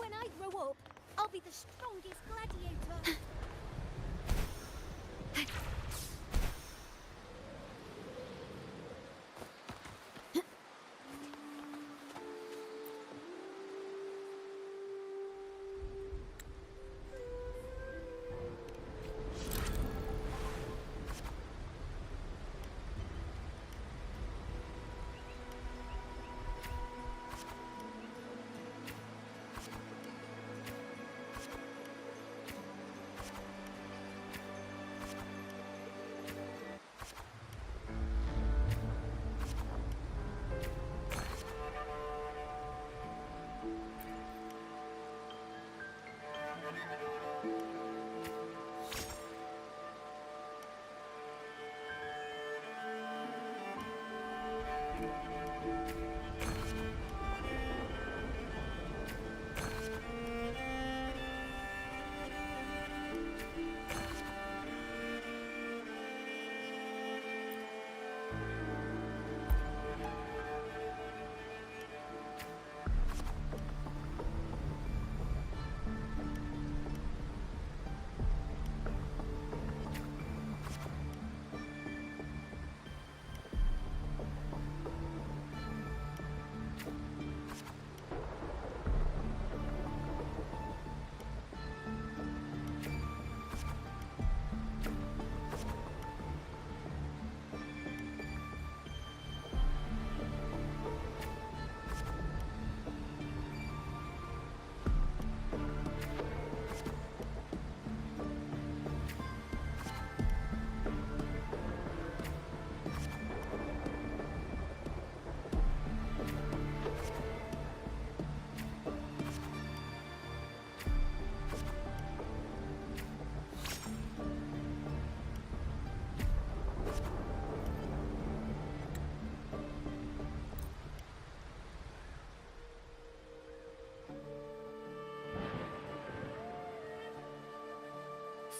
When I grow up, I'll be the strongest gladiator.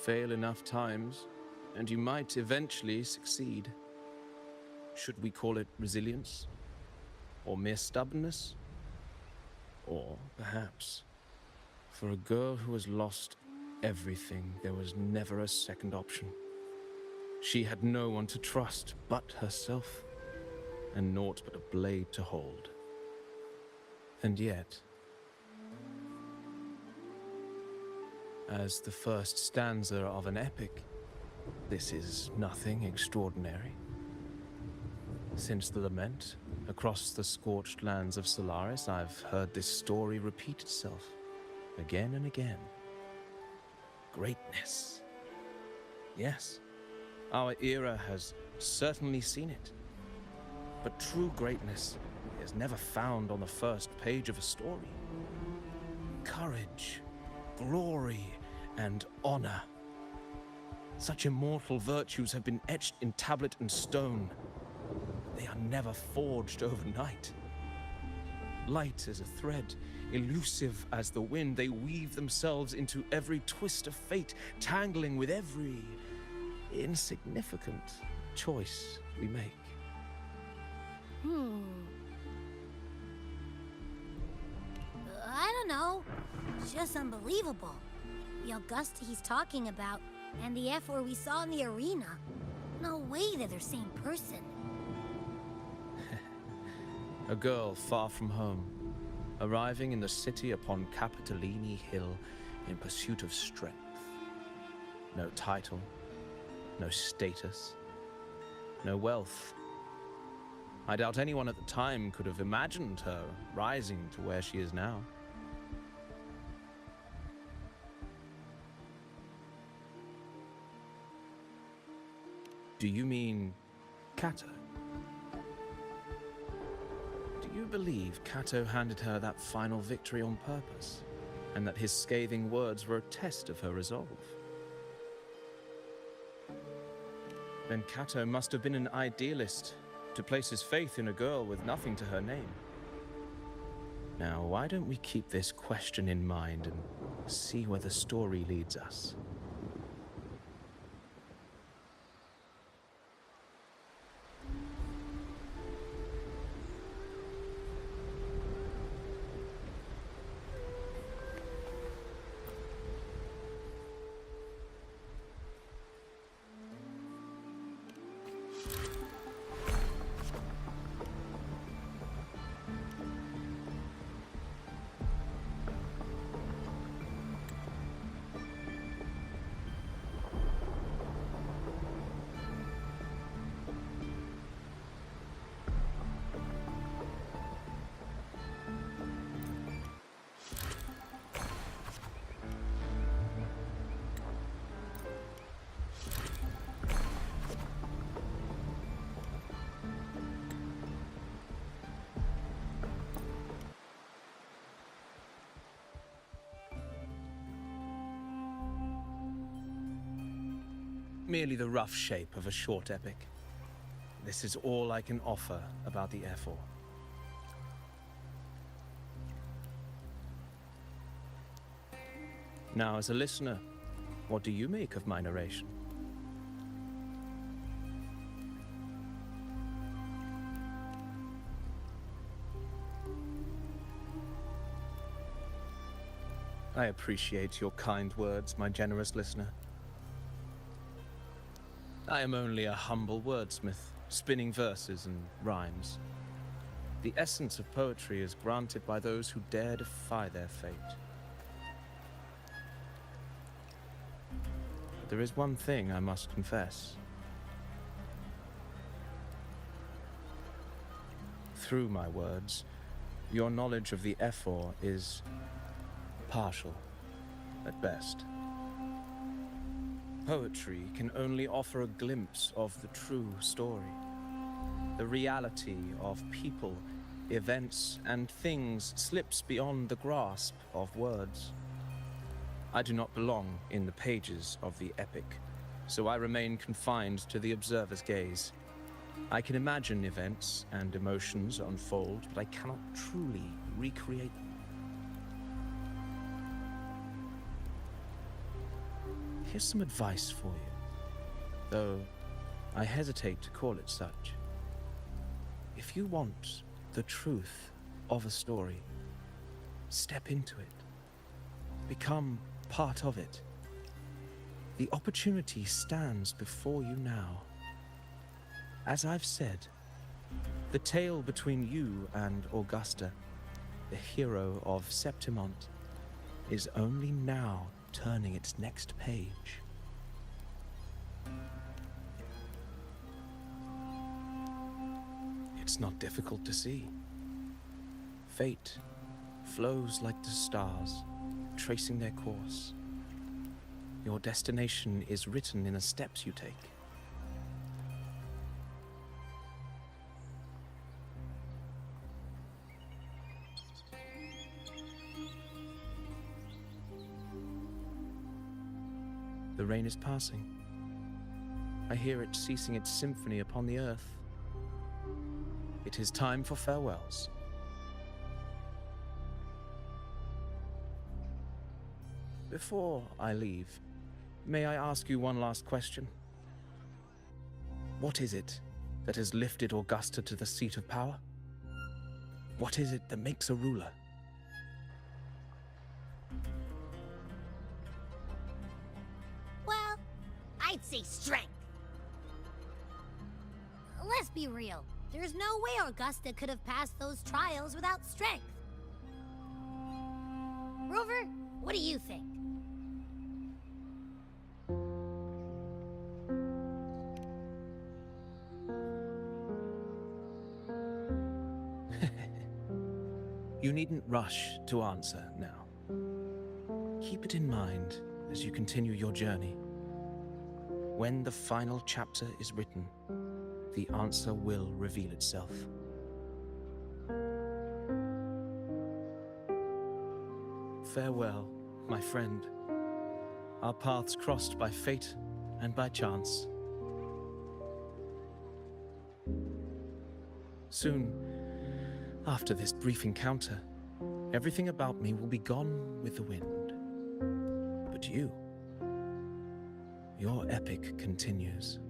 Fail enough times, and you might eventually succeed. Should we call it resilience? Or mere stubbornness? Or, perhaps, for a girl who has lost everything, there was never a second option. She had no one to trust but herself, and naught but a blade to hold. And yet, as the first stanza of an epic, this is nothing extraordinary. Since the lament, across the scorched lands of Solaris, I've heard this story repeat itself, again and again. Greatness. Yes, our era has certainly seen it. But true greatness is never found on the first page of a story. Courage, glory, and honor. Such immortal virtues have been etched in tablet and stone. They are never forged overnight. Light as a thread, elusive as the wind, they weave themselves into every twist of fate, tangling with every insignificant choice we make. I don't know. It's just unbelievable. The Augusta he's talking about, and the Ephor we saw in the arena. No way they're the same person. A girl far from home, arriving in the city upon Capitolini Hill in pursuit of strength. No title, no status, no wealth. I doubt anyone at the time could have imagined her rising to where she is now. Do you mean Cato? Do you believe Cato handed her that final victory on purpose, and that his scathing words were a test of her resolve? Then Cato must have been an idealist to place his faith in a girl with nothing to her name. Now, why don't we keep this question in mind and see where the story leads us? merely the rough shape of a short epic. This is all I can offer about the F4. Now, as a listener, what do you make of my narration? I appreciate your kind words, my generous listener. I am only a humble wordsmith, spinning verses and rhymes. The essence of poetry is granted by those who dare defy their fate. But there is one thing I must confess. Through my words, your knowledge of the F4 is partial, at best. Poetry can only offer a glimpse of the true story, the reality of people, events, and things slips beyond the grasp of words. I do not belong in the pages of the epic, so I remain confined to the observer's gaze. I can imagine events and emotions unfold, but I cannot truly recreate them. Here's some advice for you, though I hesitate to call it such. If you want the truth of a story, step into it. Become part of it. The opportunity stands before you now. As I've said, the tale between you and Augusta, the hero of Septimont, is only now turning its next page. It's not difficult to see. Fate flows like the stars, tracing their course. Your destination is written in the steps you take. The rain is passing. I hear it ceasing its symphony upon the earth. It is time for farewells. Before I leave, may I ask you one last question? What is it that has lifted Augusta to the seat of power? What is it that makes a ruler? Well, I'd say strength. Let's be real. There's no way Augusta could have passed those trials without strength. Rover, what do you think? You needn't rush to answer now. Keep it in mind as you continue your journey. When the final chapter is written, the answer will reveal itself. Farewell, my friend. Our paths crossed by fate and by chance. Soon, after this brief encounter, everything about me will be gone with the wind. But you, your epic continues.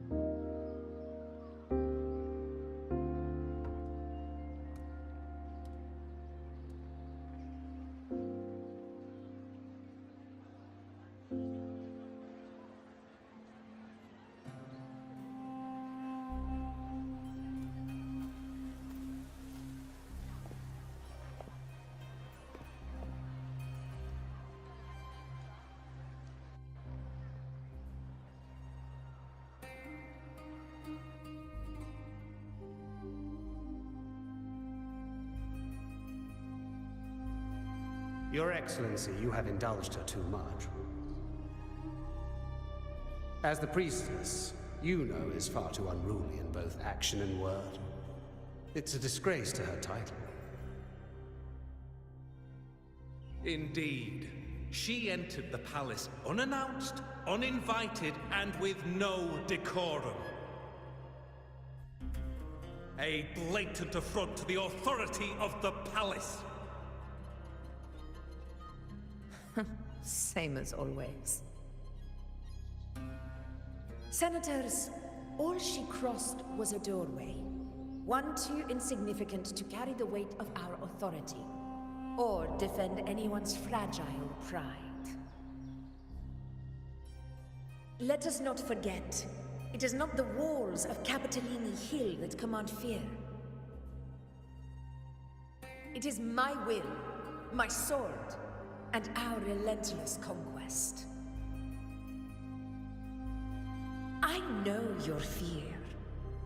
Your Excellency, you have indulged her too much. As the priestess, Luno is far too unruly in both action and word. It's a disgrace to her title. Indeed. She entered the palace unannounced, uninvited, and with no decorum. A blatant affront to the authority of the palace. Same as always. Senators, all she crossed was a doorway. One too insignificant to carry the weight of our authority, or defend anyone's fragile pride. Let us not forget, it is not the walls of Capitolini Hill that command fear. It is my will, my sword, and our relentless conquest. I know your fear.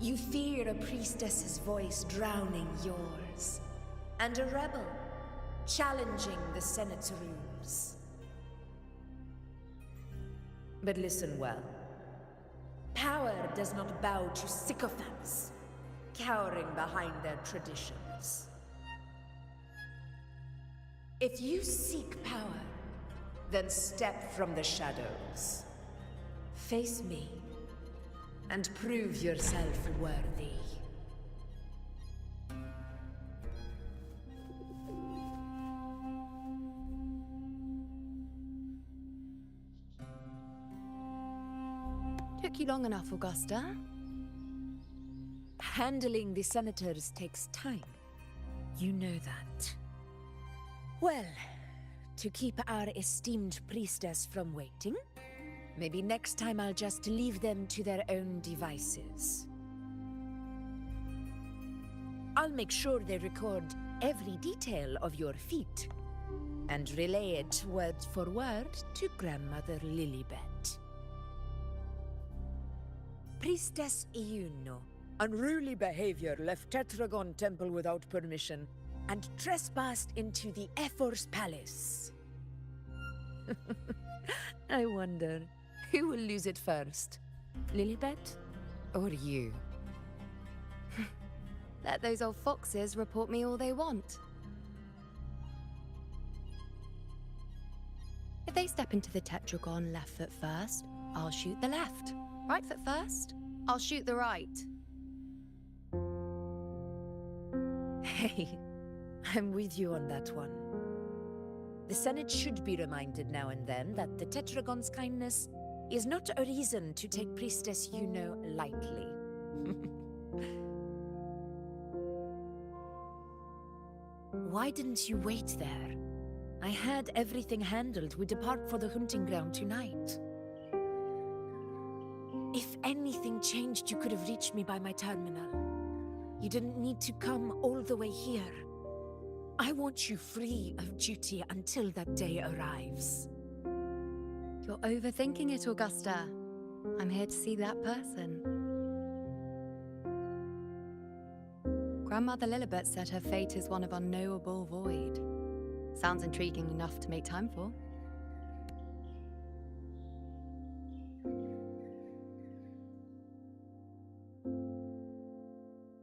You fear a priestess's voice drowning yours, and a rebel challenging the Senate's rules. But listen well. Power does not bow to sycophants, cowering behind their traditions. If you seek power, then step from the shadows. Face me, and prove yourself worthy. Took you long enough, Augusta. Handling the senators takes time. You know that. Well, to keep our esteemed priestess from waiting, maybe next time I'll just leave them to their own devices. I'll make sure they record every detail of your feat, and relay it word for word to Grandmother Lilibet. Priestess Luno. Unruly behavior left Tetragon Temple without permission, and trespassed into the Ephor's palace. I wonder, who will lose it first? Lilibet or you? Let those old foxes report me all they want. If they step into the tetragon left foot first, I'll shoot the left. Right foot first, I'll shoot the right. Hey, I'm with you on that one. The Senate should be reminded now and then that the Tetragon's kindness is not a reason to take Priestess Luno lightly. Why didn't you wait there? I had everything handled. We depart for the hunting ground tonight. If anything changed, you could have reached me by my terminal. You didn't need to come all the way here. I want you free of duty until that day arrives. You're overthinking it, Augusta. I'm here to see that person. Grandmother Lilibet said her fate is one of unknowable void. Sounds intriguing enough to make time for.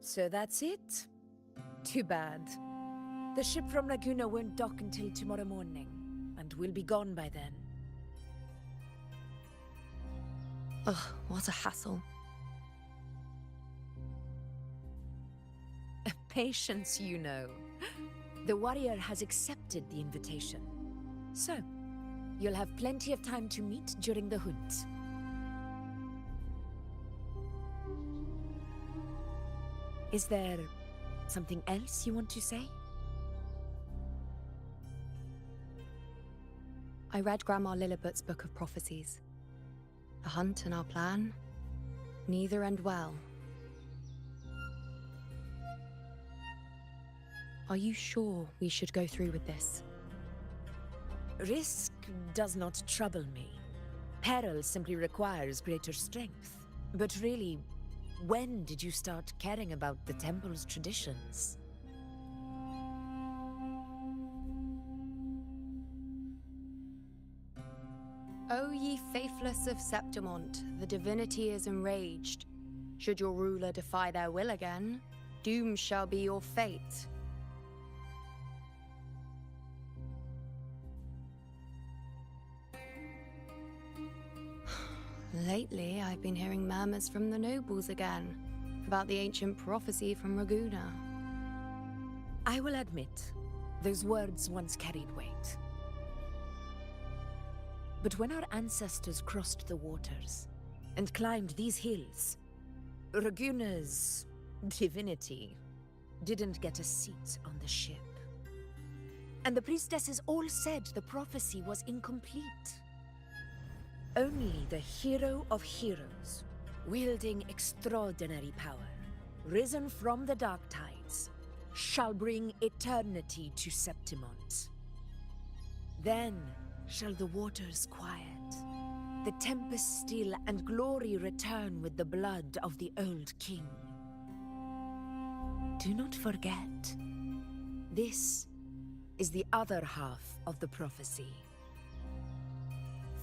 So that's it? Too bad. The ship from Laguna won't dock until tomorrow morning, and we'll be gone by then. Ugh, what a hassle. Patience, you know. The warrior has accepted the invitation. So, you'll have plenty of time to meet during the hunt. Is there something else you want to say? I read Grandma Lilibet's Book of Prophecies. The hunt and our plan, neither end well. Are you sure we should go through with this? Risk does not trouble me. Peril simply requires greater strength. But really, when did you start caring about the temple's traditions? O ye faithless of Septimont, the divinity is enraged. Should your ruler defy their will again, doom shall be your fate. Lately, I've been hearing murmurs from the nobles again about the ancient prophecy from Raguna. I will admit, those words once carried weight. But when our ancestors crossed the waters and climbed these hills, Raguna's divinity didn't get a seat on the ship. And the priestesses all said the prophecy was incomplete. Only the hero of heroes, wielding extraordinary power, risen from the dark tides, shall bring eternity to Septimont. Then shall the waters quiet, the tempest still, and glory return with the blood of the old king. Do not forget, this is the other half of the prophecy.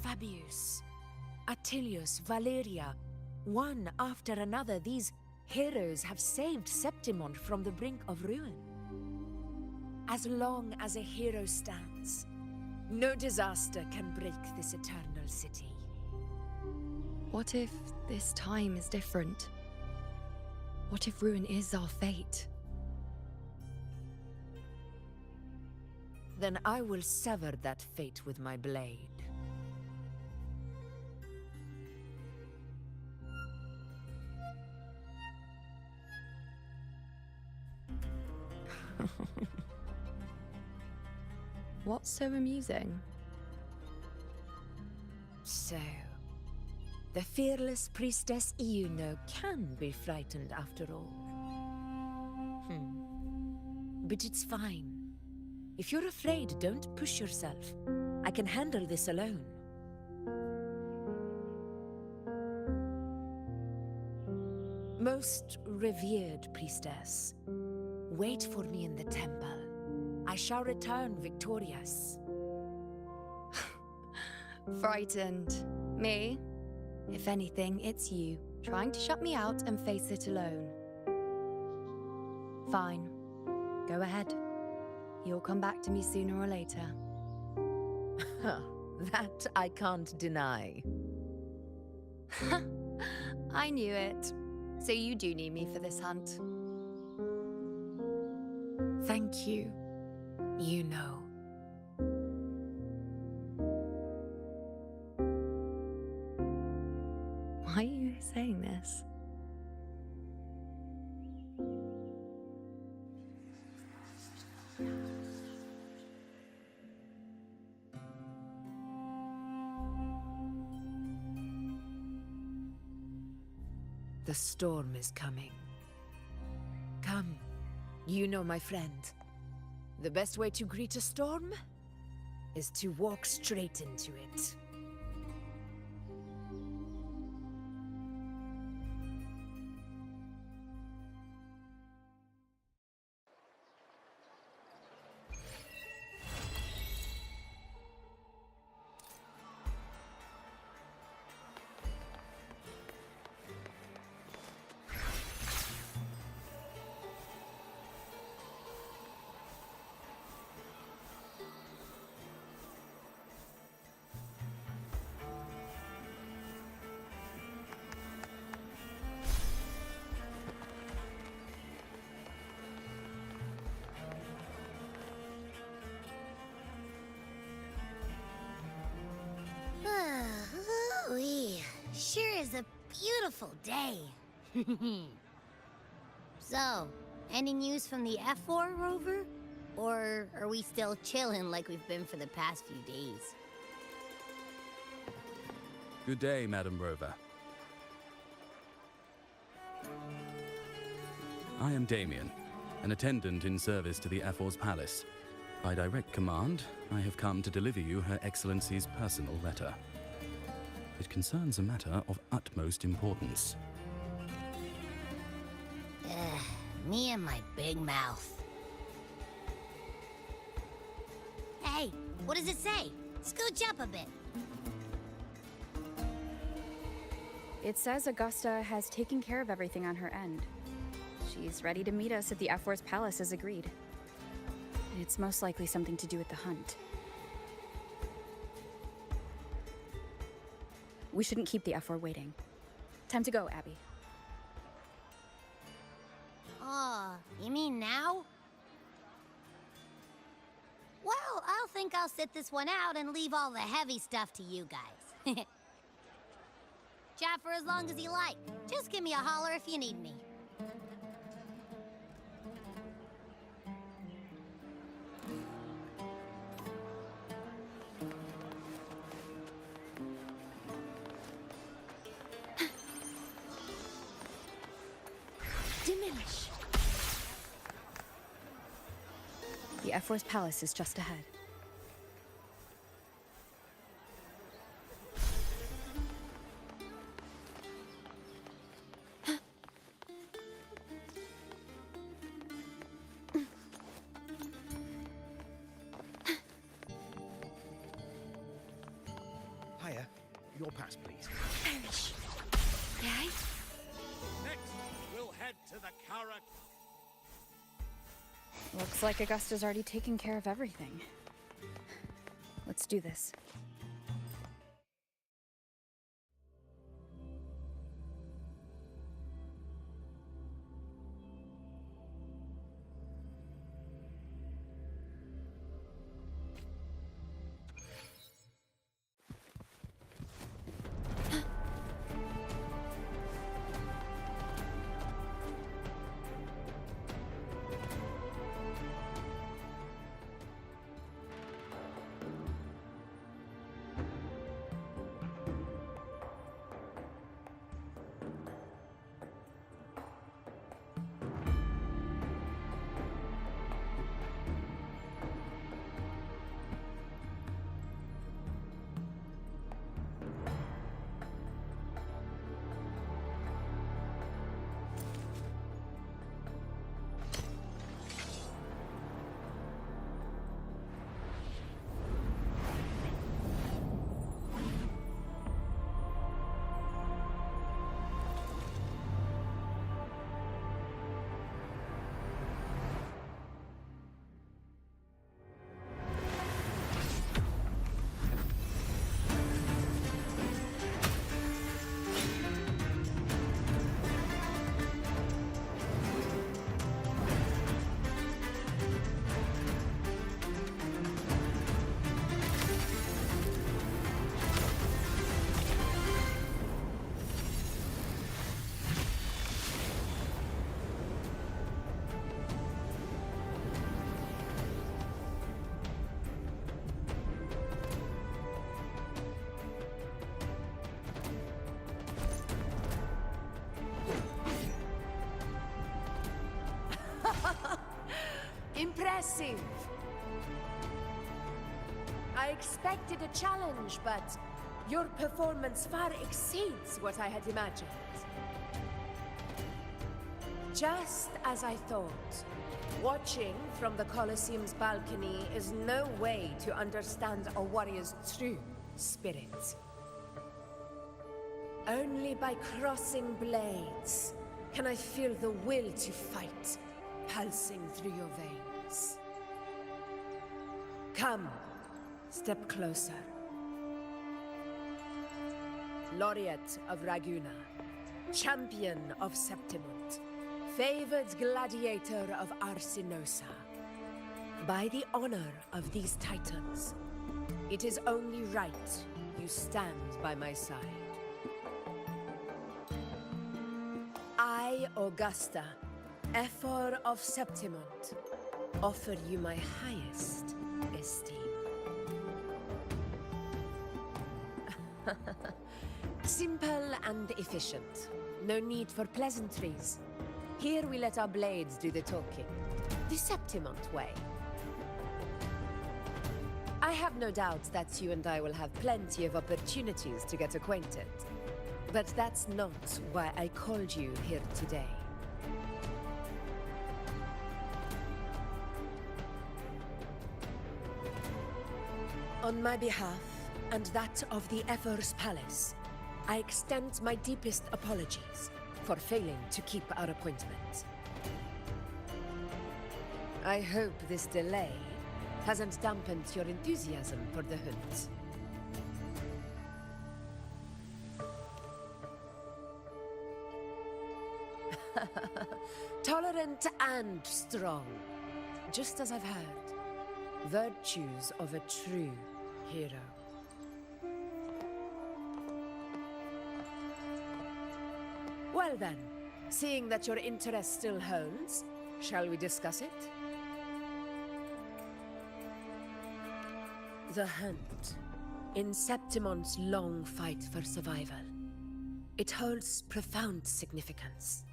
Fabius, Attilius, Valeria, one after another, these heroes have saved Septimont from the brink of ruin. As long as a hero stands, no disaster can break this eternal city. What if this time is different? What if ruin is our fate? Then I will sever that fate with my blade. What's so amusing? So, the fearless priestess Luno can be frightened after all. But it's fine. If you're afraid, don't push yourself. I can handle this alone. Most revered priestess, wait for me in the temple. I shall return victorious. Frightened. Me? If anything, it's you, trying to shut me out and face it alone. Fine. Go ahead. You'll come back to me sooner or later. That I can't deny. I knew it. So you do need me for this hunt. Thank you. You know. Why are you saying this? The storm is coming. Come, you know my friend. The best way to greet a storm is to walk straight into it. Ooh-wee. Sure is a beautiful day. So, any news from the F4 rover? Or are we still chilling like we've been for the past few days? Good day, Madam Rover. I am Damien, an attendant in service to the F4's palace. By direct command, I have come to deliver you Her Excellency's personal letter. It concerns a matter of utmost importance. Me and my big mouth. Hey, what does it say? Scooch up a bit. It says Augusta has taken care of everything on her end. She's ready to meet us at the F4's palace as agreed. It's most likely something to do with the hunt. We shouldn't keep the F4 waiting. Time to go, Abby. Oh, you mean now? Well, I'll think I'll sit this one out and leave all the heavy stuff to you guys. Chat for as long as you like. Just give me a holler if you need me. Diminish. The F4's palace is just ahead. Hiya. Your pass, please. Perish. Yay? Next, we'll head to the Karak. Looks like Augusta's already taken care of everything. Let's do this. Impressive. I expected a challenge, but your performance far exceeds what I had imagined. Just as I thought, watching from the Colosseum's balcony is no way to understand a warrior's true spirit. Only by crossing blades can I feel the will to fight pulsing through your veins. Come, step closer. Laureate of Raguna, champion of Septimund, favored gladiator of Arsinosa. By the honor of these titans, it is only right you stand by my side. I, Augusta, Ephor of Septimund, offer you my highest esteem. Simple and efficient. No need for pleasantries. Here we let our blades do the talking. The Septimund way. I have no doubt that you and I will have plenty of opportunities to get acquainted. But that's not why I called you here today. On my behalf, and that of the Ephor's Palace, I extend my deepest apologies for failing to keep our appointment. I hope this delay hasn't dampened your enthusiasm for the hunt. Vibrant and strong, just as I've heard. Virtues of a true hero. Well then, seeing that your interest still holds, shall we discuss it? The hunt. In Septimon's long fight for survival. It holds profound significance.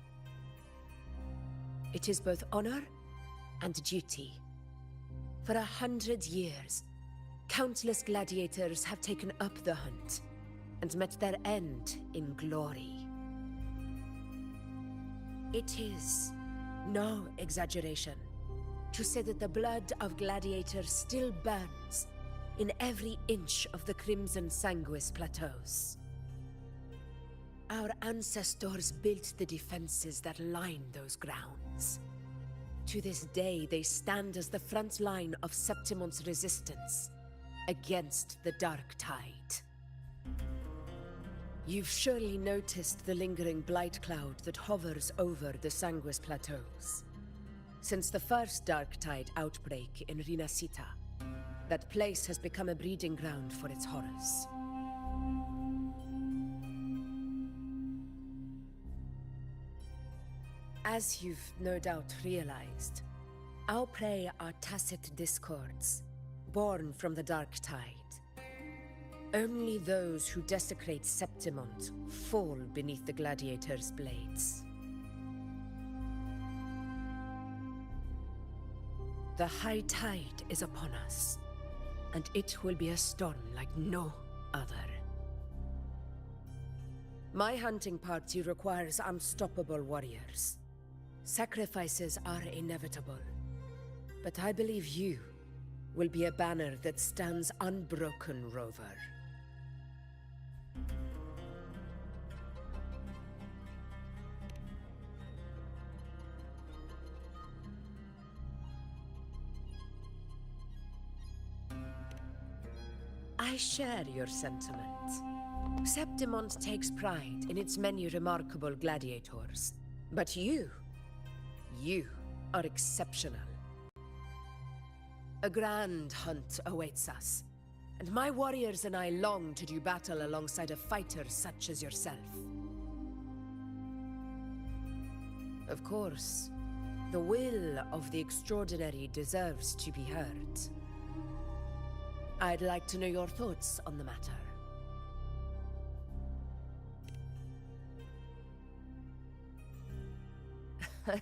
It is both honor and duty. For 100 years, countless gladiators have taken up the hunt and met their end in glory. It is no exaggeration to say that the blood of gladiators still burns in every inch of the Crimson Sanguis plateaus. Our ancestors built the defenses that line those grounds. To this day, they stand as the front line of Septimon's resistance against the Dark Tide. You've surely noticed the lingering blight cloud that hovers over the Sanguis plateaus. Since the first Dark Tide outbreak in Rinasita, that place has become a breeding ground for its horrors. As you've no doubt realized, our prey are tacit discords, born from the Dark Tide. Only those who desecrate Septimont fall beneath the gladiators' blades. The high tide is upon us, and it will be a storm like no other. My hunting party requires unstoppable warriors. Sacrifices are inevitable, but I believe you will be a banner that stands unbroken, Rover. I share your sentiment. Septimont takes pride in its many remarkable gladiators. But you are exceptional. A grand hunt awaits us, and my warriors and I long to do battle alongside a fighter such as yourself. Of course, the will of the extraordinary deserves to be heard. I'd like to know your thoughts on the matter.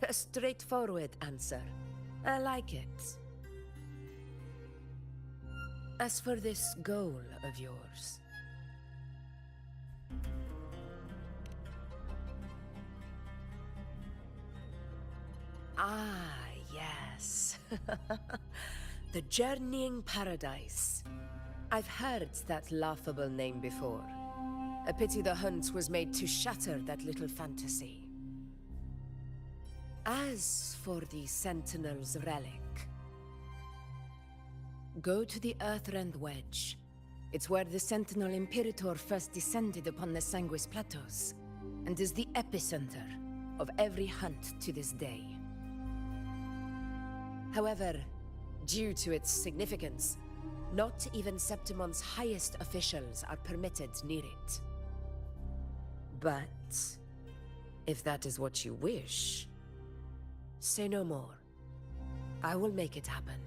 A straightforward answer. I like it. As for this goal of yours... Ah, yes. The Journeying Paradise. I've heard that laughable name before. A pity the hunt was made to shatter that little fantasy. As for the Sentinel's relic, go to the Earthrend Wedge. It's where the Sentinel Imperator first descended upon the Sanguis Plateaus, and is the epicenter of every hunt to this day. However, due to its significance, not even Septimon's highest officials are permitted near it. But if that is what you wish, say no more. I will make it happen.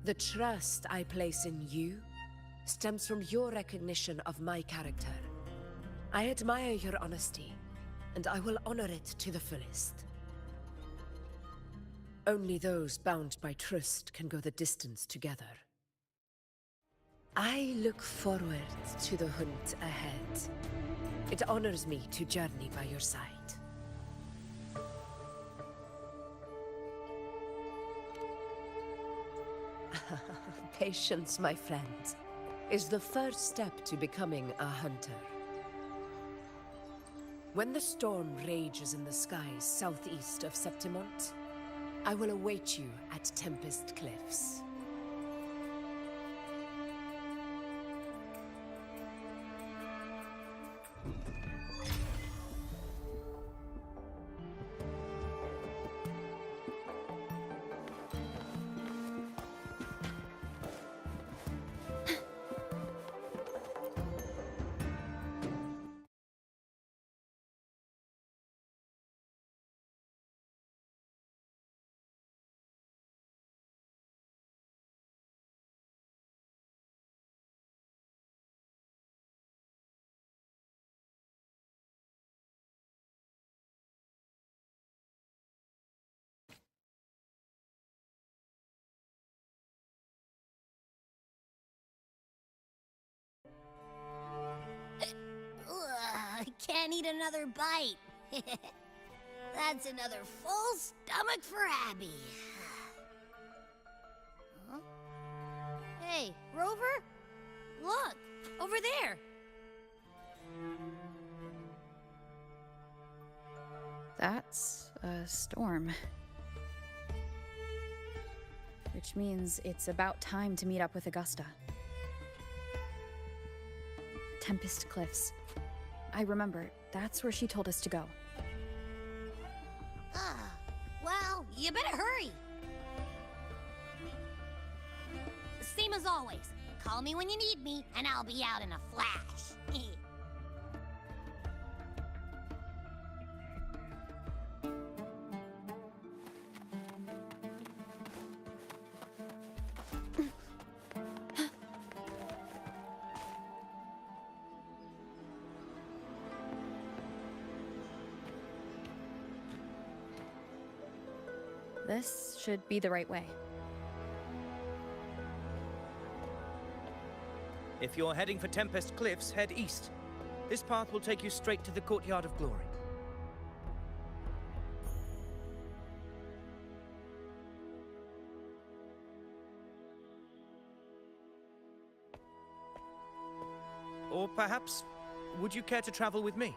The trust I place in you stems from your recognition of my character. I admire your honesty, and I will honor it to the fullest. Only those bound by trust can go the distance together. I look forward to the hunt ahead. It honors me to journey by your side. Patience, my friend, is the first step to becoming a hunter. When the storm rages in the skies southeast of Septimont, I will await you at Tempest Cliffs. can't eat another bite. That's another full stomach for Abby. Huh? Hey, Rover? Look, over there. That's a storm. Which means it's about time to meet up with Augusta. Tempest Cliffs. I remember, that's where she told us to go. Well, you better hurry. Same as always. Call me when you need me, and I'll be out in a flash. This should be the right way. If you're heading for Tempest Cliffs, head east. This path will take you straight to the Courtyard of Glory. Or perhaps, would you care to travel with me?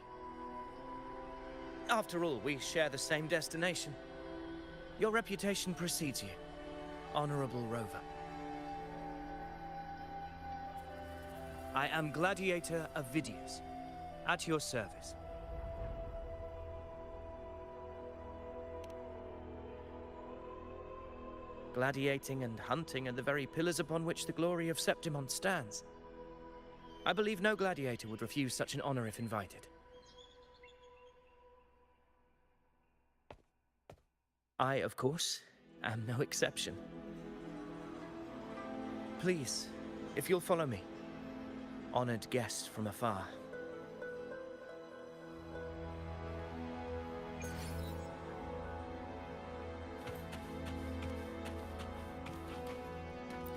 After all, we share the same destination. Your reputation precedes you, Honorable Rover. I am Gladiator Avidius, at your service. Gladiating and hunting are the very pillars upon which the glory of Septimont stands. I believe no gladiator would refuse such an honor if invited. I, of course, am no exception. Please, if you'll follow me, honored guest from afar.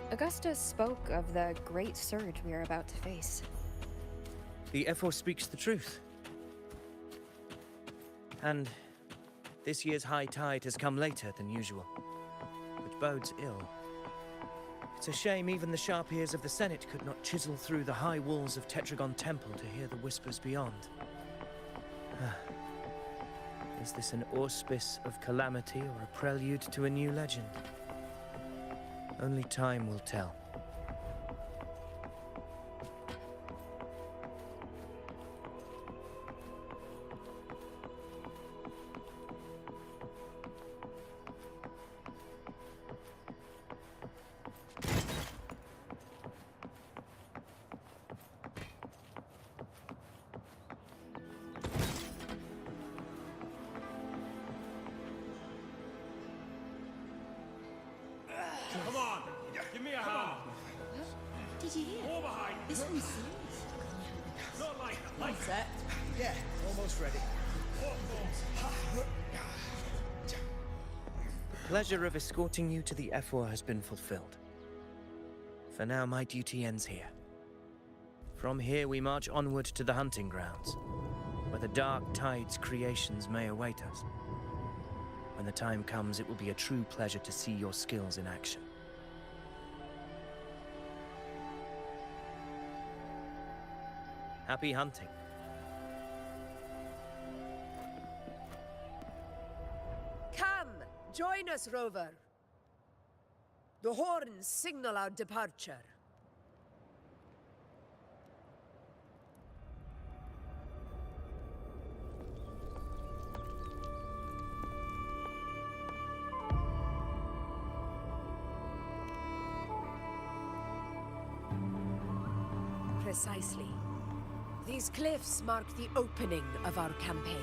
Augusta spoke of the great surge we are about to face. The Ephor speaks the truth. And this year's high tide has come later than usual, which bodes ill. It's a shame even the sharp ears of the Senate could not chisel through the high walls of Tetragon Temple to hear the whispers beyond. Is this an auspice of calamity or a prelude to a new legend? Only time will tell. Come on, give me a hand. Did you hear? More behind. This one's serious. Not like that. Like Set. Yeah, almost ready. The pleasure of escorting you to the Ephor has been fulfilled. For now, my duty ends here. From here, we march onward to the hunting grounds, where the Dark Tide's creations may await us. When the time comes, it will be a true pleasure to see your skills in action. Happy hunting. Come, join us, Rover. The horns signal our departure. Precisely. These cliffs mark the opening of our campaign.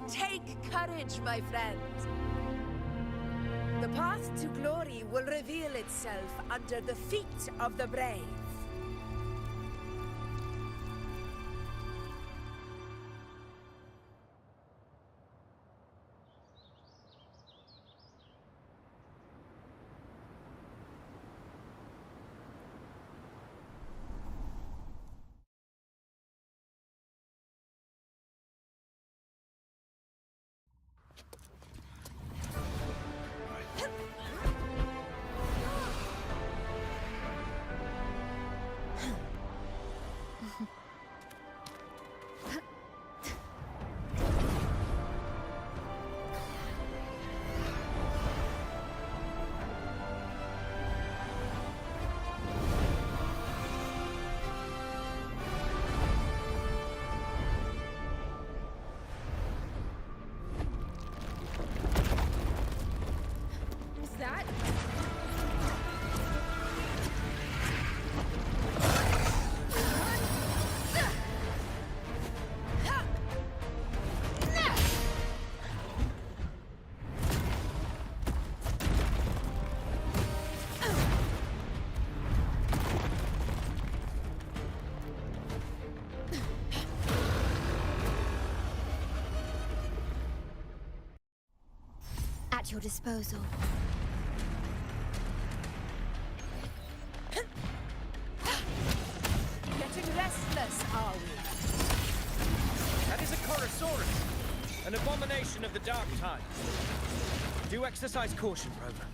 Take courage, my friend. The path to glory will reveal itself under the feet of the brave. your disposal. Getting restless, are we? That is a Chorosaurus, an abomination of the dark tide. Do exercise caution, Rover.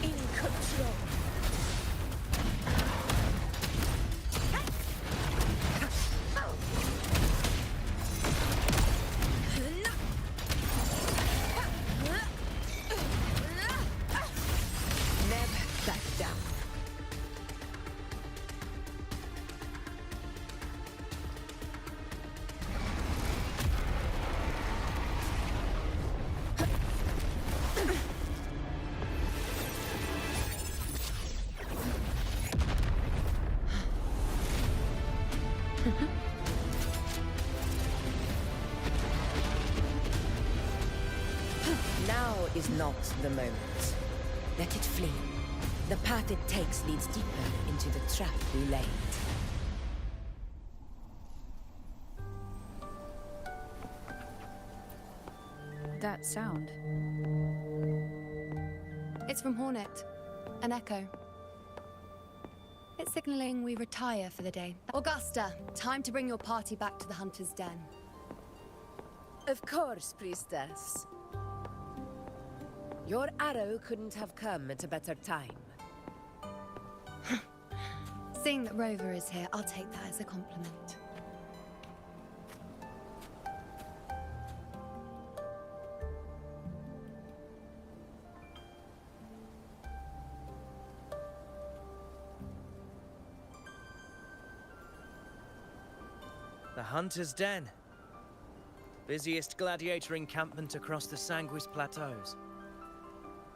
In control. Never back down. Now is not the moment. Let it flee. The path it takes leads deeper into the trap we laid. That sound. It's from Hornet. An echo. It's signaling we retire for the day. Augusta, time to bring your party back to the Hunter's Den. Of course, priestess. Your arrow couldn't have come at a better time. Seeing that Rover is here, I'll take that as a compliment. The Hunter's Den. Busiest gladiator encampment across the Sanguis Plateaus.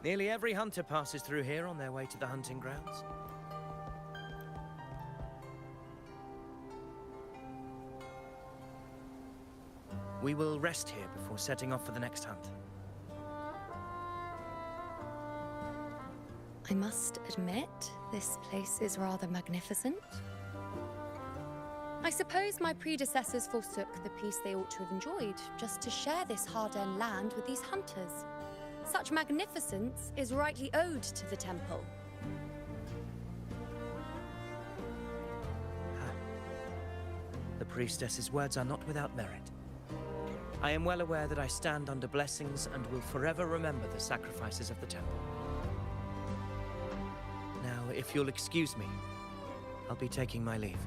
Nearly every hunter passes through here on their way to the hunting grounds. We will rest here before setting off for the next hunt. I must admit, this place is rather magnificent. I suppose my predecessors forsook the peace they ought to have enjoyed, just to share this hard-earned land with these hunters. Such magnificence is rightly owed to the temple. The priestess's words are not without merit. I am well aware that I stand under blessings and will forever remember the sacrifices of the temple. Now, if you'll excuse me, I'll be taking my leave.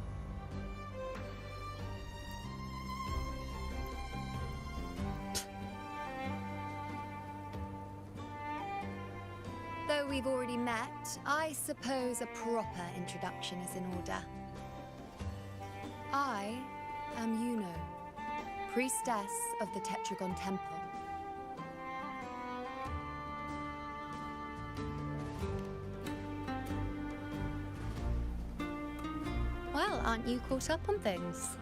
Though we've already met, I suppose a proper introduction is in order. I am Luno, priestess of the Tetragon Temple. Well, aren't you caught up on things?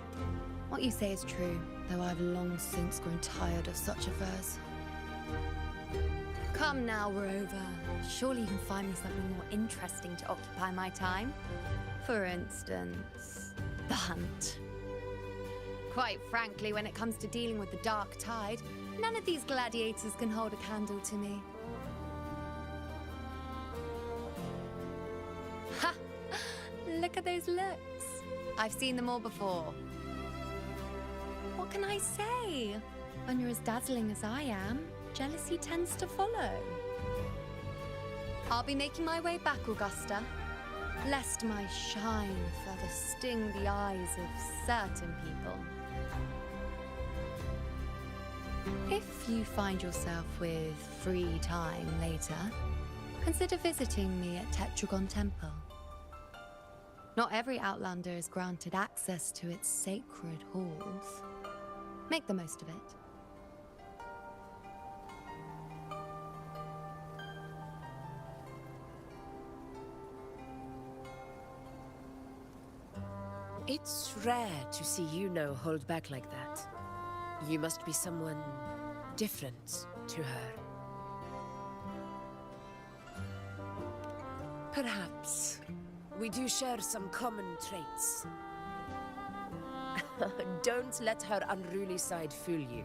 What you say is true, though I've long since grown tired of such affairs. Come now, Rover. Surely you can find me something more interesting to occupy my time. For instance, the hunt. Quite frankly, when it comes to dealing with the dark tide, none of these gladiators can hold a candle to me. Ha! Look at those looks. I've seen them all before. What can I say? When you're as dazzling as I am, jealousy tends to follow. I'll be making my way back, Augusta, lest my shine further sting the eyes of certain people. If you find yourself with free time later, consider visiting me at Tetragon Temple. Not every Outlander is granted access to its sacred halls. Make the most of it. It's rare to see Yuno hold back like that. You must be someone different to her. Perhaps we do share some common traits. Don't let her unruly side fool you.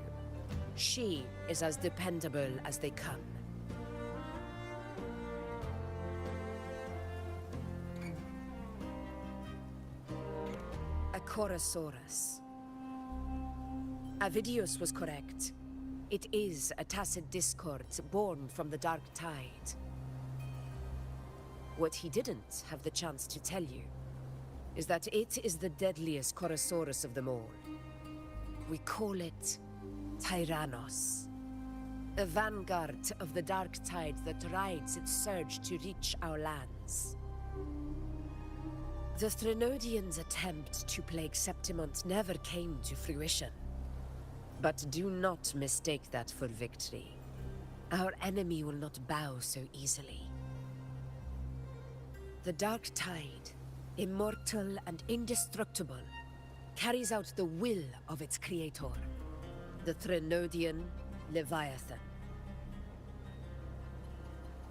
She is as dependable as they come. A Chorosaurus. Avidius was correct. It is a tacit discord born from the Dark Tide. What he didn't have the chance to tell you is that it is the deadliest Chorosaurus of them all. We call it Tyrannos. A vanguard of the Dark Tide that rides its surge to reach our lands. The Threnodians' attempt to plague Septimont never came to fruition. But do not mistake that for victory. Our enemy will not bow so easily. The Dark Tide, immortal and indestructible, carries out the will of its creator, the Threnodian Leviathan.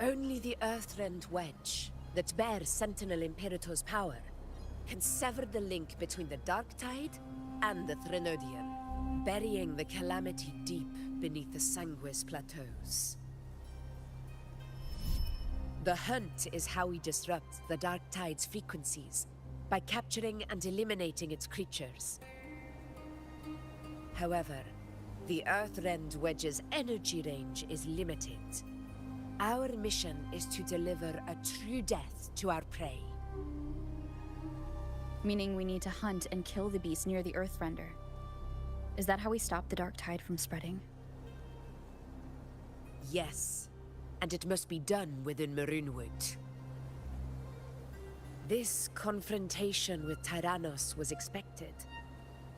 Only the Earthrend Wedge, that bears Sentinel Imperator's power, can sever the link between the Dark Tide and the Threnodian, burying the calamity deep beneath the Sanguis plateaus. The hunt is how we disrupt the Dark Tide's frequencies, by capturing and eliminating its creatures. However, the Earthrend Wedge's energy range is limited. Our mission is to deliver a true death to our prey. Meaning we need to hunt and kill the beast near the Earthrender. Is that how we stop the Dark Tide from spreading? Yes, and it must be done within Maroonwood. This confrontation with Tyrannos was expected,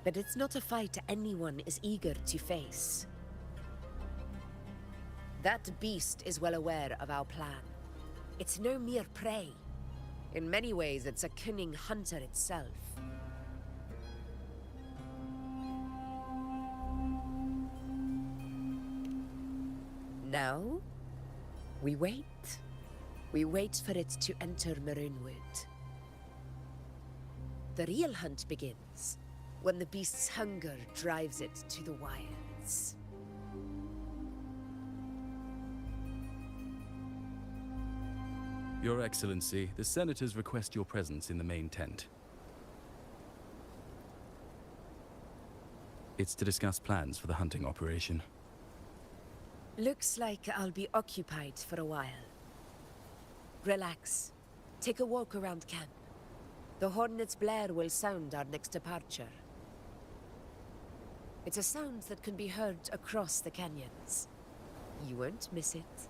but it's not a fight anyone is eager to face. That beast is well aware of our plan. It's no mere prey. In many ways, it's a cunning hunter itself. Now, we wait. We wait for it to enter Maroonwood. The real hunt begins when the beast's hunger drives it to the wilds. Your Excellency, the Senators request your presence in the main tent. It's to discuss plans for the hunting operation. Looks like I'll be occupied for a while. Relax. Take a walk around camp. The Hornet's blare will sound our next departure. It's a sound that can be heard across the canyons. You won't miss it.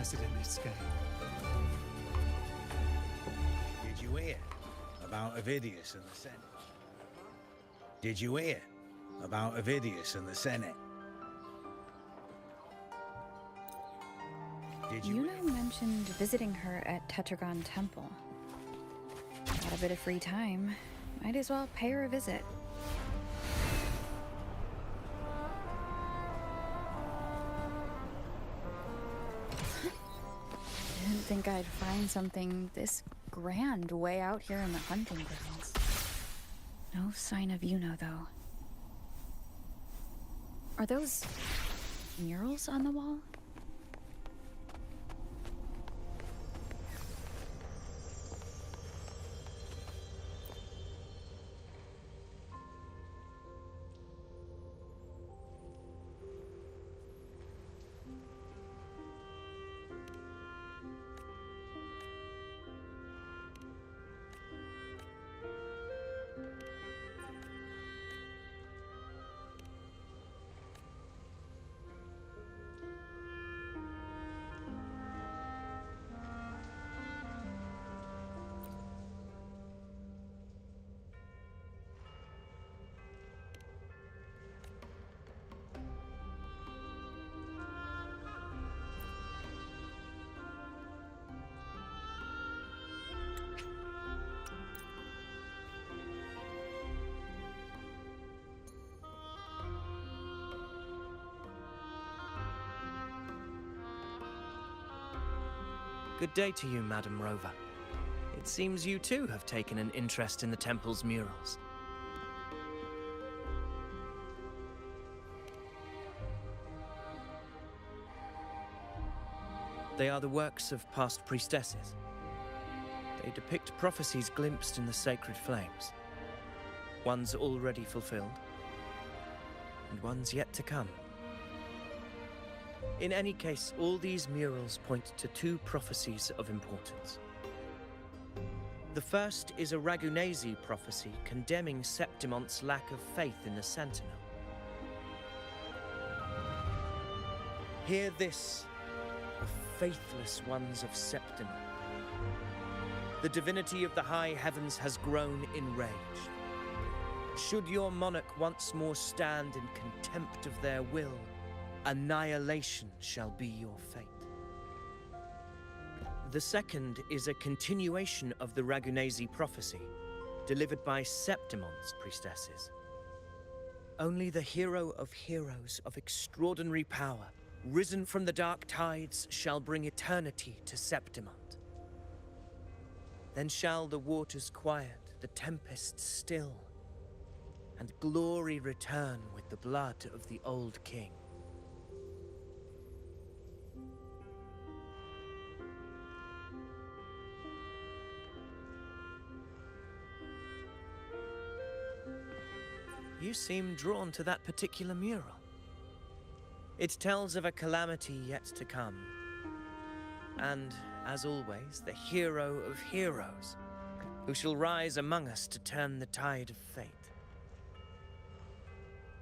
Unprecedented scale. Did you hear about Avidius and the Senate? Did you hear about Avidius and the Senate? Did you Luno mentioned visiting her at Tetragon Temple. Got a bit of free time. Might as well pay her a visit. Didn't think I'd find something this grand way out here in the hunting grounds. No sign of Yuno, though. Are those murals on the wall? Good day to you, Madam Rover. It seems you too have taken an interest in the temple's murals. They are the works of past priestesses. They depict prophecies glimpsed in the sacred flames. Ones already fulfilled, and ones yet to come. In any case, all these murals point to two prophecies of importance. The first is a Ragunesi prophecy condemning Septimonte's lack of faith in the Sentinel. Hear this, the faithless ones of Septimont. The divinity of the high heavens has grown enraged. Should your monarch once more stand in contempt of their will, annihilation shall be your fate. The second is a continuation of the Ragunesi prophecy, delivered by Septimonte's priestesses. Only the hero of heroes of extraordinary power, risen from the dark tides, shall bring eternity to Septimont. Then shall the waters quiet, the tempest still, and glory return with the blood of the old king. You seem drawn to that particular mural. It tells of a calamity yet to come. And, as always, the hero of heroes, who shall rise among us to turn the tide of fate.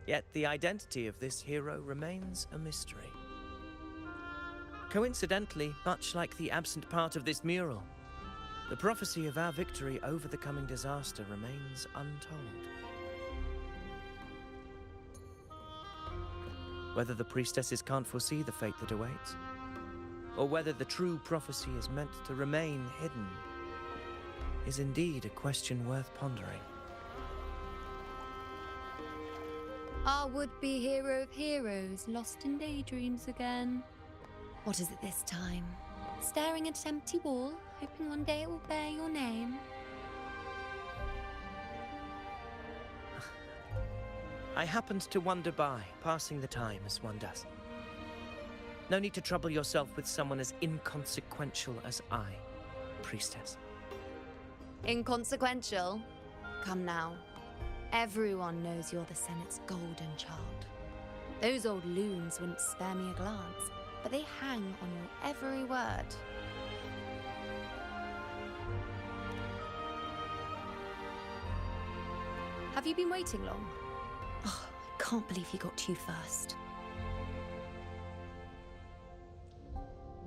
Yet the identity of this hero remains a mystery. Coincidentally, much like the absent part of this mural, the prophecy of our victory over the coming disaster remains untold. Whether the priestesses can't foresee the fate that awaits, or whether the true prophecy is meant to remain hidden, is indeed a question worth pondering. Our would-be hero of heroes lost in daydreams again. What is it this time? Staring at an empty wall, hoping one day it will bear your name? I happened to wander by, passing the time as one does. No need to trouble yourself with someone as inconsequential as I, priestess. Inconsequential? Come now. Everyone knows you're the Senate's golden child. Those old loons wouldn't spare me a glance, but they hang on your every word. Have you been waiting long? Oh, I can't believe you got to you first.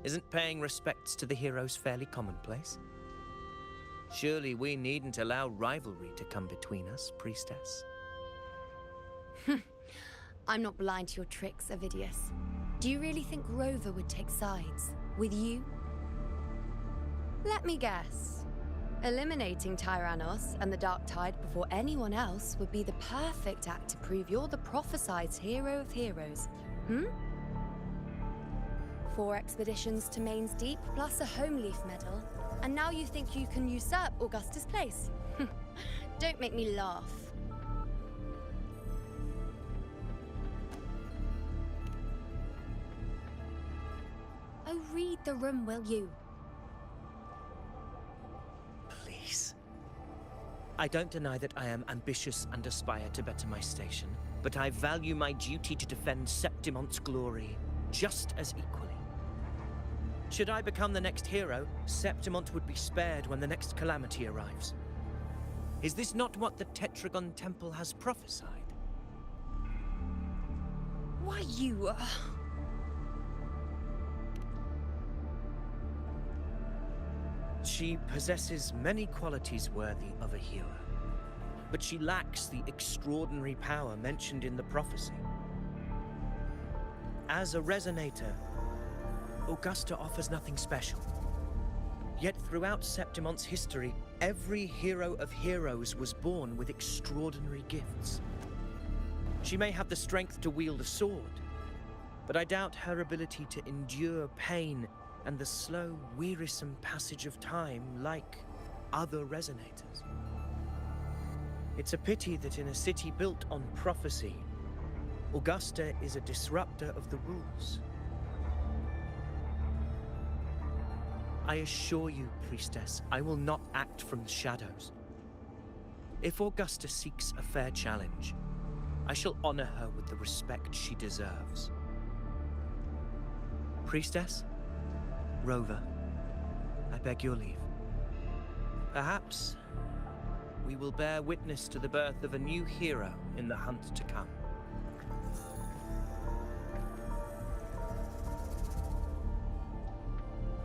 Isn't paying respects to the heroes fairly commonplace? Surely we needn't allow rivalry to come between us, priestess. I'm not blind to your tricks, Avidius. Do you really think Rover would take sides with you? Let me guess. Eliminating Tyrannos and the Dark Tide before anyone else would be the perfect act to prove you're the prophesied hero of heroes. 4 expeditions to Main's Deep, plus a Home Leaf medal, and now you think you can usurp Augustus' place? Don't make me laugh. Oh, read the room, will you? Please. I don't deny that I am ambitious and aspire to better my station, but I value my duty to defend Septimonte's glory just as equally. Should I become the next hero, Septimont would be spared when the next calamity arrives. Is this not what the Tetragon Temple has prophesied? Why, you... She possesses many qualities worthy of a hero, but she lacks the extraordinary power mentioned in the prophecy. As a resonator, Augusta offers nothing special. Yet throughout Septimonte's history, every hero of heroes was born with extraordinary gifts. She may have the strength to wield a sword, but I doubt her ability to endure pain and the slow, wearisome passage of time like other resonators. It's a pity that in a city built on prophecy, Augusta is a disruptor of the rules. I assure you, Priestess, I will not act from the shadows. If Augusta seeks a fair challenge, I shall honor her with the respect she deserves. Priestess, Rover, I beg your leave. Perhaps we will bear witness to the birth of a new hero in the hunt to come.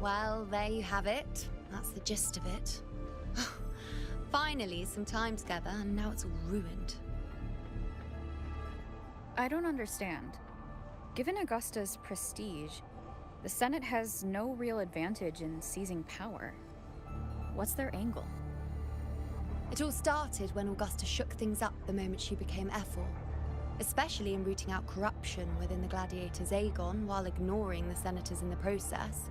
Well, there you have it. That's the gist of it. Finally, some time together, and now it's all ruined. I don't understand. Given Augusta's prestige, the Senate has no real advantage in seizing power. What's their angle? It all started when Augusta shook things up the moment she became Ephor, especially in rooting out corruption within the gladiators' Aegon while ignoring the senators in the process.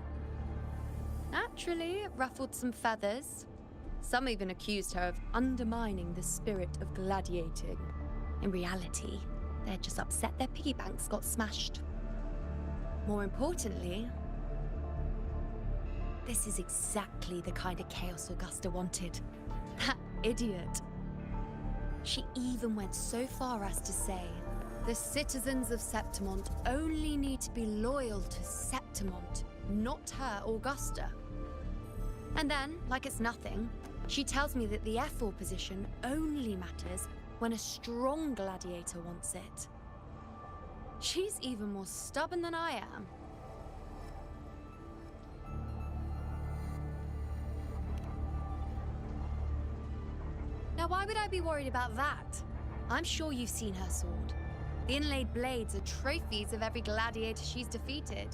Naturally, it ruffled some feathers. Some even accused her of undermining the spirit of gladiating. In reality, they're just upset their piggy banks got smashed. More importantly, this is exactly the kind of chaos Augusta wanted. That idiot. She even went so far as to say, the citizens of Septimont only need to be loyal to Septimont, not her, Augusta. And then, like it's nothing, she tells me that the Ephor position only matters when a strong gladiator wants it. She's even more stubborn than I am. Now, why would I be worried about that? I'm sure you've seen her sword. The inlaid blades are trophies of every gladiator she's defeated.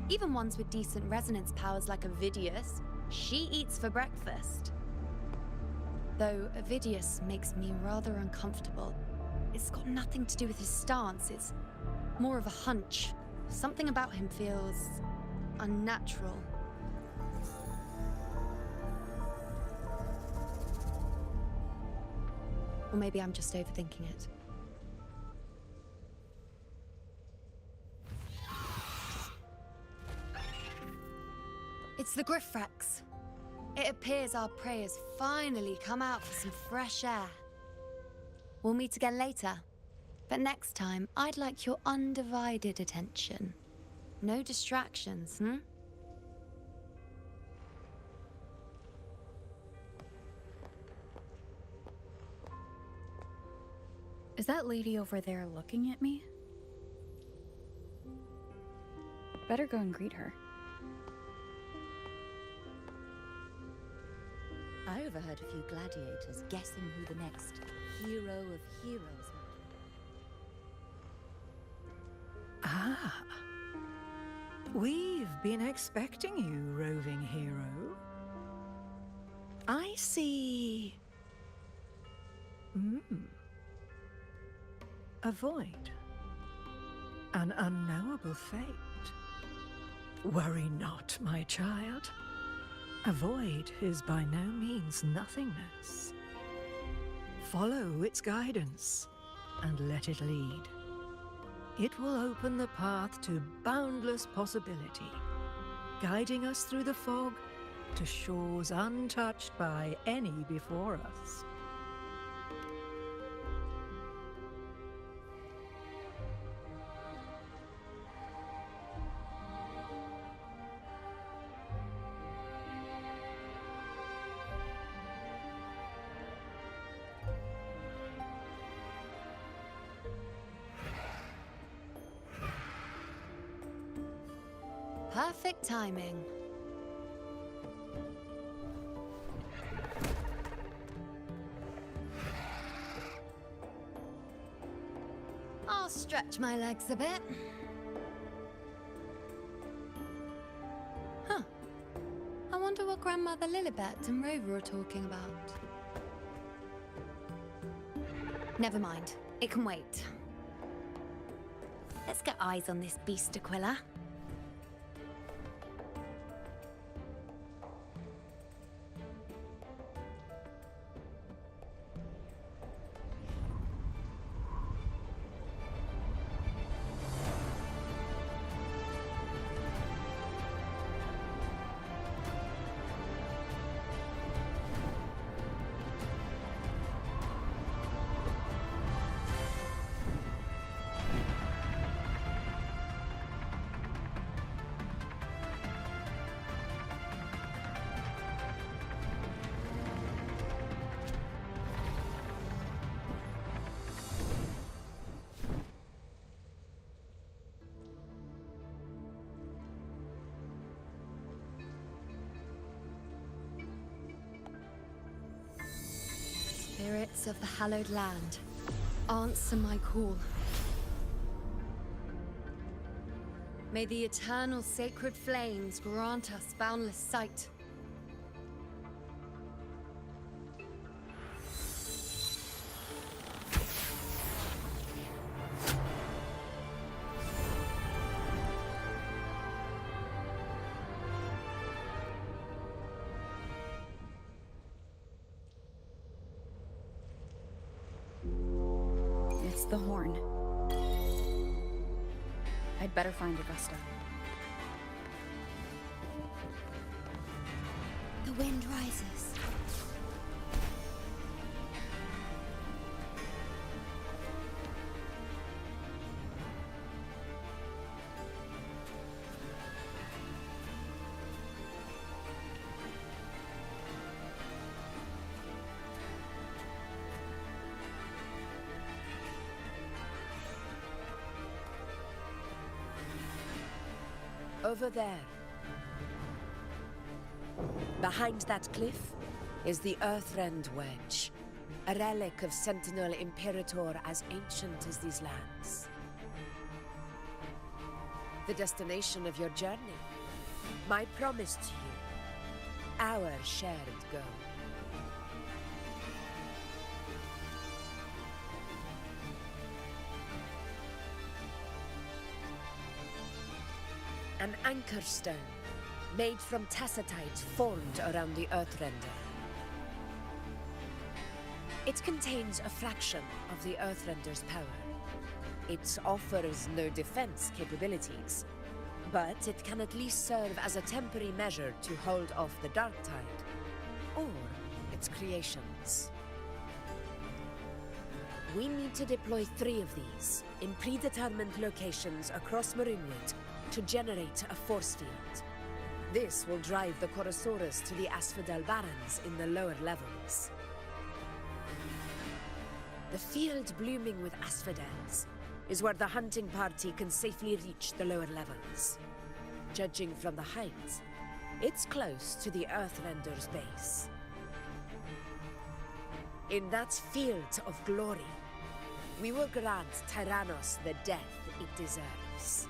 Even ones with decent resonance powers like Avidius, she eats for breakfast. Though Avidius makes me rather uncomfortable. It's got nothing to do with his stance, it's more of a hunch. Something about him feels unnatural. Or maybe I'm just overthinking it. It's the Griffrex. It appears our prey has finally come out for some fresh air. We'll meet again later. But next time, I'd like your undivided attention. No distractions, Is that lady over there looking at me? Better go and greet her. I overheard a few gladiators guessing who the next hero of heroes might be. Ah. We've been expecting you, roving hero. I see... A void. An unknowable fate. Worry not, my child. A void is by no means nothingness. Follow its guidance and let it lead. It will open the path to boundless possibility, guiding us through the fog to shores untouched by any before us. Perfect timing. I'll stretch my legs a bit. Huh. I wonder what Grandmother Lilibet and Rover are talking about. Never mind. It can wait. Let's get eyes on this beast, Aquila. Spirits of the hallowed land, answer my call. May the eternal sacred flames grant us boundless sight. It's the horn. I'd better find Augusta. The wind rises. Over there. Behind that cliff is the Earthrend Wedge, a relic of Sentinel Imperator as ancient as these lands. The destination of your journey, my promise to you, our shared goal. An anchor stone, made from tacitite formed around the Earthrender. It contains a fraction of the Earthrender's power. It offers no defense capabilities, but it can at least serve as a temporary measure to hold off the Dark Tide, or its creations. We need to deploy 3 of these in predetermined locations across Maroonwood to generate a force field. This will drive the Chorosaurus to the Asphodel Barrens in the lower levels. The field blooming with asphodels is where the hunting party can safely reach the lower levels. Judging from the height, it's close to the Earthrender's base. In that field of glory, we will grant Tyrannos the death it deserves.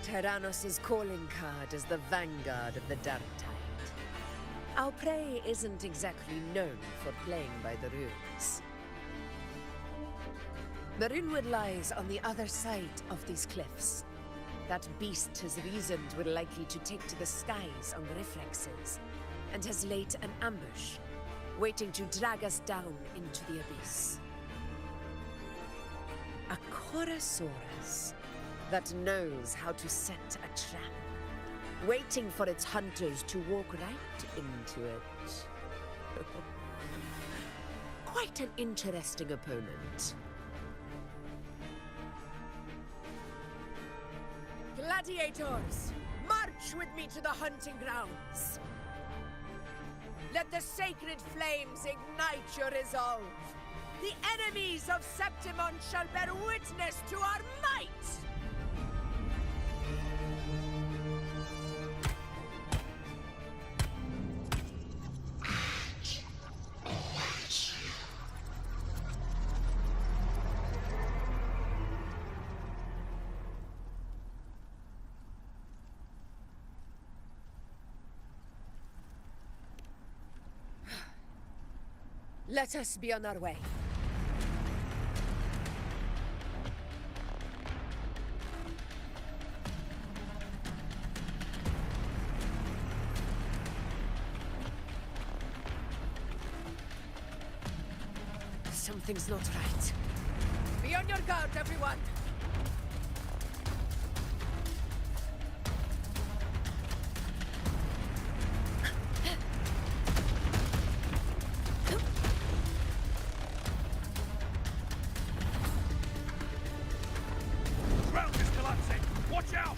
Tyrannos' calling card is the vanguard of the Dark Tide. Our prey isn't exactly known for playing by the rules. Maroonwood lies on the other side of these cliffs. That beast has reasoned we're likely to take to the skies on reflexes, and has laid an ambush, waiting to drag us down into the abyss. A Chorosaurus that knows how to set a trap, waiting for its hunters to walk right into it. Quite an interesting opponent. Gladiators, march with me to the hunting grounds. Let the sacred flames ignite your resolve. The enemies of Septimon shall bear witness to our might! Let us be on our way. Something's not right. Be on your guard, everyone! Ground is collapsing! Watch out!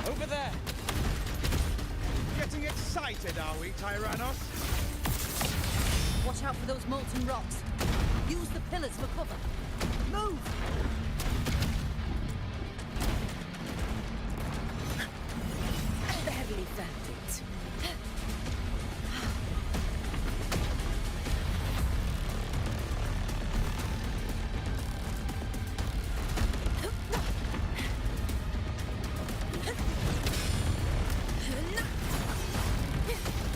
Over there! Getting excited, are we, Tyrannos? Watch out for those molten rocks. Use the pillars for cover. Move! Barely felt it.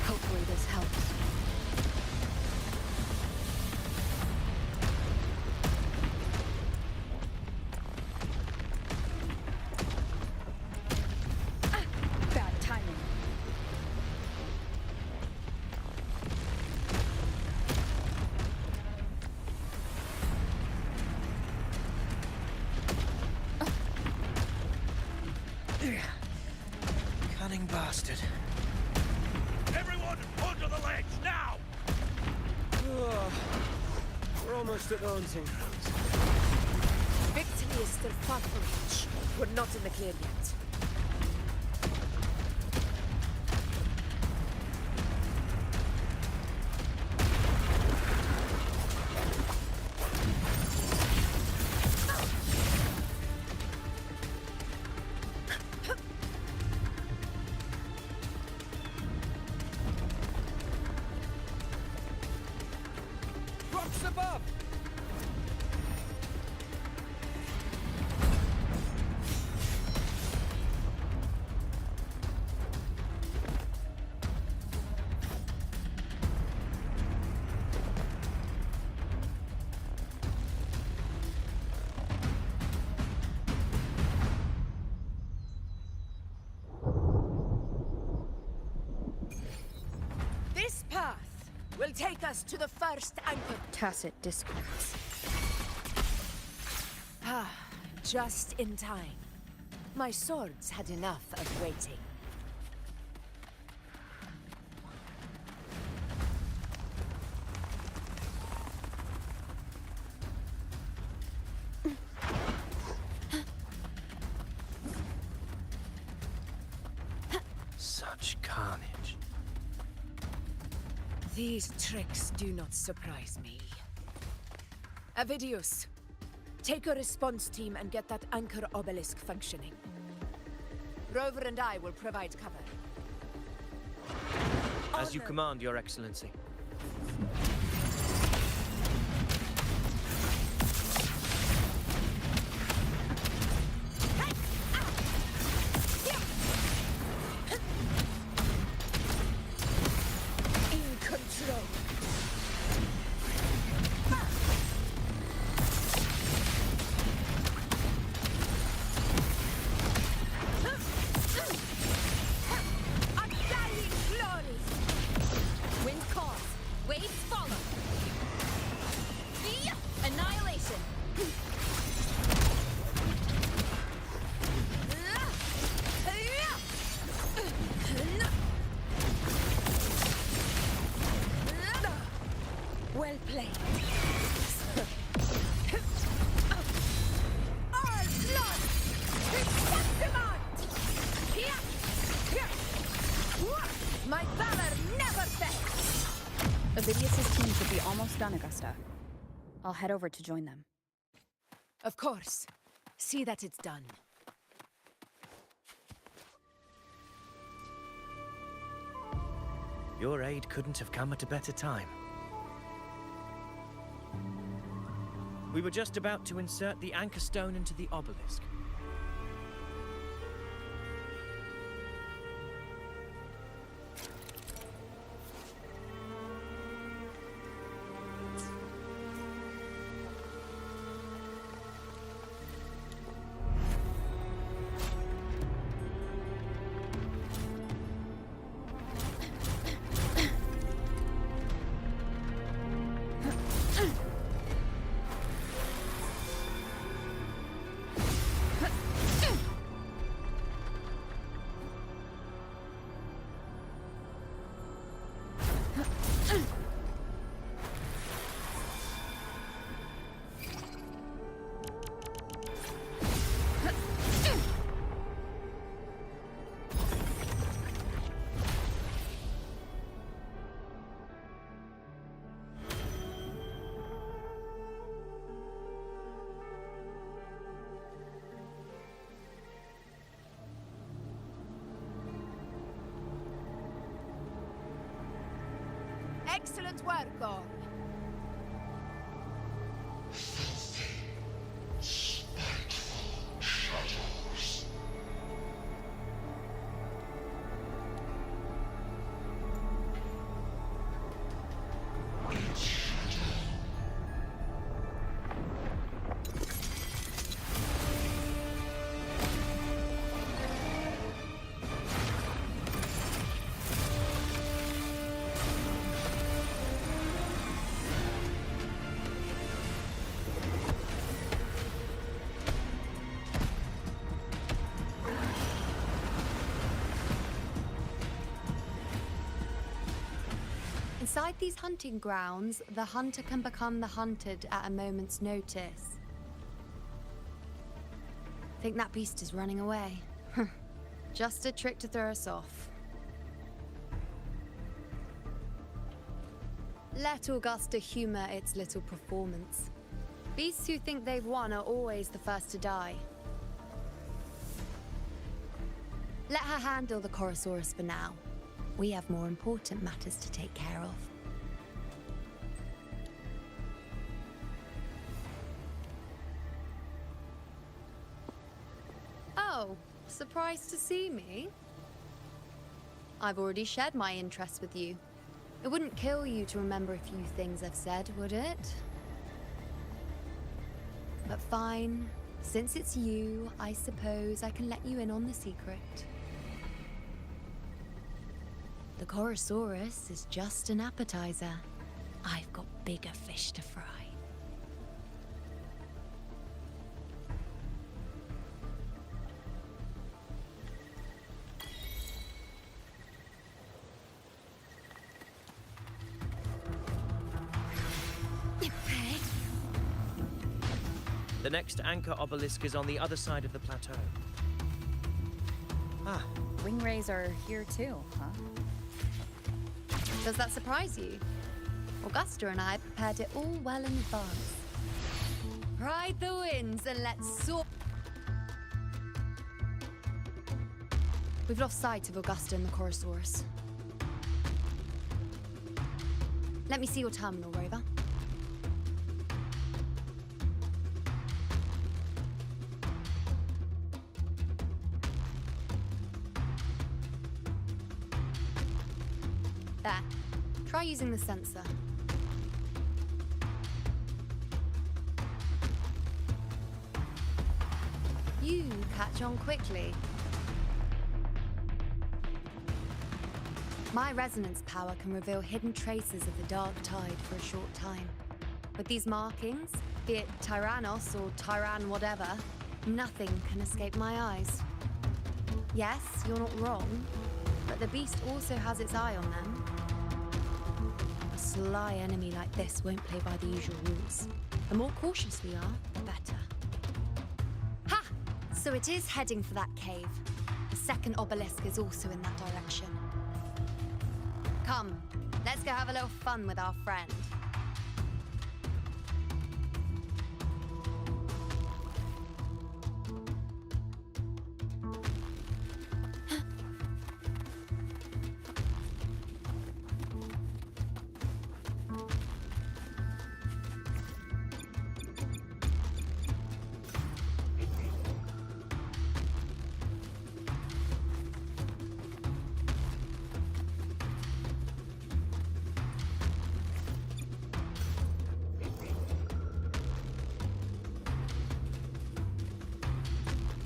Hopefully this helps. Bad timing. Cunning bastard. Everyone, onto the ledge, now! We're almost at the hunting grounds. Victory is still far from reach. We're not in the clear yet. Rocks above! This path will take us to the first anchor. Tacit discourse. Ah, just in time. My swords had enough of waiting. Such carnage. These tricks do not surprise me. Avidius, take a response team and get that anchor obelisk functioning. Rover and I will provide cover. As you command, Your Excellency. In control. Undying glory! Wind calls. Waves follow. Annihilation. Well played. All blood! My valor never fails! Avidius's team should be almost done, Augusta. I'll head over to join them. Of course. See that it's done. Your aid couldn't have come at a better time. We were just about to insert the anchor stone into the obelisk. Excellent work, Gorn. Inside these hunting grounds, the hunter can become the hunted at a moment's notice. Think that beast is running away? Just a trick to throw us off. Let Augusta humor its little performance. Beasts who think they've won are always the first to die. Let her handle the Chorosaurus for now. We have more important matters to take care of. Oh, surprised to see me? I've already shared my interest with you. It wouldn't kill you to remember a few things I've said, would it? But fine. Since it's you, I suppose I can let you in on the secret. The Chorosaurus is just an appetizer. I've got bigger fish to fry. The next anchor obelisk is on the other side of the plateau. Ah, Ringwraiths are here too, huh? Does that surprise you? Augusta and I prepared it all well in advance. Ride the winds and let's soar. We've lost sight of Augusta and the Chorosaurus. Let me see your terminal, Rover. There. Try using the sensor. You catch on quickly. My resonance power can reveal hidden traces of the dark tide for a short time. With these markings, be it Tyrannos or Tyran whatever, nothing can escape my eyes. Yes, you're not wrong, but the beast also has its eye on them. A sly enemy like this won't play by the usual rules. The more cautious we are, the better. Ha! So it is heading for that cave. The second obelisk is also in that direction. Come, let's go have a little fun with our friend.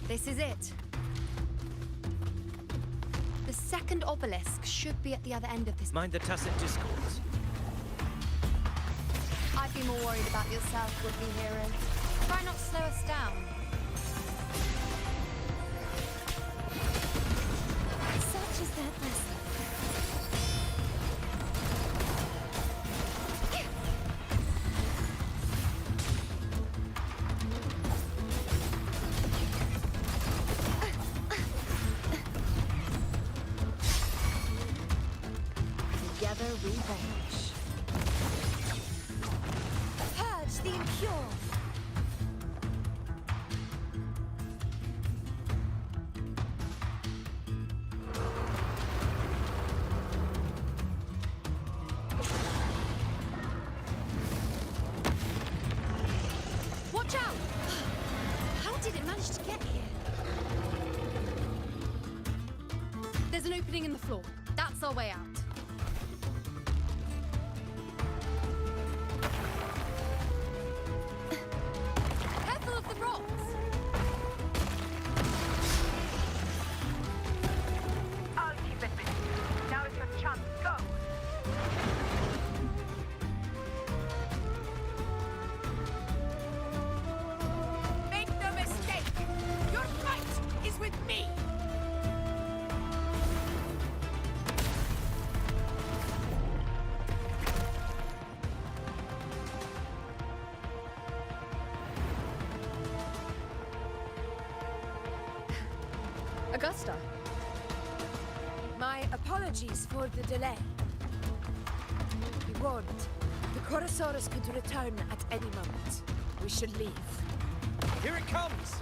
This is it. The second obelisk should be at the other end of this. mind the tacit discords. I'd be more worried about yourself, would-be hero. Try not to slow us down. Such is that lesson. Together we vanish. Purge the impure. managed to get here? There's an opening in the floor. That's our way out. Careful of the rocks! I'll keep it busy. Now is your chance. Go! Make no mistake! Your fight is with me! Augusta. My apologies for the delay. Be warned, the Chorosaurus could return at any moment. We should leave. Here it comes!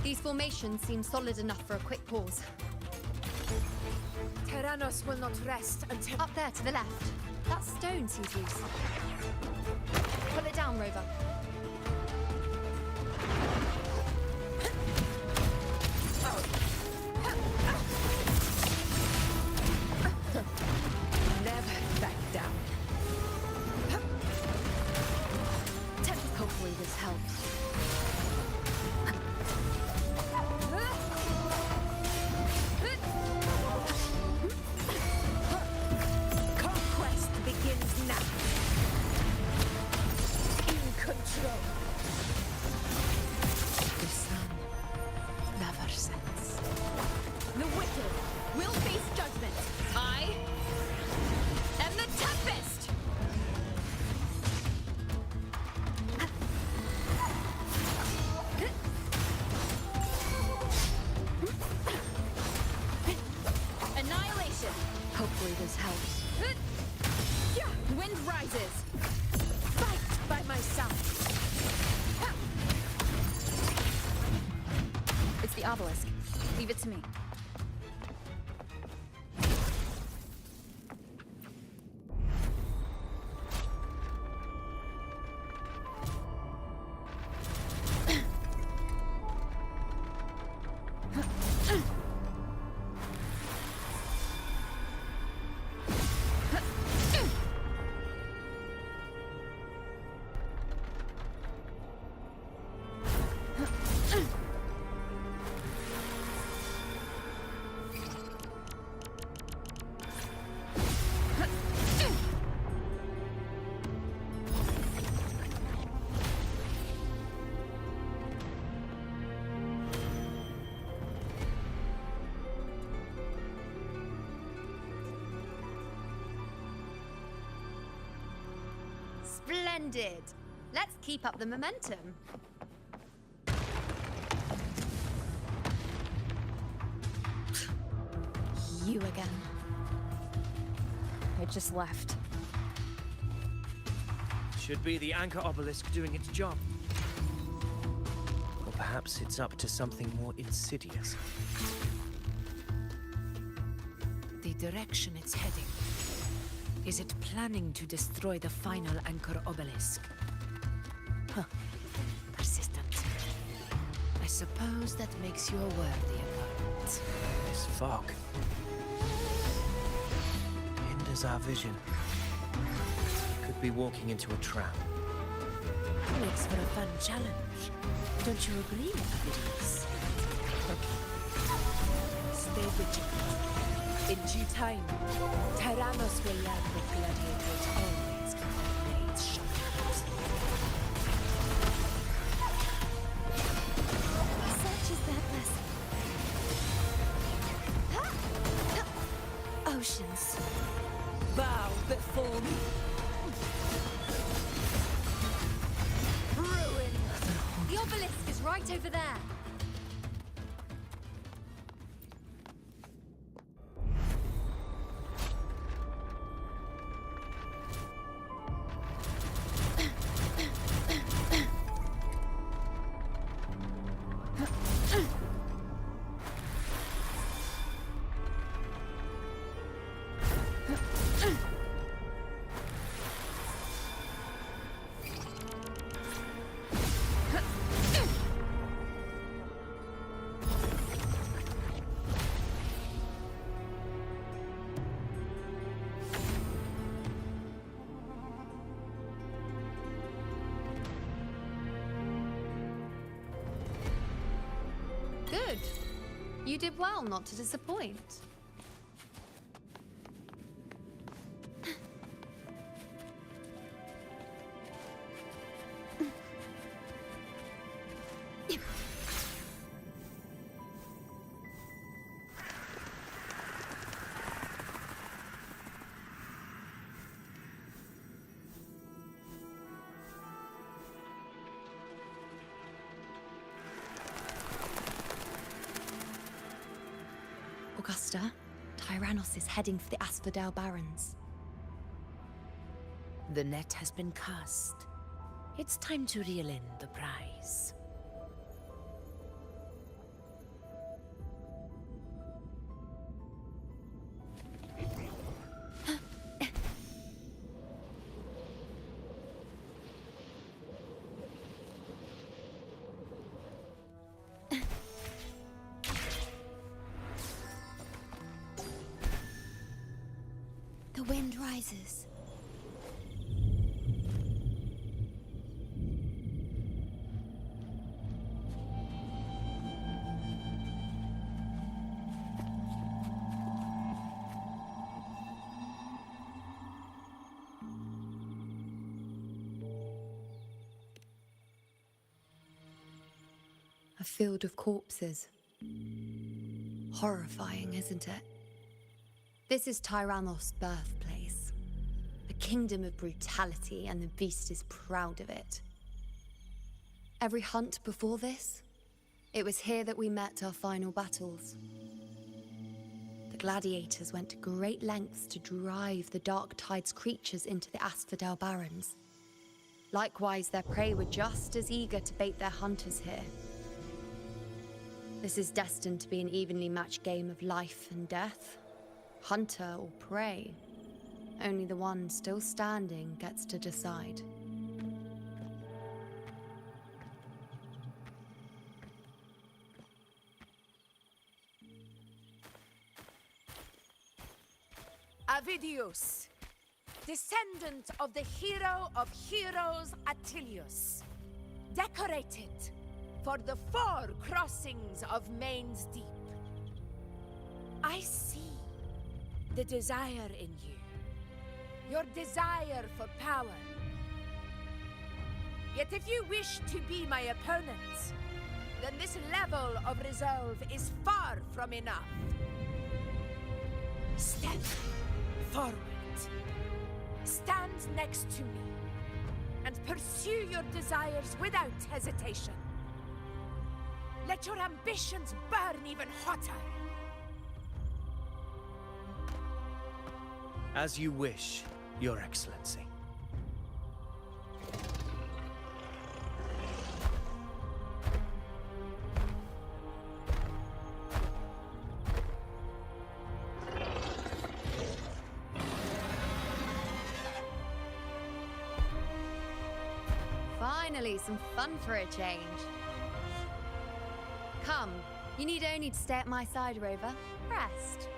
These formations seem solid enough for a quick pause. Tyrannos will not rest until... Up there to the left. That stone seems loose. Pull it down, Rover. Never back down. Hopefully this helps. Conquest begins now. In control. The sun never sets. The wicked will face judgment. I am the Tempest! Annihilation! Hopefully this helps. Wind rises! Fight by my side. It's the obelisk. Leave it to me. Splendid! Let's keep up the momentum. You again. I just left. Should be the anchor obelisk doing its job. Or perhaps it's up to something more insidious. The direction it's heading. Is it planning to destroy the final anchor obelisk? Huh. Persistent. I suppose that makes you a worthy opponent. This fog hinders our vision. Could be walking into a trap. Makes for a fun challenge. Don't you agree, Avidius? Stay vigilant. In due time, Tyrannos will learn that gladiators always keep their blades sharp. Such is that lesson. Oceans. Bow before me. Ruin. The obelisk is right over there. Good. You did well not to disappoint. Augusta, Tyrannos is heading for the Asphodel Barrens. The net has been cast. It's time to reel in the prize. The wind rises. A field of corpses. Horrifying, isn't it? This is Tyrannos' birthplace. A kingdom of brutality, and the beast is proud of it. Every hunt before this, it was here that we met our final battles. The gladiators went to great lengths to drive the Dark Tide's creatures into the Asphodel Barrens. Likewise, their prey were just as eager to bait their hunters here. This is destined to be an evenly matched game of life and death. Hunter or prey. Only the one still standing gets to decide. Avidius, descendant of the hero of heroes Attilius, decorated for the 4 crossings of Main's Deep. I see the desire in you, your desire for power. Yet if you wish to be my opponent, then this level of resolve is far from enough. Step forward. Stand next to me, and pursue your desires without hesitation. Let your ambitions burn even hotter. As you wish, Your Excellency. Finally, some fun for a change. Come, you need only to stay at my side, Rover. Rest.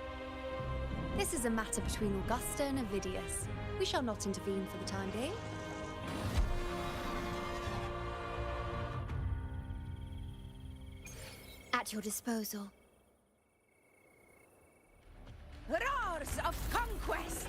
This is a matter between Augusta and Avidius. We shall not intervene for the time being. At your disposal. Roars of conquest!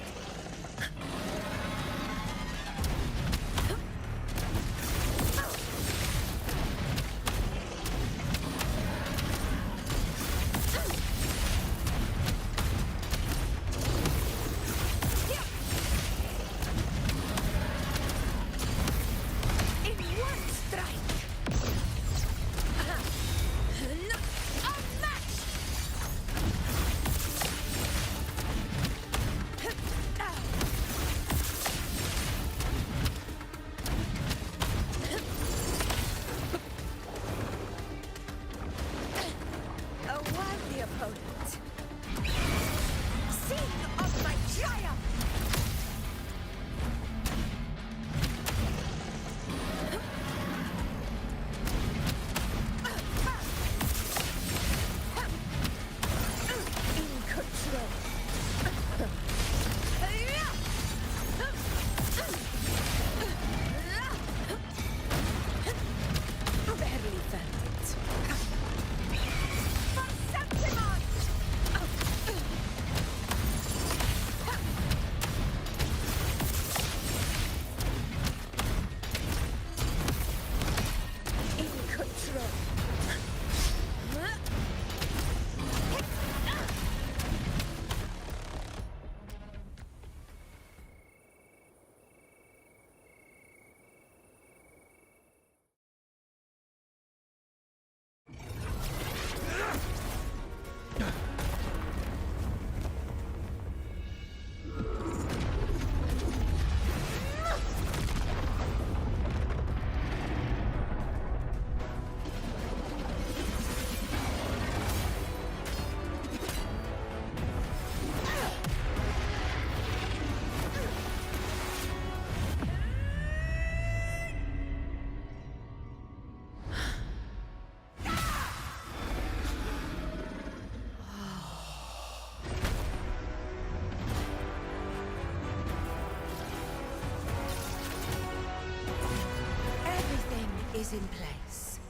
is in place.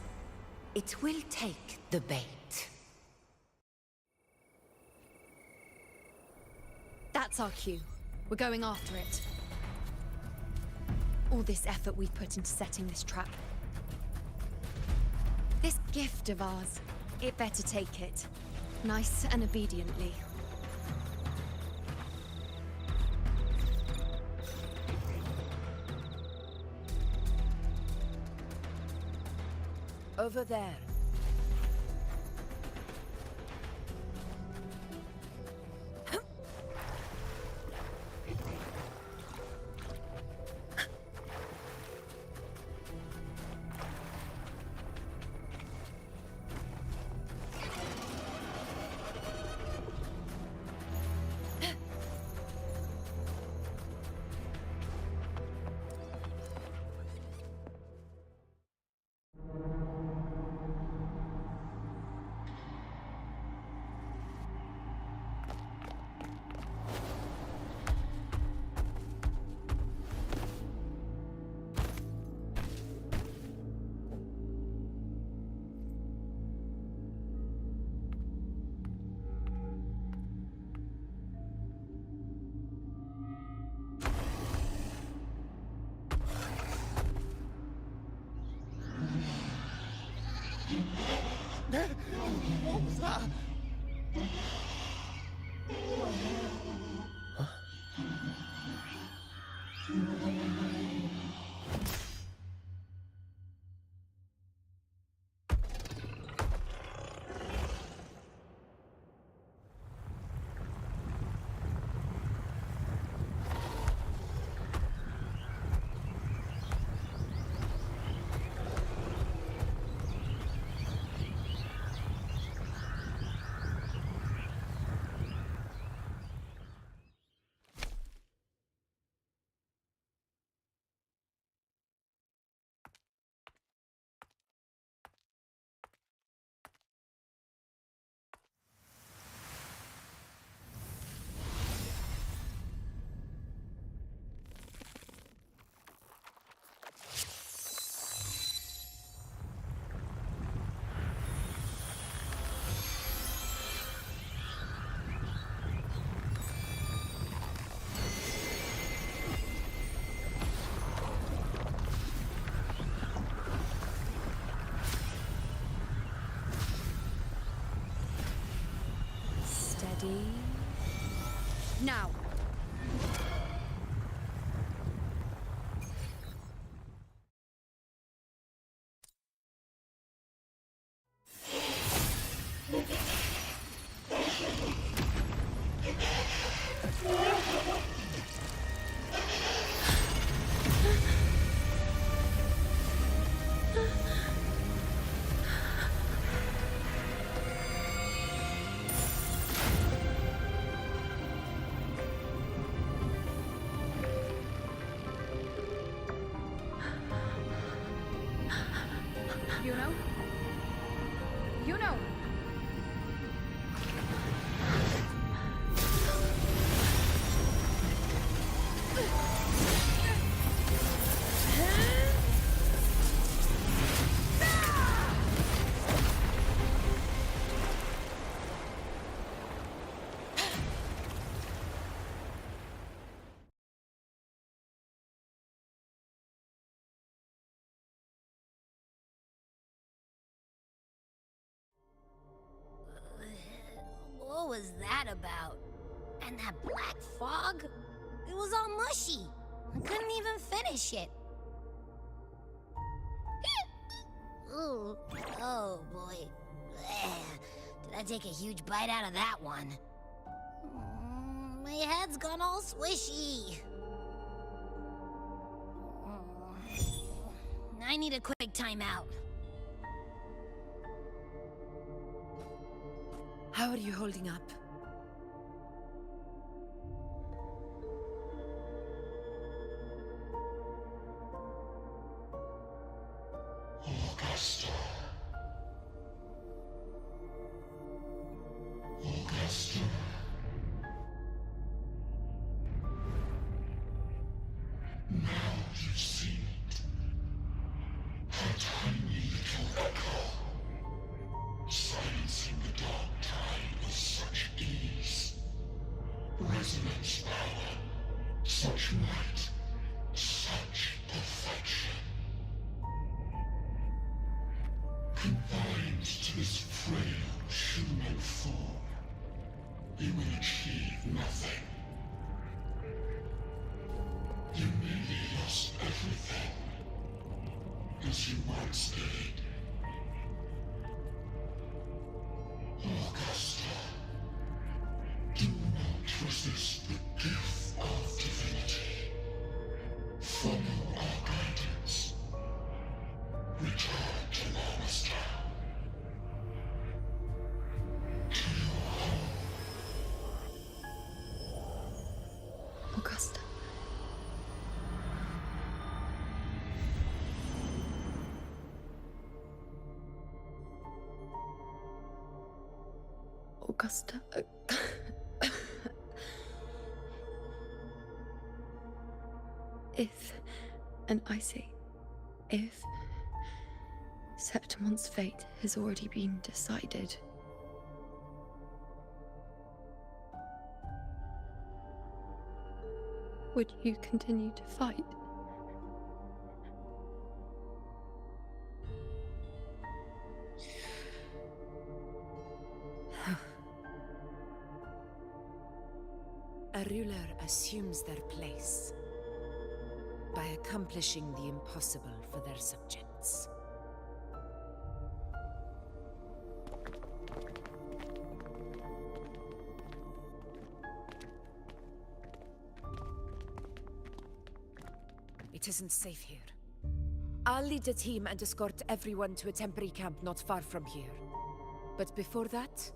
It will take the bait. That's our cue. We're going after it. All this effort we've put into setting this trap. This gift of ours, it better take it. Nice and obediently. Over there. What was that? Steady. Now. Yuno? Yuno! What was that about? And that black fog? It was all mushy. I couldn't even finish it. Ooh, oh boy. Did I take a huge bite out of that one? My head's gone all swishy. I need a quick timeout. How are you holding up? Augusta. Augusta. Now you've seen it. Had Such power, such might, such perfection. Confined to this frail human form, you will achieve nothing. You nearly lost everything, as you once did. Augusta, do not resist the gift of divinity. Follow our guidance. Return to Augusta. To your home. Augusta. Augusta. If, and I say, if Septimon's fate has already been decided, would you continue to fight? A ruler assumes their place by accomplishing the impossible for their subjects. It isn't safe here. I'll lead a team and escort everyone to a temporary camp not far from here. But before that,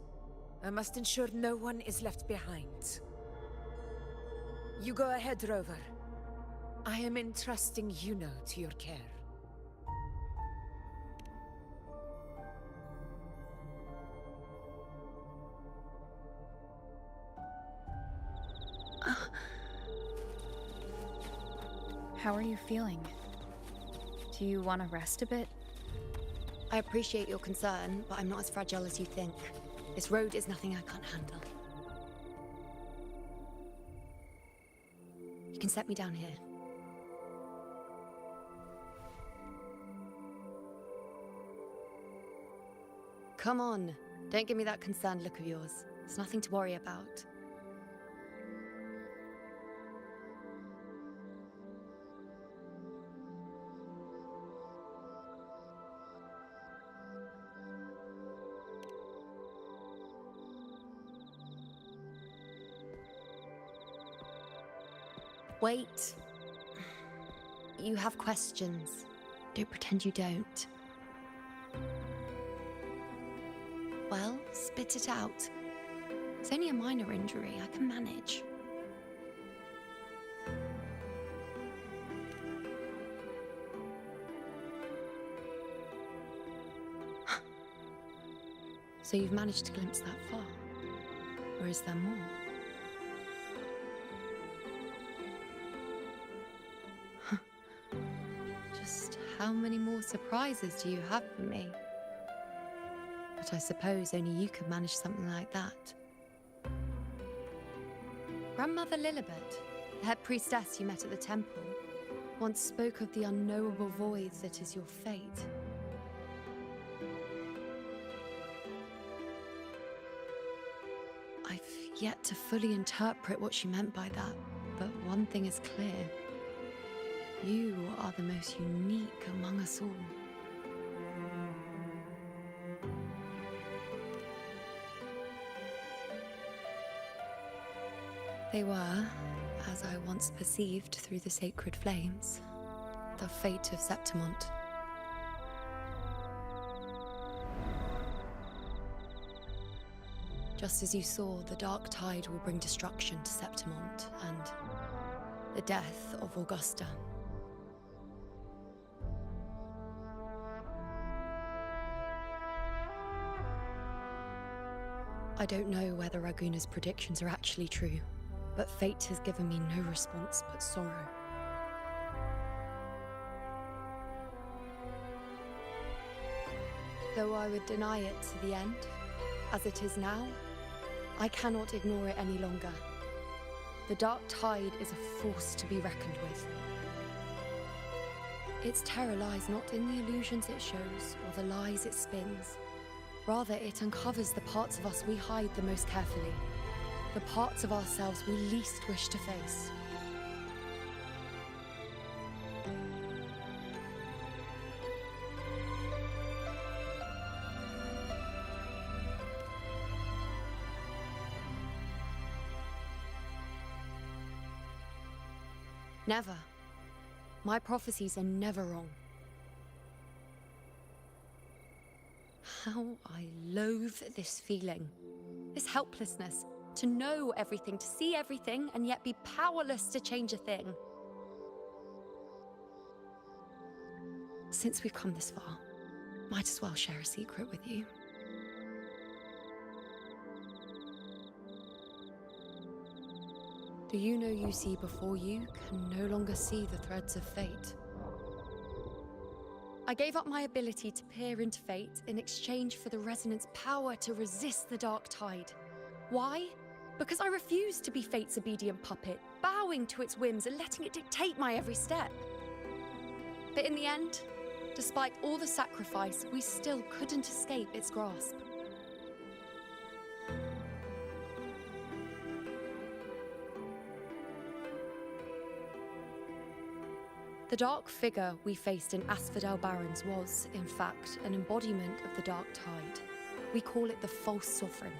I must ensure no one is left behind. You go ahead, Rover. I am entrusting Luno to your care. How are you feeling? Do you want to rest a bit? I appreciate your concern, but I'm not as fragile as you think. This road is nothing I can't handle. You can set me down here. Come on, don't give me that concerned look of yours. There's nothing to worry about. Wait. You have questions. Don't pretend you don't. Well, spit it out. It's only a minor injury. I can manage. So you've managed to glimpse that far? Or is there more? Just how many more surprises do you have for me? But I suppose only you could manage something like that. Grandmother Lilibet, the head priestess you met at the temple, once spoke of the unknowable void that is your fate. I've yet to fully interpret what she meant by that, but one thing is clear. You are the most unique among us all. They were, as I once perceived through the sacred flames, the fate of Septimont. Just as you saw, the dark tide will bring destruction to Septimont and the death of Augusta. I don't know whether Raguna's predictions are actually true, but fate has given me no response but sorrow. Though I would deny it to the end, as it is now, I cannot ignore it any longer. The Dark Tide is a force to be reckoned with. Its terror lies not in the illusions it shows or the lies it spins. Rather, it uncovers the parts of us we hide the most carefully, the parts of ourselves we least wish to face. Never. My prophecies are never wrong. How I loathe this feeling, this helplessness, to know everything, to see everything, and yet be powerless to change a thing. Since we've come this far, might as well share a secret with you. The Yuno you see before you can no longer see the threads of fate. I gave up my ability to peer into fate in exchange for the Resonant's power to resist the Dark Tide. Why? Because I refused to be fate's obedient puppet, bowing to its whims and letting it dictate my every step. But in the end, despite all the sacrifice, we still couldn't escape its grasp. The dark figure we faced in Asphodel Barrens was, in fact, an embodiment of the Dark Tide. We call it the False Sovereign.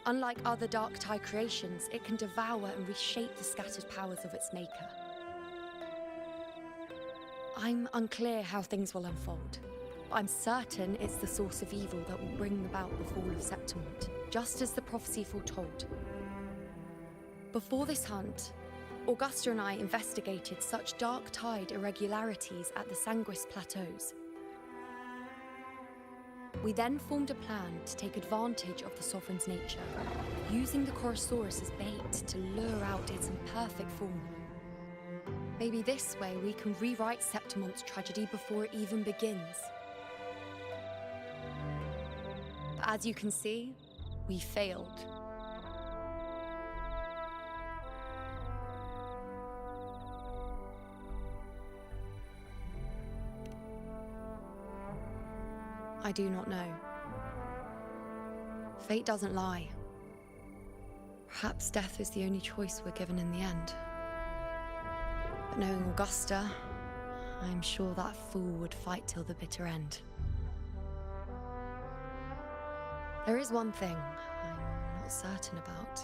Unlike other Dark Tide creations, it can devour and reshape the scattered powers of its maker. I'm unclear how things will unfold, but I'm certain it's the source of evil that will bring about the fall of Septimont, just as the prophecy foretold. Before this hunt, Augusta and I investigated such Dark Tide irregularities at the Sanguis Plateaus. We then formed a plan to take advantage of the Sovereign's nature, using the Chorosaurus as bait to lure out its imperfect form. Maybe this way we can rewrite Septimont's tragedy before it even begins. But as you can see, we failed. I do not know. Fate doesn't lie. Perhaps death is the only choice we're given in the end. But knowing Augusta, I'm sure that fool would fight till the bitter end. There is one thing I'm not certain about.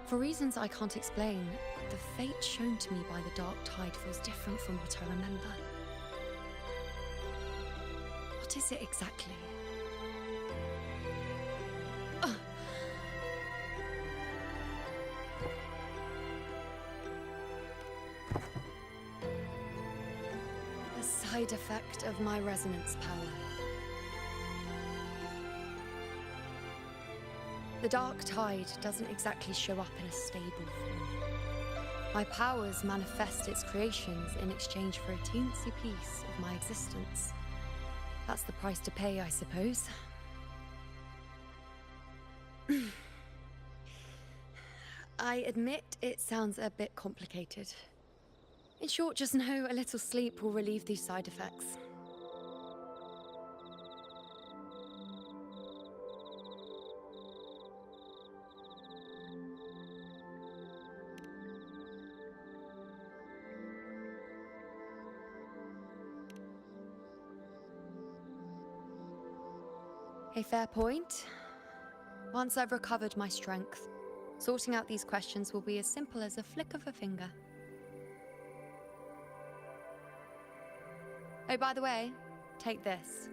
For reasons I can't explain, the fate shown to me by the Dark Tide feels different from what I remember. What is it exactly? A side effect of my resonance power. The Dark Tide doesn't exactly show up in a stable form. My powers manifest its creations in exchange for a teensy piece of my existence. That's the price to pay, I suppose. I admit it sounds a bit complicated. In short, just know a little sleep will relieve these side effects. A fair point. Once I've recovered my strength, sorting out these questions will be as simple as a flick of a finger. Oh, by the way, take this.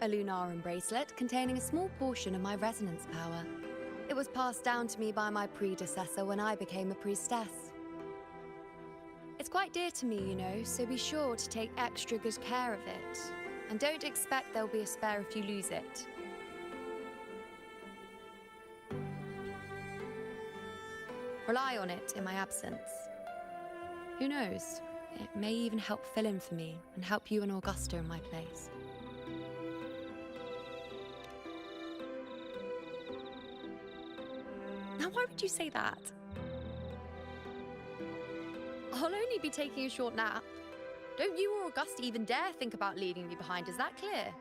A Lunarum bracelet containing a small portion of my resonance power. It was passed down to me by my predecessor when I became a priestess. It's quite dear to me, you know, so be sure to take extra good care of it. And don't expect there'll be a spare if you lose it. Rely on it in my absence. Who knows? It may even help fill in for me and help you and Augusta in my place. Now, why would you say that? I'll only be taking a short nap. Don't you or Augusta even dare think about leaving me behind, is that clear?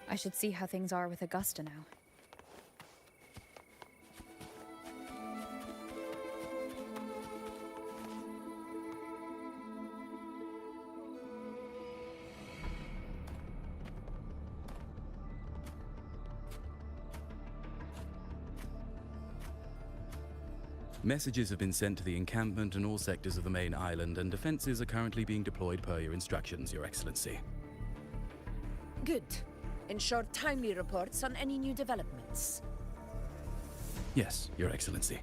I should see how things are with Augusta now. Messages have been sent to the encampment and all sectors of the main island, and defenses are currently being deployed per your instructions, Your Excellency. Good. Ensure timely reports on any new developments. Yes, Your Excellency.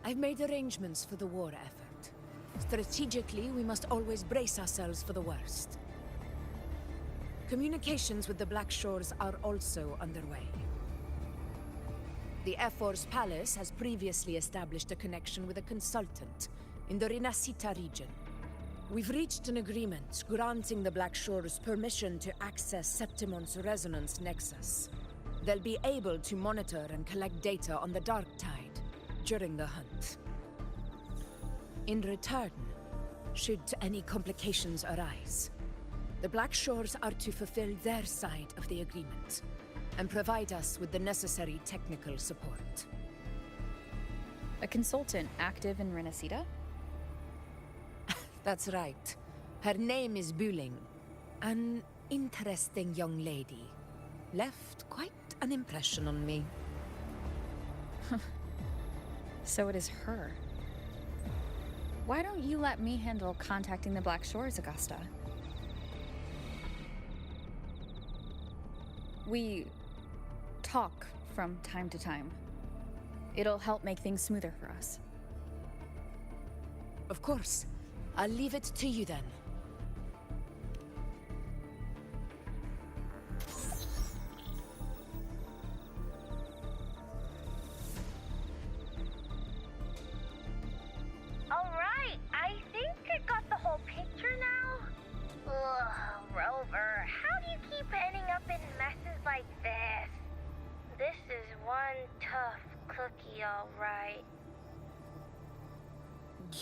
I've made arrangements for the war effort. Strategically, we must always brace ourselves for the worst. Communications with the Black Shores are also underway. The Air Force Palace has previously established a connection with a consultant in the Rinascita region. We've reached an agreement granting the Black Shores permission to access Septimon's resonance nexus. They'll be able to monitor and collect data on the Dark Tide during the hunt. In return, should any complications arise, the Black Shores are to fulfill their side of the agreement and provide us with the necessary technical support. A consultant active in Rinascita? That's right. Her name is Buling. An interesting young lady. Left quite an impression on me. So it is her. Why don't you let me handle contacting the Black Shores, Augusta? We talk from time to time. It'll help make things smoother for us. Of course. I'll leave it to you then. Alright, I think I got the whole picture now. Ugh, Rover, how do you keep ending up in messes like this? This is one tough cookie, alright.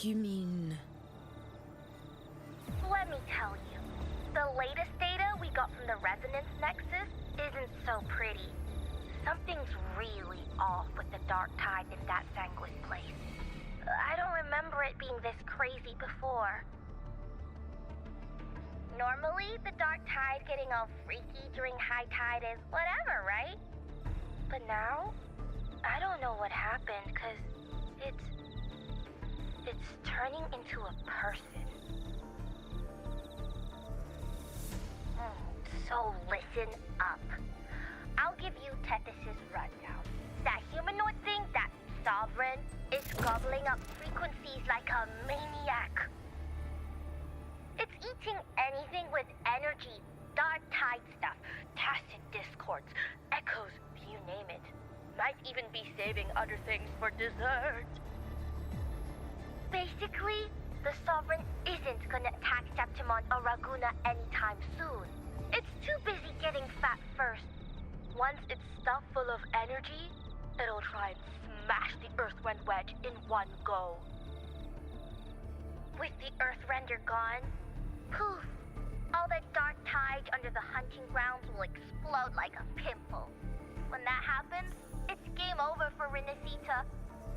You mean... Let me tell you, the latest data we got from the Resonance Nexus isn't so pretty. Something's really off with the Dark Tide in that Sanguis place. I don't remember it being this crazy before. Normally, the Dark Tide getting all freaky during high tide is whatever, right? But now, I don't know what happened, cause it's turning into a person. So listen up. I'll give you Tethys' rundown. That humanoid thing, that Sovereign, is gobbling up frequencies like a maniac. It's eating anything with energy, Dark Tide stuff, tacit discords, echoes, you name it. Might even be saving other things for dessert. Basically, the Sovereign isn't gonna attack Septimon or Raguna anytime soon. It's too busy getting fat first. Once it's stuffed full of energy, it'll try and smash the Earthrend wedge in one go. With the Earthrender gone, poof, all that Dark Tide under the hunting grounds will explode like a pimple. When that happens, it's game over for Rinascita.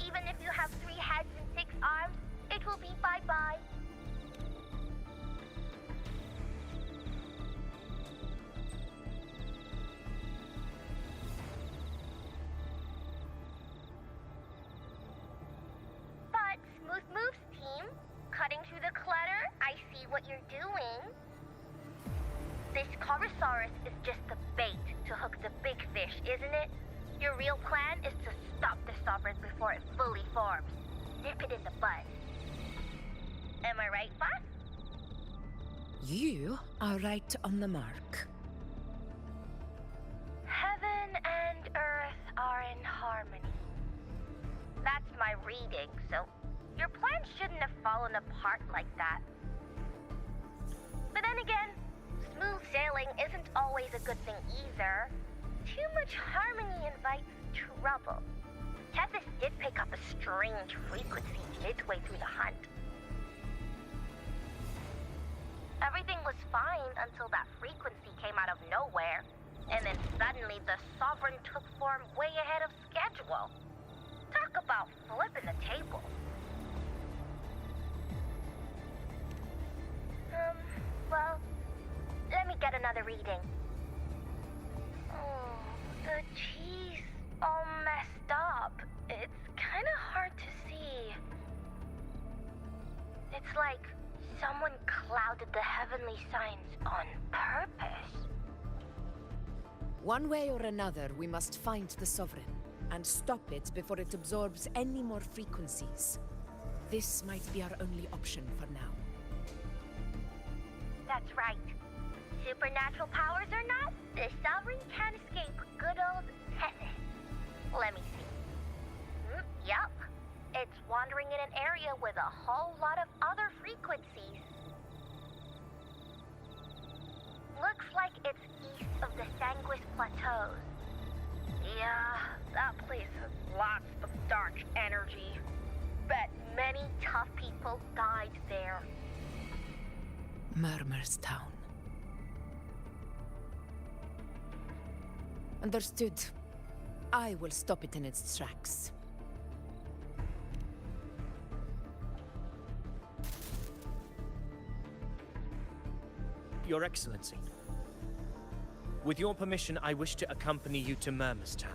Even if you have 3 heads and 6 arms, it will be bye-bye. Smooth moves, team. Cutting through the clutter, I see what you're doing. This Corosaurus is just the bait to hook the big fish, isn't it? Your real plan is to stop the Sovereign before it fully forms. Nip it in the bud. Am I right, boss? You are right on the mark. Heaven and earth are in harmony. That's my reading, so your plan shouldn't have fallen apart like that. But then again, smooth sailing isn't always a good thing either. Too much harmony invites trouble. Tethys did pick up a strange frequency midway through the hunt. Everything was fine until that frequency came out of nowhere, and then suddenly the Sovereign took form way ahead of schedule. Talk about flipping the table. Well, let me get another reading. Oh, the cheese all messed up. It's kind of hard to see. It's like someone clouded the heavenly signs on purpose. One way or another, we must find the Sovereign and stop it before it absorbs any more frequencies. This might be our only option for now. That's right. Supernatural powers or not, the Sovereign can't escape good old Tethys. Let me see. Yup. It's wandering in an area with a whole lot of other frequencies. Looks like it's east of the Sanguis Plateaus. Yeah, that place has lots of dark energy. Bet many tough people died there. Murmur's Town. Understood. I will stop it in its tracks. Your Excellency, with your permission, I wish to accompany you to Murmur's Town.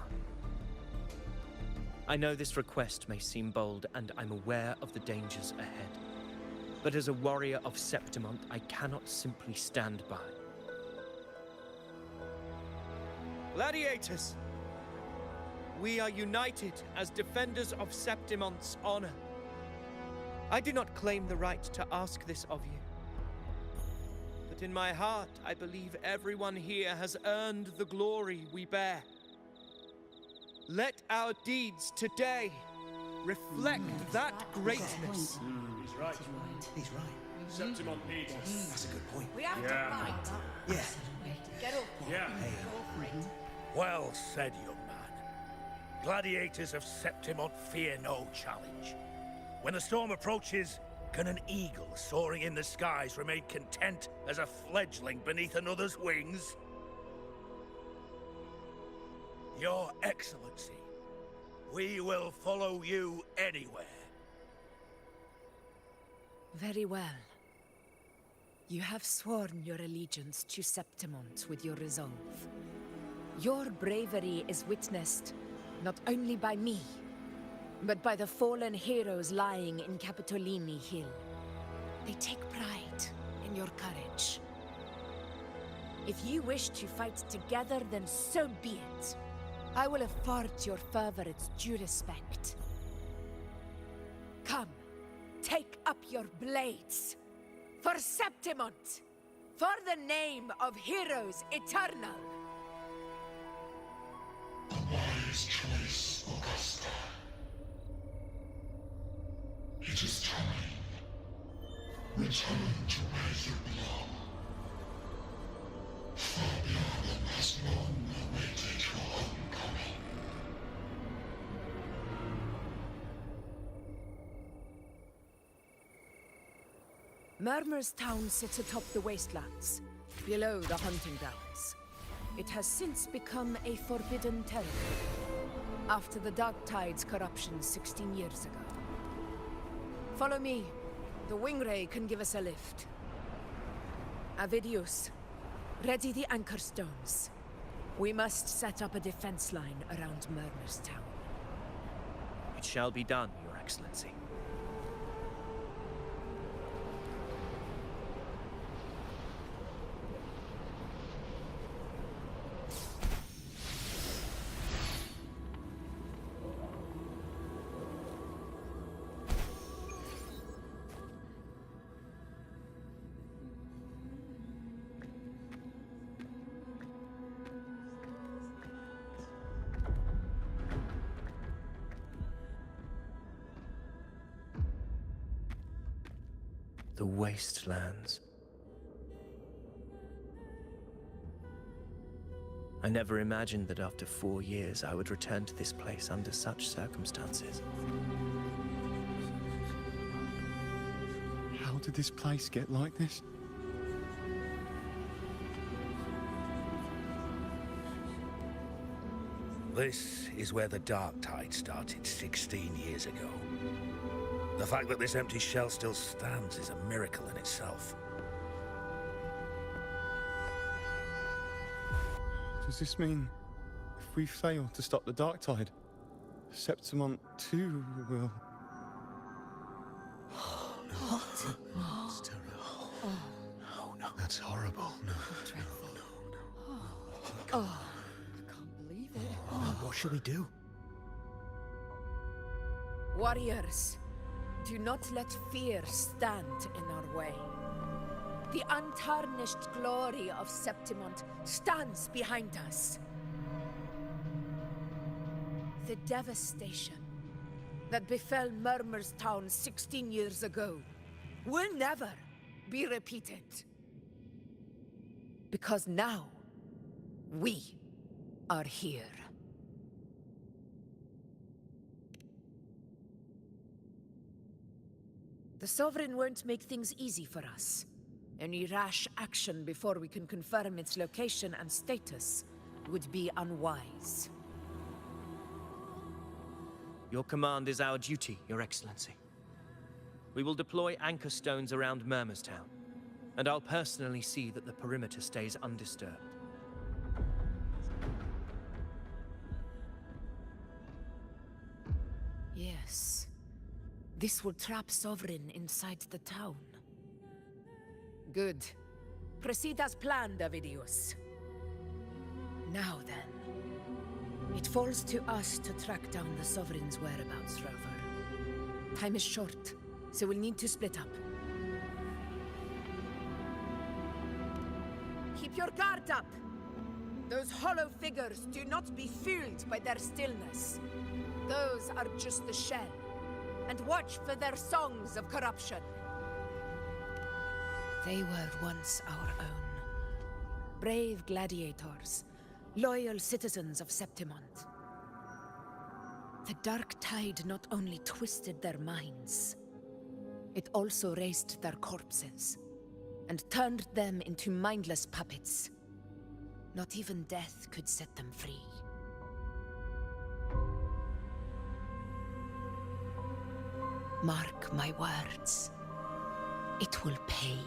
I know this request may seem bold, and I'm aware of the dangers ahead. But as a warrior of Septimont, I cannot simply stand by. Gladiators! We are united as defenders of Septimont's honor. I do not claim the right to ask this of you. But in my heart, I believe everyone here has earned the glory we bear. Let our deeds today reflect that greatness. He's right. He's right. Septimont needs us. That's a good point. We have to fight. Yeah. Get up. Yeah. Well said, young man. Gladiators of Septimont fear no challenge. When the storm approaches, can an eagle soaring in the skies remain content as a fledgling beneath another's wings? Your Excellency, we will follow you anywhere. Very well. You have sworn your allegiance to Septimont with your resolve. Your bravery is witnessed not only by me, but by the fallen heroes lying in Capitolini Hill. They take pride in your courage. If you wish to fight together, then so be it. I will afford your fervor its due respect. Come, take up your blades. For Septimont! For the name of heroes eternal! A wise choice, Augusta. It is time. Return to where you belong. Fabian has long awaited your homecoming. Murmur's Town sits atop the wastelands, below the hunting grounds. It has since become a forbidden territory, after the Dark Tide's corruption 16 years ago. Follow me. The Wingray can give us a lift. Avidius, ready the anchor stones. We must set up a defense line around Murmur's Town. It shall be done, Your Excellency. the wastelands. I never imagined that after 4 years I would return to this place under such circumstances. How did this place get like this? This is where the Dark Tide started 16 years ago. The fact that this empty shell still stands is a miracle in itself. Does this mean if we fail to stop the Dark Tide, Septimont too will... What? It's terrible. No, no. That's horrible. No. Dreadful. No. Oh, I can't believe it. What should we do? Warriors, do not let fear stand in our way. The untarnished glory of Septimont stands behind us. The devastation that befell Murmur's town 16 years ago will never be repeated. Because now, we are here. The Sovereign won't make things easy for us. Any rash action before we can confirm its location and status would be unwise. Your command is our duty, Your Excellency. We will deploy anchor stones around Murmurstown, and I'll personally see that the perimeter stays undisturbed. Yes. This will trap Sovereign inside the town. Good. Proceed as planned, Avidius. Now then. It falls to us to track down the Sovereign's whereabouts, Rover. Time is short, so we'll need to split up. Keep your guard up! Those hollow figures do not be fooled by their stillness. Those are just the shell. And watch for their songs of corruption. They were once our own. Brave gladiators, loyal citizens of Septimont. The Dark Tide not only twisted their minds, it also raised their corpses and turned them into mindless puppets. Not even death could set them free. Mark my words. It will pay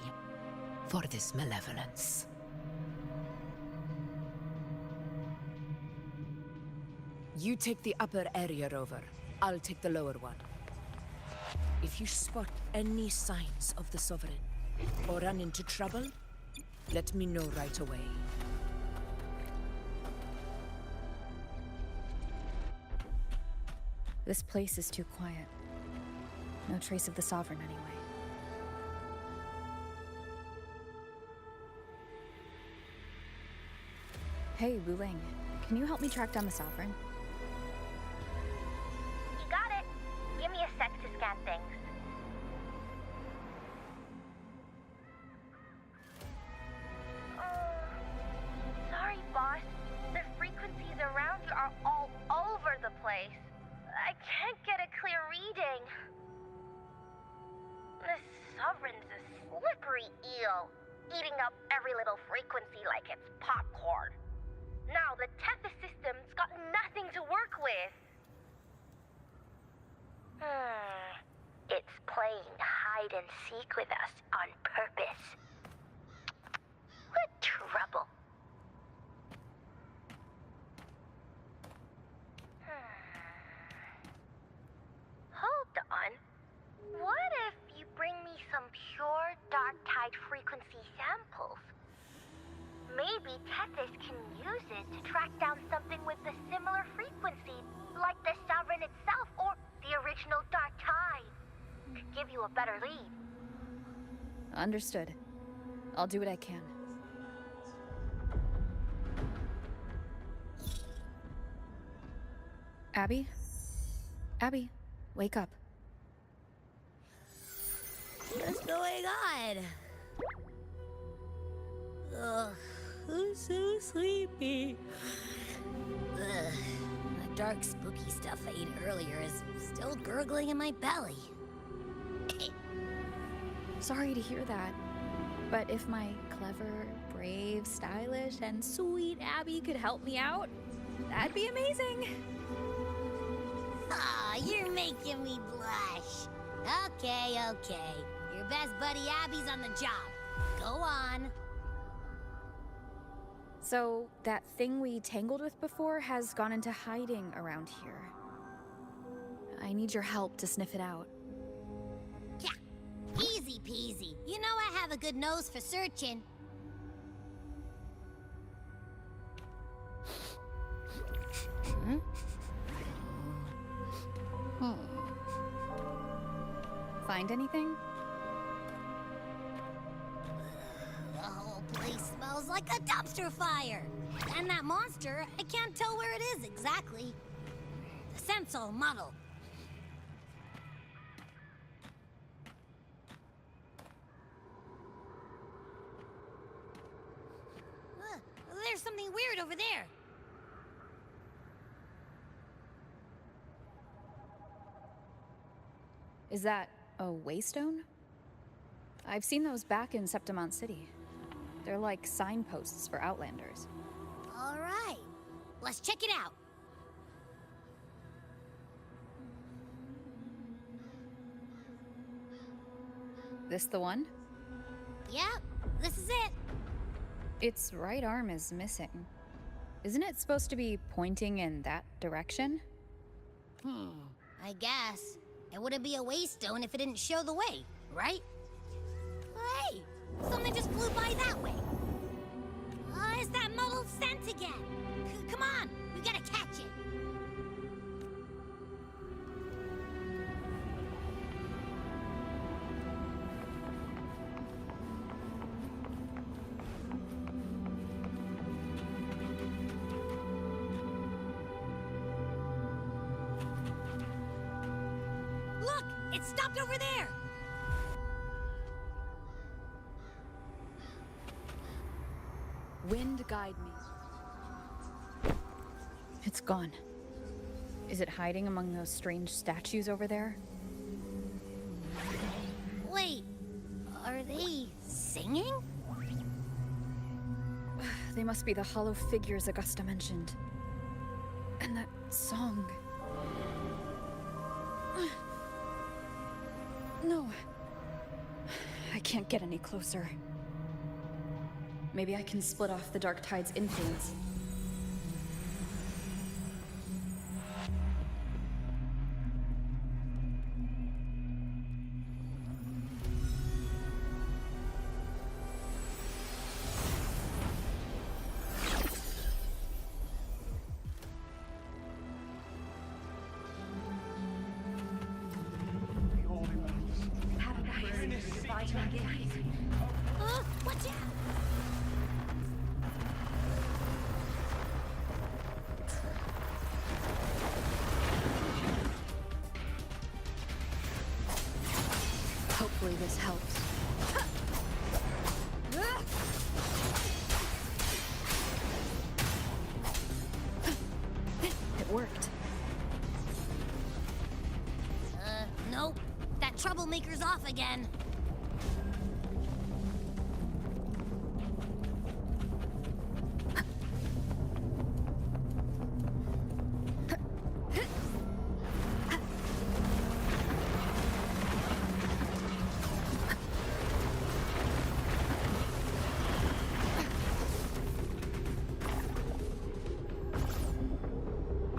for this malevolence. You take the upper area, Rover. I'll take the lower one. If you spot any signs of the Sovereign, or run into trouble, let me know right away. This place is too quiet. No trace of the Sovereign anyway. Hey, Wu Ling. Can you help me track down the Sovereign? You got it. Give me a sec to scan things. Sorry, boss. The frequencies around you are all over the place. I can't get a clear reading. This Sovereign's a slippery eel, eating up every little frequency like it's popcorn. Now the Tethys system's got nothing to work with. It's playing hide and seek with us on purpose. What trouble. Hold on. What if you bring me some pure Dark Tide frequency samples? Maybe Tethys can use it to track down something with a similar frequency, like the Sovereign itself or the original Dark Tide. Could give you a better lead. Understood. I'll do what I can. Abby? Abby, wake up. The What's going on? Ugh, I'm so sleepy. Ugh, the dark, spooky stuff I ate earlier is still gurgling in my belly. Sorry to hear that. But if my clever, brave, stylish, and sweet Abby could help me out, that'd be amazing. Aw, you're making me blush. Okay. Your best buddy Abby's on the job. Go on. So, that thing we tangled with before has gone into hiding around here. I need your help to sniff it out. Yeah, easy peasy. You know I have a good nose for searching. Find anything? The whole place smells like a dumpster fire. And that monster, I can't tell where it is exactly. The scent's all muddled. There's something weird over there. Is that a waystone? I've seen those back in Septimont City. They're like signposts for Outlanders. All right, let's check it out. This the one? Yep, this is it. Its right arm is missing. Isn't it supposed to be pointing in that direction? I guess. It wouldn't be a waystone if it didn't show the way, right? Hey, something just flew by that way. It's that muddled scent again. Come on, we gotta catch it. Look, it stopped over there. Wind guide me. It's gone. Is it hiding among those strange statues over there? Wait, are they singing? They must be the hollow figures Augusta mentioned. And that song. No. I can't get any closer. Maybe I can split off the Dark Tide's influence. Watch out! Hopefully this helps. It worked. Nope. That troublemaker's off again.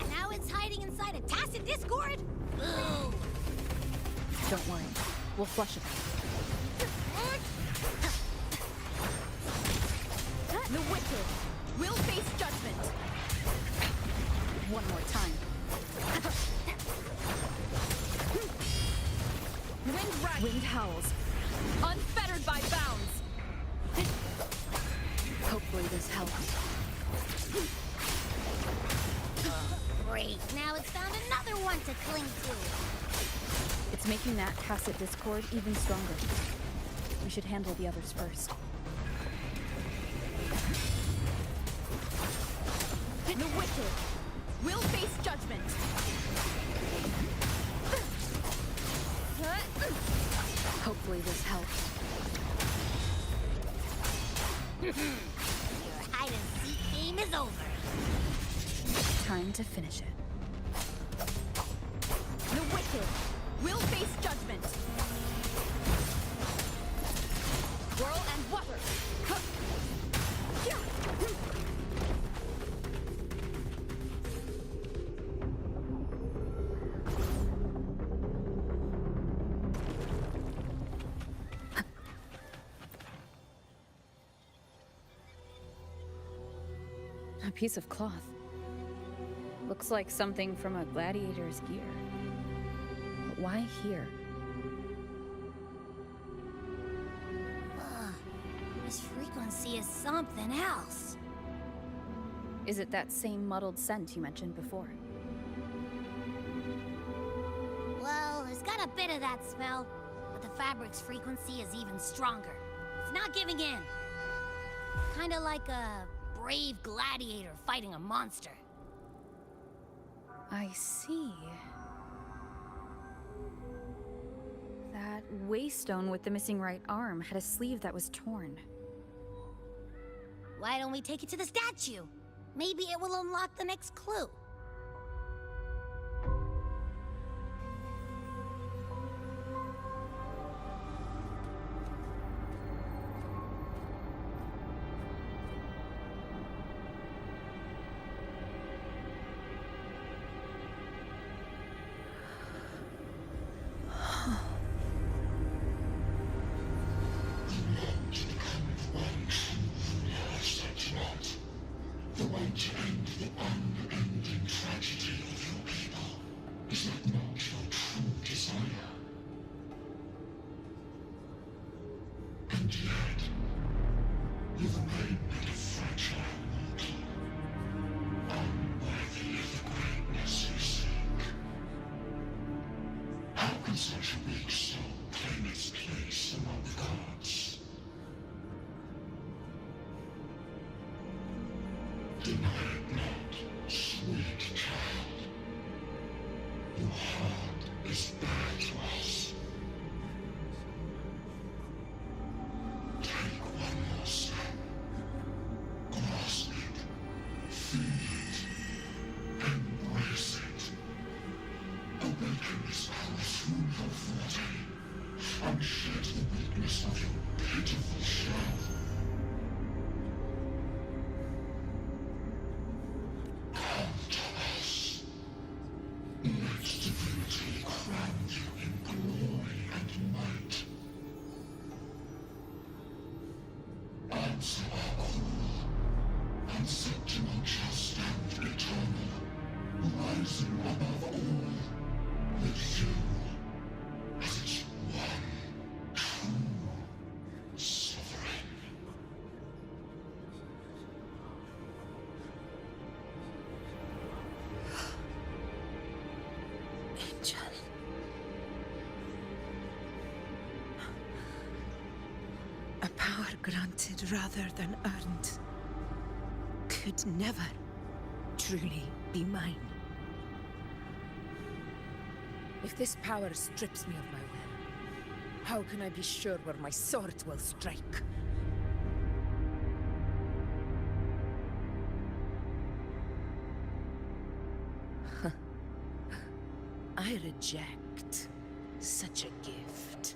Now it's hiding inside a tacit discord? Boo! Don't worry. We'll flush it. The wicked will face judgment. One more time. Wind howls. Unfettered by bounds. Hopefully this helps. Great. Now it's found another one to cling to. It's making that tacit discord even stronger. We should handle the others first. The wicked will face judgment. Hopefully this helps. Your hide-and-seek game is over. Time to finish it. The wicked will face judgment. Whirl and water. A piece of cloth. Looks like something from a gladiator's gear. But why here? This frequency is something else. Is it that same muddled scent you mentioned before? Well, it's got a bit of that smell, but the fabric's frequency is even stronger. It's not giving in. Kinda like a brave gladiator fighting a monster. I see. That waystone with the missing right arm had a sleeve that was torn. Why don't we take it to the statue? Maybe it will unlock the next clue. The way to end the unending tragedy of your people. Is that not your true desire? And yet, you've made me a fragile mortal, unworthy of the greatness you seek. How can such a weak soul claim its place among the gods? Deny it not, sweet child. Your heart is bare to us. Take one more step. Grasp it. Feel it. Embrace it. Awaken this power through your forte, and shed the weakness of your pitiful shell. A power granted rather than earned could never truly be mine. If this power strips me of my will, how can I be sure where my sword will strike? I reject such a gift.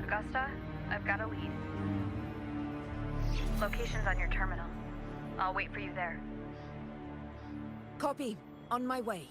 Augusta, I've got a lead. Location's on your terminal. I'll wait for you there. Copy. On my way.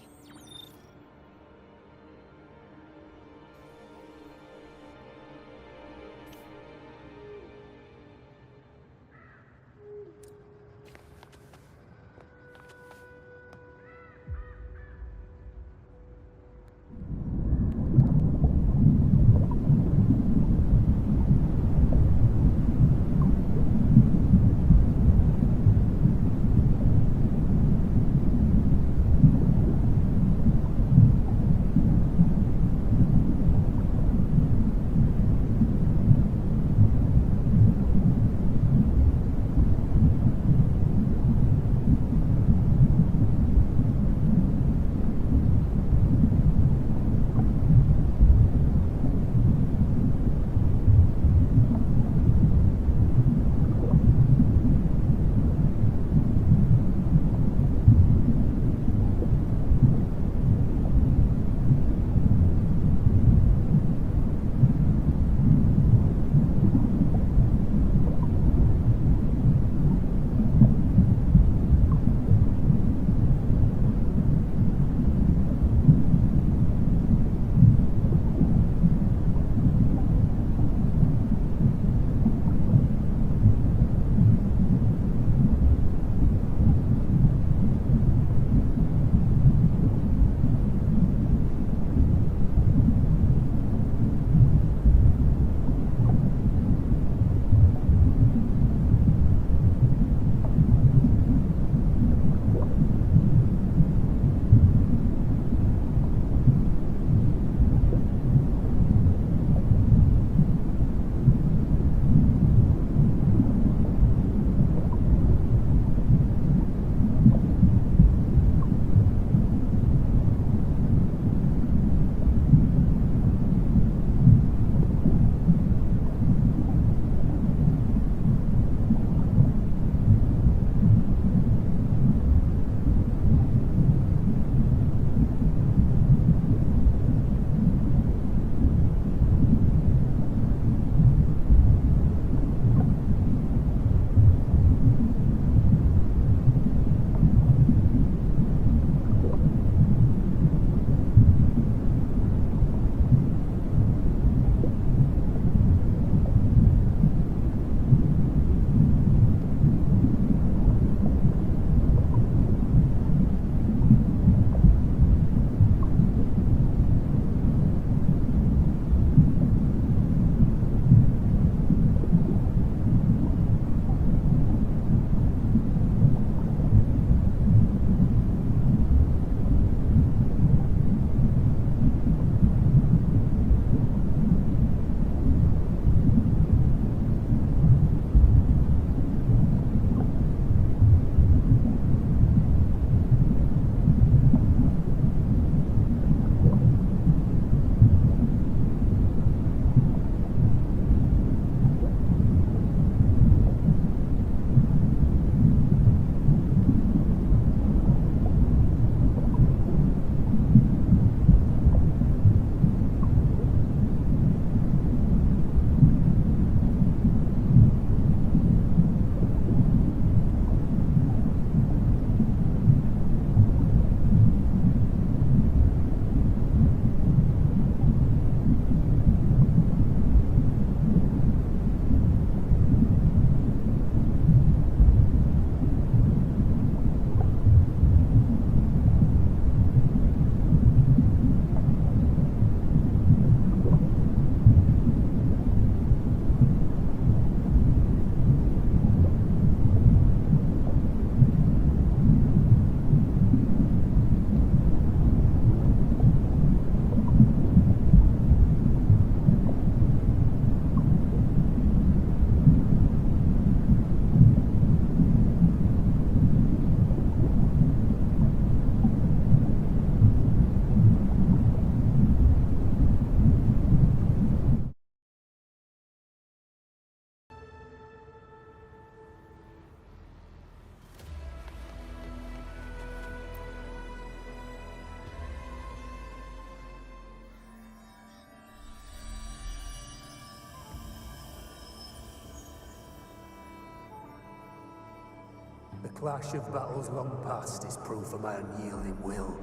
The clash of battles long past is proof of my unyielding will.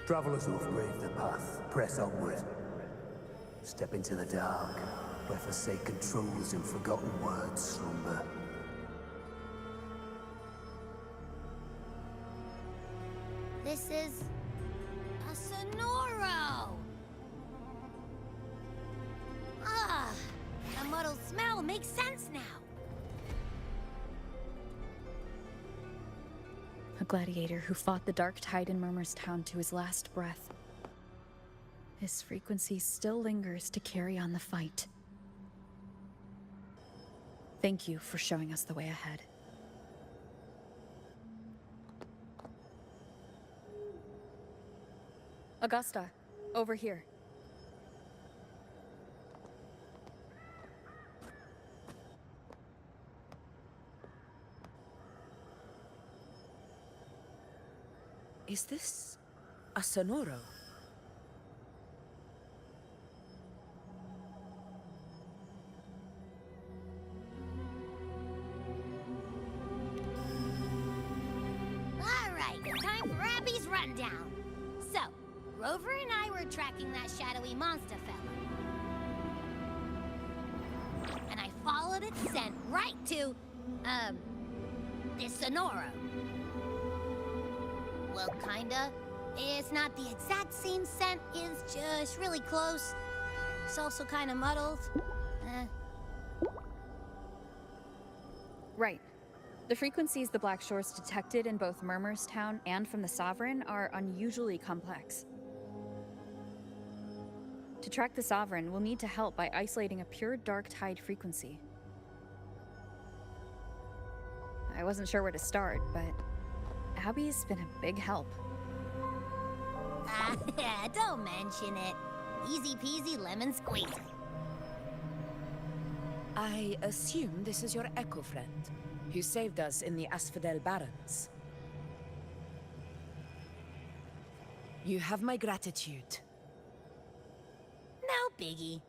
Travelers who have braved the path, press onward. Step into the dark, where forsaken truths and forgotten words slumber. This is a Sonoro! Ah, the muddled smell makes sense now. A gladiator who fought the dark tide in Murmur's Town to his last breath. His frequency still lingers to carry on the fight. Thank you for showing us the way ahead. Augusta, over here. Is this a Sonoro? All right, time for Abby's rundown. So, Rover and I were tracking that shadowy monster fella. And I followed its scent right to, this Sonoro. Well, kinda. It's not the exact same scent, it's just really close. It's also kinda muddled. Right. The frequencies the Black Shores detected in both Murmur's Town and from the Sovereign are unusually complex. To track the Sovereign, we'll need to help by isolating a pure dark tide frequency. I wasn't sure where to start, but Abby's been a big help. Don't mention it. Easy peasy lemon squeezy. I assume this is your echo friend, who saved us in the Asphodel Barrens. You have my gratitude. No biggie.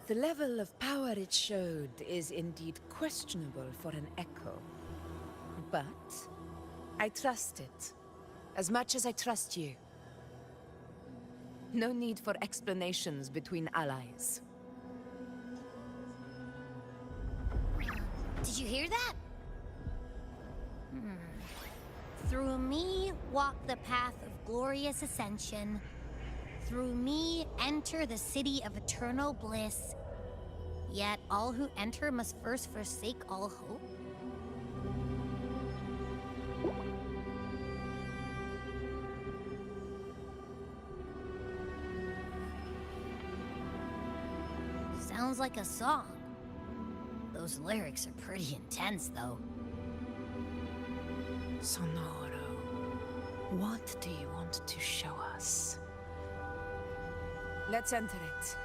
The level of power it showed is indeed questionable for an echo. But I trust it, as much as I trust you. No need for explanations between allies. Did you hear that? Through me walk the path of glorious ascension. Through me enter the city of eternal bliss. Yet all who enter must first forsake all hope. Sounds like a song. Those lyrics are pretty intense, though. Sonoro, what do you want to show us? Let's enter it.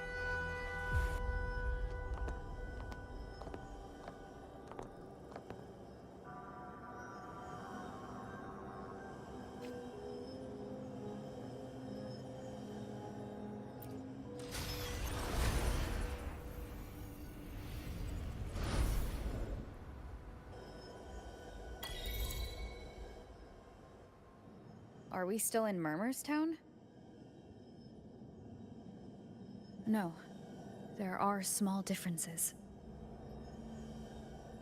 Are we still in Murmur's Town? No. There are small differences.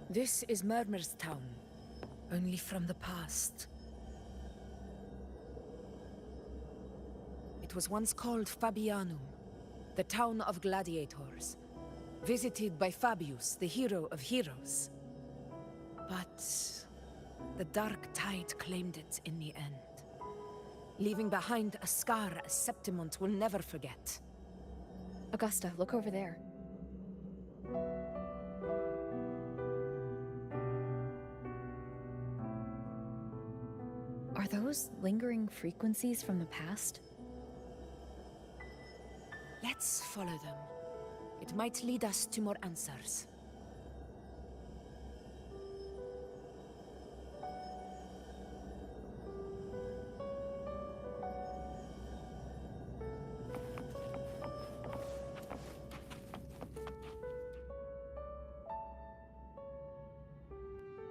This is Murmur's Town, only from the past. It was once called Fabianum, the town of gladiators, visited by Fabius, the hero of heroes. But the dark tide claimed it in the end, leaving behind a scar Septimont will never forget. Augusta, look over there. Are those lingering frequencies from the past? Let's follow them. It might lead us to more answers.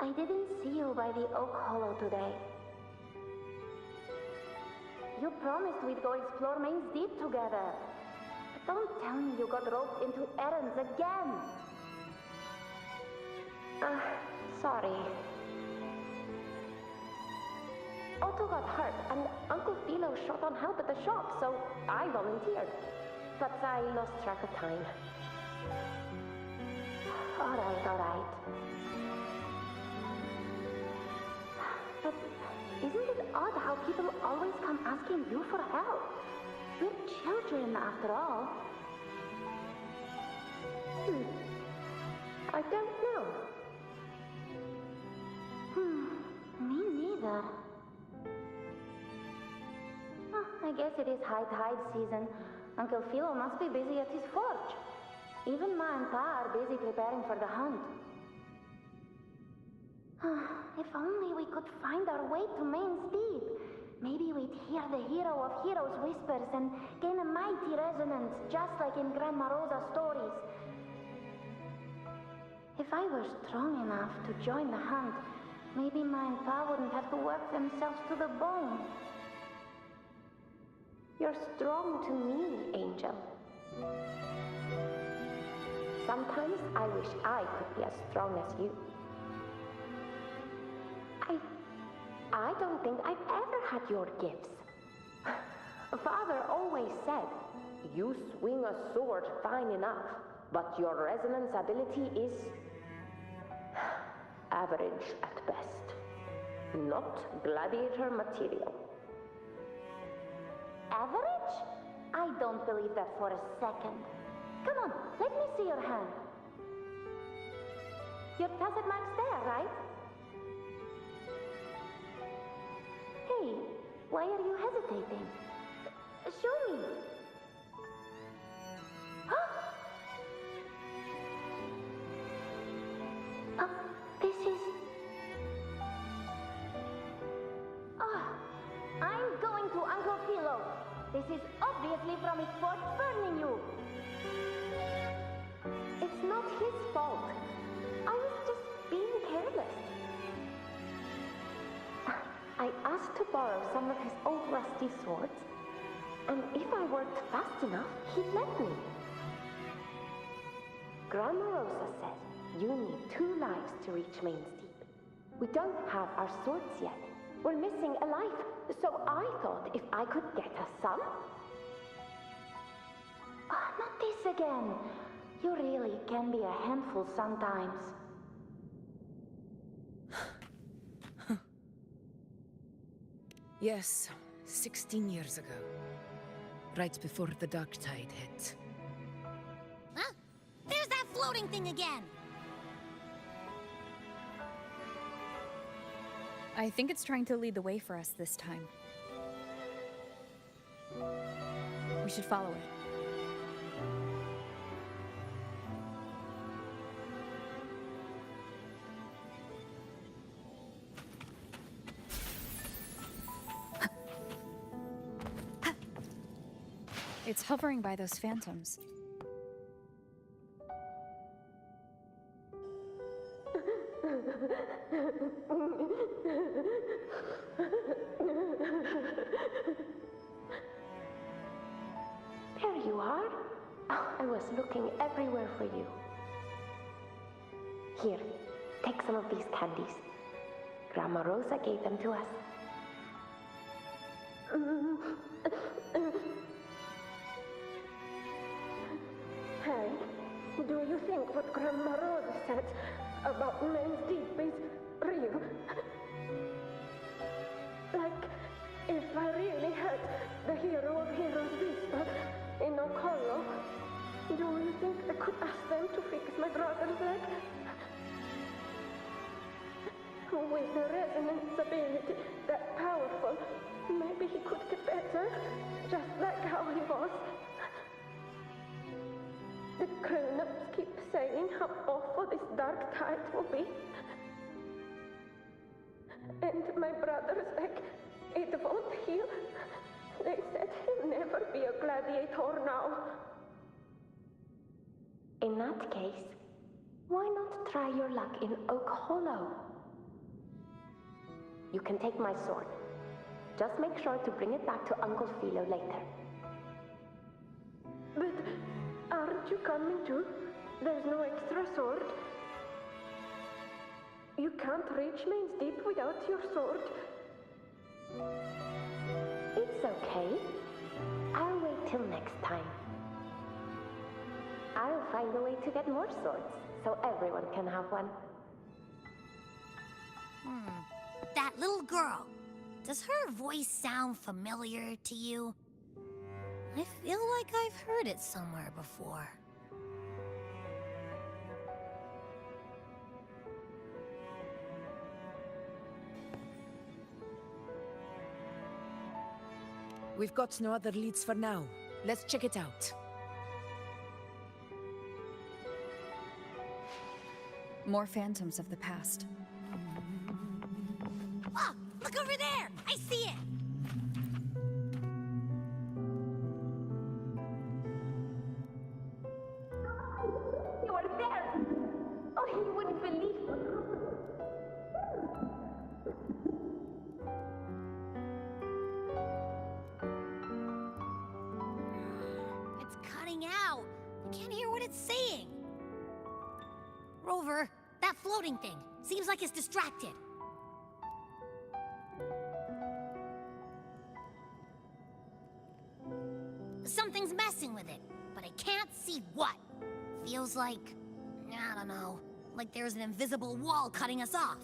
I didn't see you by the Oak Hollow today. You promised we'd go explore Main's Deep together. But don't tell me you got roped into errands again. Sorry. Otto got hurt, and Uncle Philo short on help at the shop, so I volunteered. But I lost track of time. All right. But isn't it odd how people always come asking you for help? We're children, after all. I don't know. Me neither. I guess it is high tide season. Uncle Philo must be busy at his forge. Even Ma and Pa are busy preparing for the hunt. If only we could find our way to Main's Deep. Maybe we'd hear the hero of heroes whispers and gain a mighty resonance, just like in Grandma Rosa's stories. If I were strong enough to join the hunt, maybe Ma and Pa wouldn't have to work themselves to the bone. You're strong to me, Angel. Sometimes I wish I could be as strong as you. I don't think I've ever had your gifts. Father always said, you swing a sword fine enough, but your resonance ability is average at best. Not gladiator material. Average? I don't believe that for a second. Come on, let me see your hand. Your tacet mark's there, right? Hey, why are you hesitating? Show me. This is... I'm going to Uncle Philo. This is obviously from his forge burning you. It's not his fault. I was just being careless. I asked to borrow some of his old rusty swords, and if I worked fast enough, he'd let me. Grandma Rosa said you need 2 lives to reach Main's Deep. We don't have our swords yet. We're missing a life, so I thought if I could get us some... not this again. You really can be a handful sometimes. Yes, 16 years ago. Right before the dark tide hit. Huh? There's that floating thing again! I think it's trying to lead the way for us this time. We should follow it. It's hovering by those phantoms. There you are. I was looking everywhere for you. Here, take some of these candies. Grandma Rosa gave them to us. Hey, do you think what Grandma Rosa said about Main's Deep is real? Like, if I really had the hero of heroes whisper in Oak Hollow, do you think I could ask them to fix my brother's leg? With the resonance ability that powerful, maybe he could get better, just like how he was. The grown-ups keep saying how awful this dark tide will be. And my brother's leg, it won't heal. They said he'll never be a gladiator now. In that case, why not try your luck in Oak Hollow? You can take my sword. Just make sure to bring it back to Uncle Philo later. But aren't you coming too? There's no extra sword. You can't reach Main's Deep without your sword. It's okay. I'll wait till next time. I'll find a way to get more swords, so everyone can have one. That little girl. Does her voice sound familiar to you? I feel like I've heard it somewhere before. We've got no other leads for now. Let's check it out. More phantoms of the past. Ah, look over there! I see it! You are there! Oh, you wouldn't believe it. It's cutting out. I can't hear what it's saying. Rover, that floating thing. Seems like it's distracted. Something's messing with it, but I can't see what. Feels like, I don't know, like there's an invisible wall cutting us off.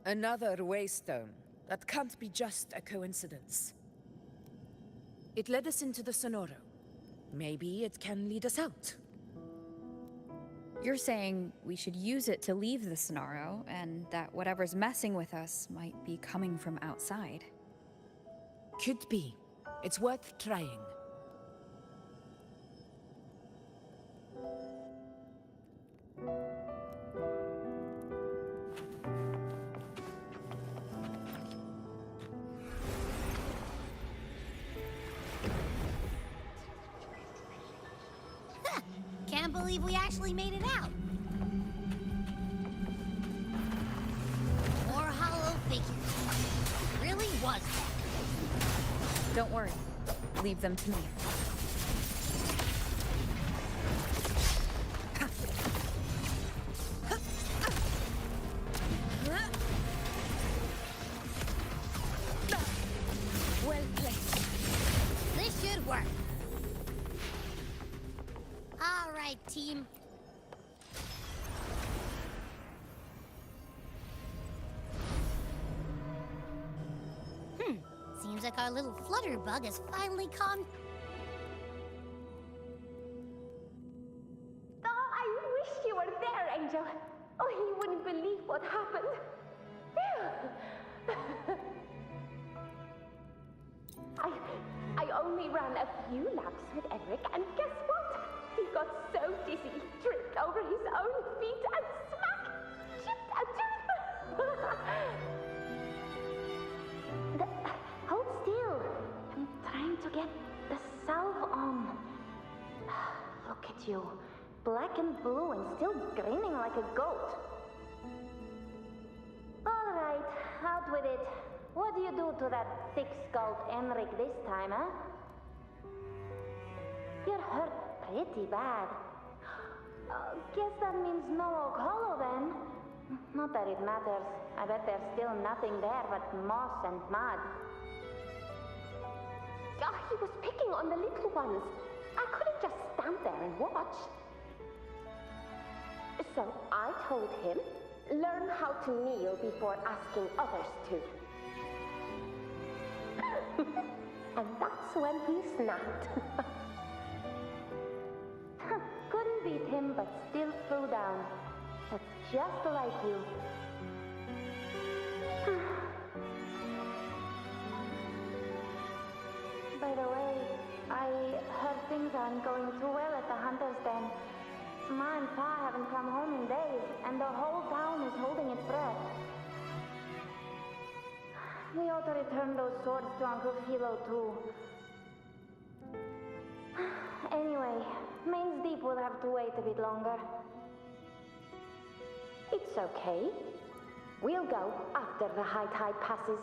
Another waystone. That can't be just a coincidence. It led us into the Sonoro. Maybe it can lead us out. You're saying we should use it to leave the Sonaro, and that whatever's messing with us might be coming from outside. Could be. It's worth trying. Can't believe we actually made it out. More hollow figures. It really was that. Don't worry. Leave them to me. Well played. This should work. All right, team. Seems like our little flutter bug has finally calmed. Oh, I wish you were there, Angel. Oh, you wouldn't believe what happened. I only ran a few laps with Eric, and guess what? He got so dizzy, he tripped over his own feet and smack! Chipped a tooth! Hold still. I'm trying to get the salve on. Look at you. Black and blue and still grinning like a goat. All right, out with it. What do you do to that thick-skulled Enric this time, huh? You're hurt pretty bad. Guess that means no Oak Hollow then. Not that it matters. I bet there's still nothing there but moss and mud. He was picking on the little ones. I couldn't just stand there and watch. So I told him, learn how to kneel before asking others to. And that's when he snapped. Couldn't beat him, but still threw down. That's just like you. By the way, I heard things aren't going too well at the Hunter's Den. Ma and Pa haven't come home in days, and the whole town is holding its breath. We ought to return those swords to Uncle Philo, too. Anyway, Main's Deep will have to wait a bit longer. It's okay. We'll go after the high tide passes.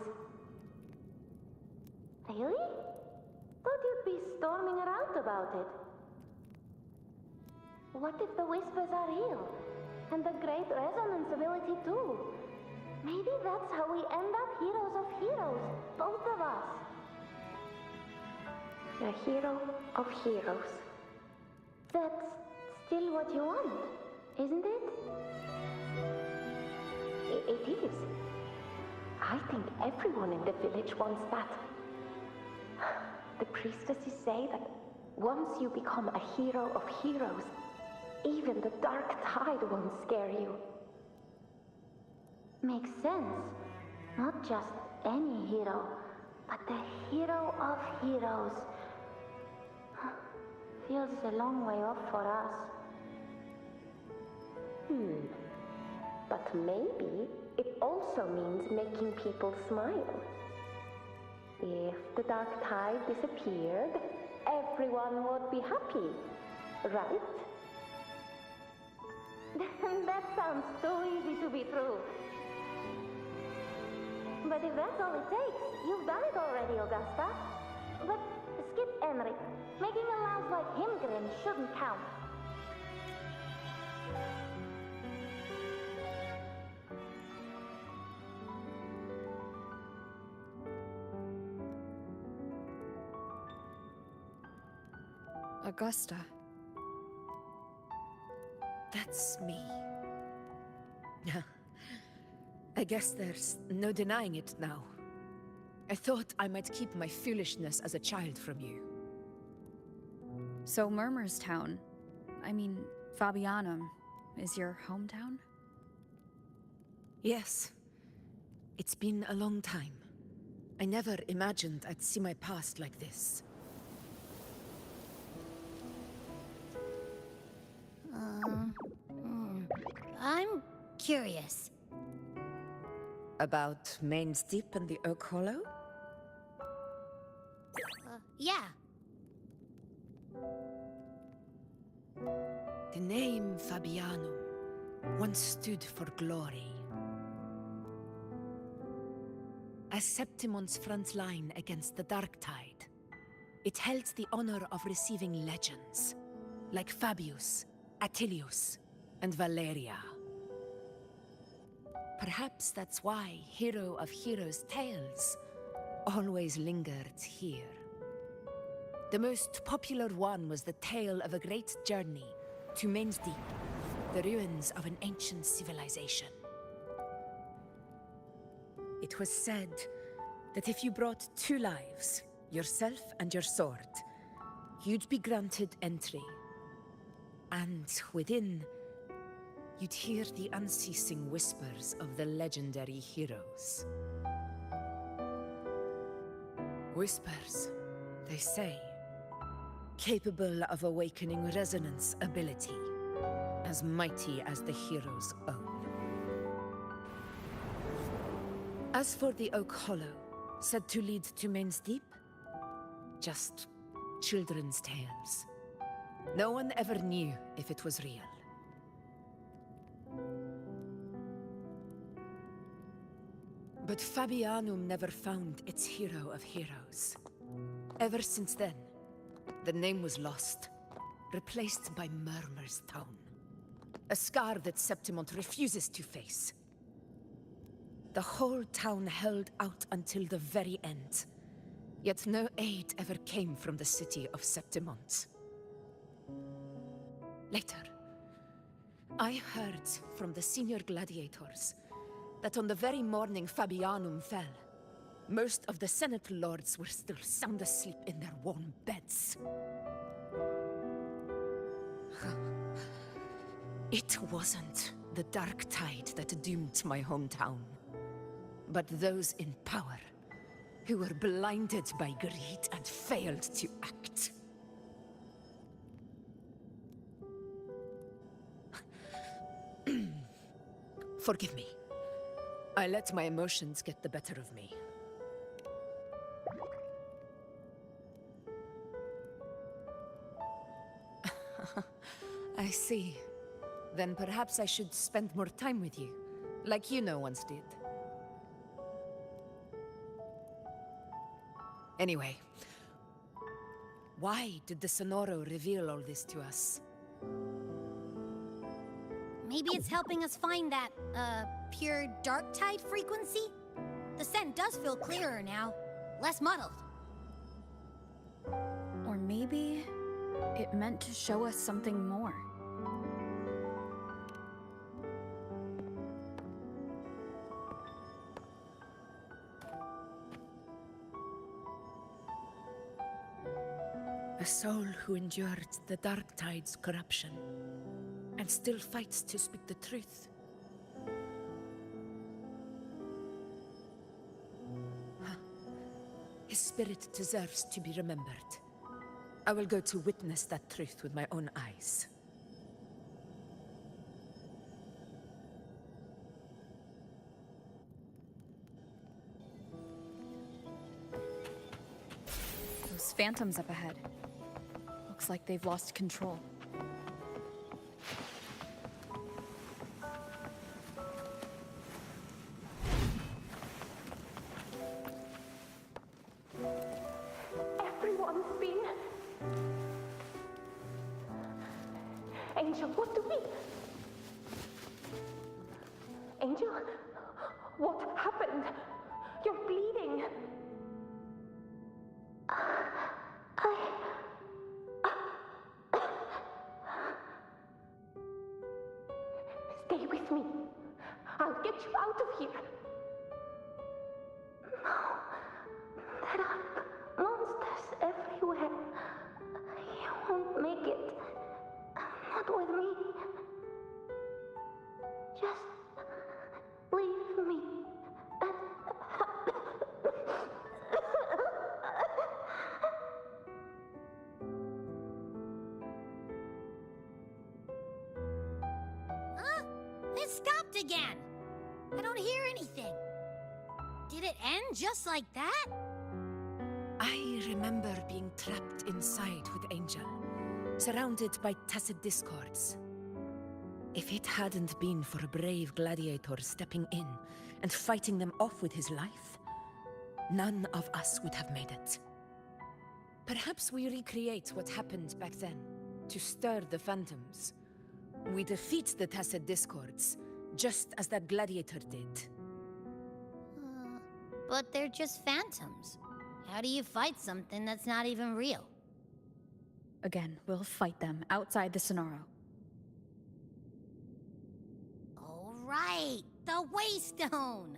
Really? Thought you'd be storming around about it. What if the whispers are real? And the great resonance ability too? Maybe that's how we end up heroes of heroes, both of us. A hero of heroes. That's still what you want, isn't it? It is. I think everyone in the village wants that. The priestesses say that once you become a hero of heroes, even the dark tide won't scare you. Makes sense. Not just any hero, but the hero of heroes. Feels a long way off for us. But maybe it also means making people smile. If the dark tide disappeared, everyone would be happy, right? That sounds too easy to be true. But if that's all it takes, you've done it already, Augusta. But skip Enric. Making a louse like him grin shouldn't count. Augusta. That's me. I guess there's no denying it now. I thought I might keep my foolishness as a child from you. So Murmurstown, I mean, Fabianum, is your hometown? Yes. It's been a long time. I never imagined I'd see my past like this. I'm curious. About Main's Deep and the Oak Hollow? Yeah. The name Fabianum once stood for glory. As Septimon's front line against the Dark Tide, it held the honor of receiving legends, like Fabius, Attilius, and Valeria. Perhaps that's why Hero of Heroes' tales always lingered here. The most popular one was the tale of a great journey to Main's Deep, the ruins of an ancient civilization. It was said that if you brought 2 lives, yourself and your sword, you'd be granted entry. And within, you'd hear the unceasing whispers of the legendary heroes. Whispers, they say, capable of awakening resonance ability, as mighty as the hero's own. As for the Oak Hollow, said to lead to Main's Deep, just children's tales. No one ever knew if it was real. But Fabianum never found its hero of heroes. Ever since then, the name was lost, replaced by Murmurstown. A scar that Septimont refuses to face. The whole town held out until the very end, yet no aid ever came from the city of Septimont. Later, I heard from the senior gladiators that on the very morning Fabianum fell, most of the Senate lords were still sound asleep in their warm beds. It wasn't the Dark Tide that doomed my hometown, but those in power who were blinded by greed and failed to act. Forgive me. I let my emotions get the better of me. I see. Then perhaps I should spend more time with you, like Yuno once did. Anyway, why did the Sonoro reveal all this to us? Maybe it's helping us find that, pure dark tide frequency? The scent does feel clearer now, less muddled. Or maybe it meant to show us something more. A soul who endured the dark tide's corruption and still fights to speak the truth. Huh. His spirit deserves to be remembered. I will go to witness that truth with my own eyes. Those phantoms up ahead. Looks like they've lost control. Everyone's been... Angel, what do we... Angel? What happened? You're bleeding. Stay with me. I'll get you out of here. No. There are monsters everywhere. You won't make it. Not with me. Just leave me. Huh? It stopped again. I don't hear anything. Did it end just like that? I remember being trapped inside with Angel, surrounded by tacit discords. If it hadn't been for a brave gladiator stepping in and fighting them off with his life, none of us would have made it. Perhaps we recreate what happened back then, to stir the phantoms. We defeat the tacit discords, just as that gladiator did. But they're just phantoms. How do you fight something that's not even real? Again, we'll fight them outside the Sonoro. All right, the Waystone!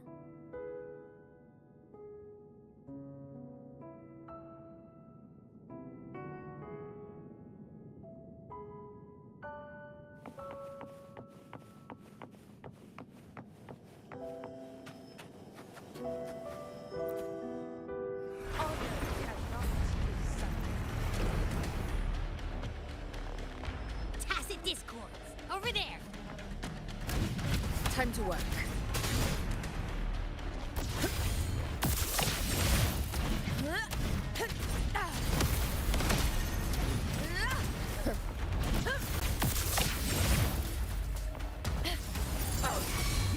Tacit discords, over there! Time to work.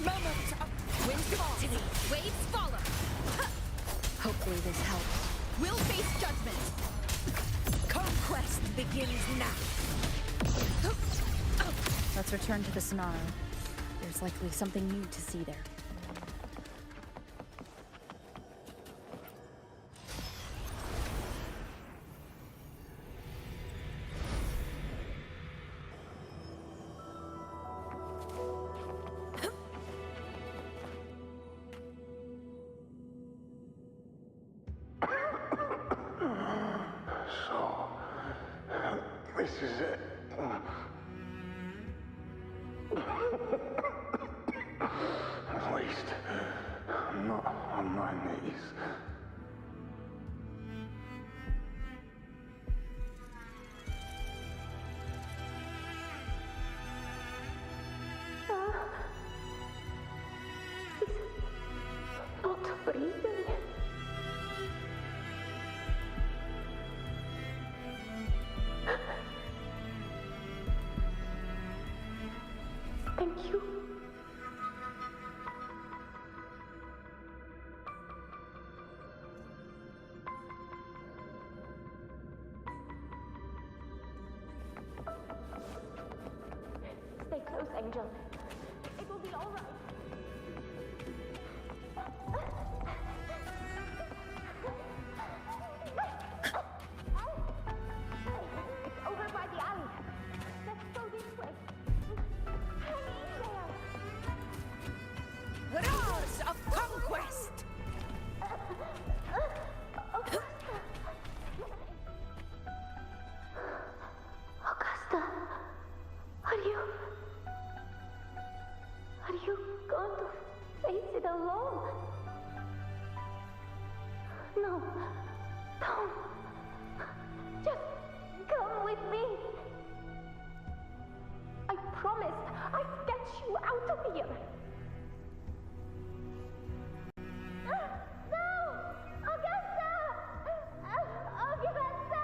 Moment of windfall. Waves follow. Hopefully this helps. We'll face judgment. Conquest begins now. Let's return to the Sonaro. There's likely something new to see there. So, this is it. At least, I'm not on my knees. Not breathing. Thank you. Stay close, Angel. It will be all right. It's over by the alley. Let's go this way. Hang in there. Roars of conquest! Augusta, are you going to face it alone? No, don't. Just come with me. I promised I'd get you out of here. No! Augusta! Augusta!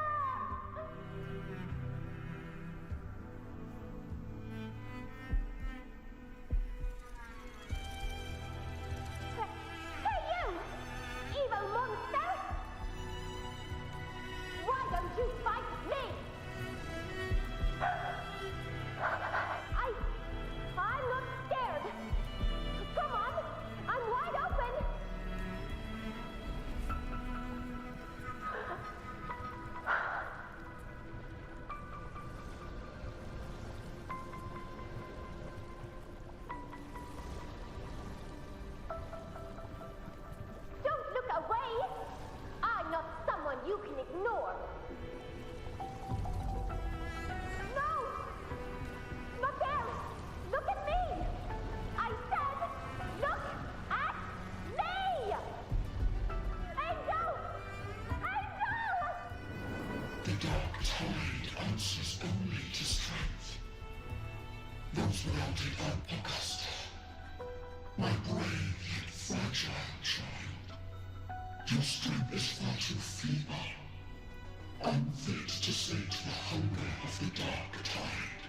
Hey, you! Evil monster! Why don't you fight me? I'm not scared. Come on, I'm wide open. Don't look away. I'm not someone you can ignore. No! Not there! Look at me! I said, look at me! Angel! Angel! The dark tide answers only to strength. Those without it are Augusta, my brave yet fragile child. Your strength is far too feeble, unfit to sate the hunger of the dark tide.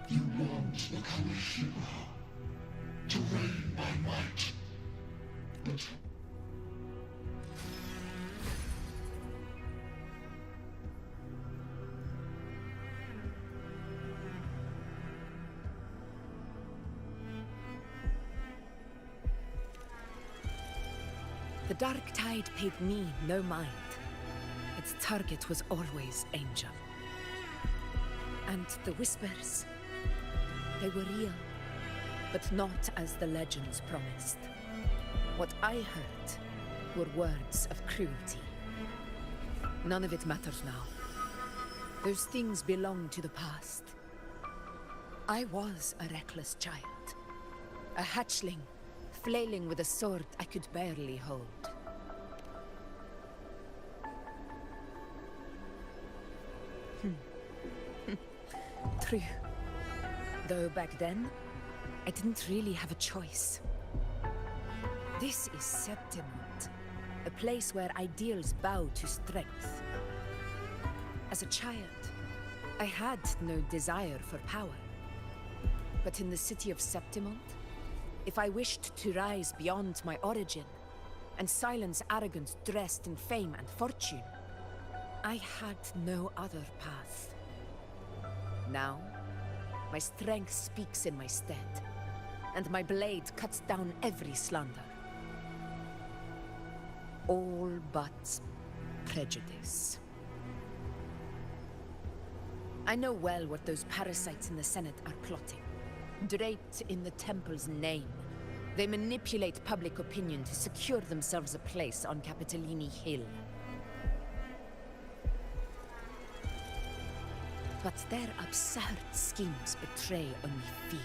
You long to become a hero, to reign by might, but The dark tide paid me no mind. Its target was always Angel. And the whispers, they were real, but not as the legends promised. What I heard were words of cruelty. None of it matters now. Those things belong to the past. I was a reckless child, a hatchling, flailing with a sword I could barely hold. True. Though back then, I didn't really have a choice. This is Septimont, a place where ideals bow to strength. As a child, I had no desire for power. But in the city of Septimont, if I wished to rise beyond my origin and silence arrogance dressed in fame and fortune, I had no other path. Now, my strength speaks in my stead, and my blade cuts down every slander. All but prejudice. I know well what those parasites in the Senate are plotting. Draped in the Temple's name, they manipulate public opinion to secure themselves a place on Capitolini Hill. But their absurd schemes betray only fear.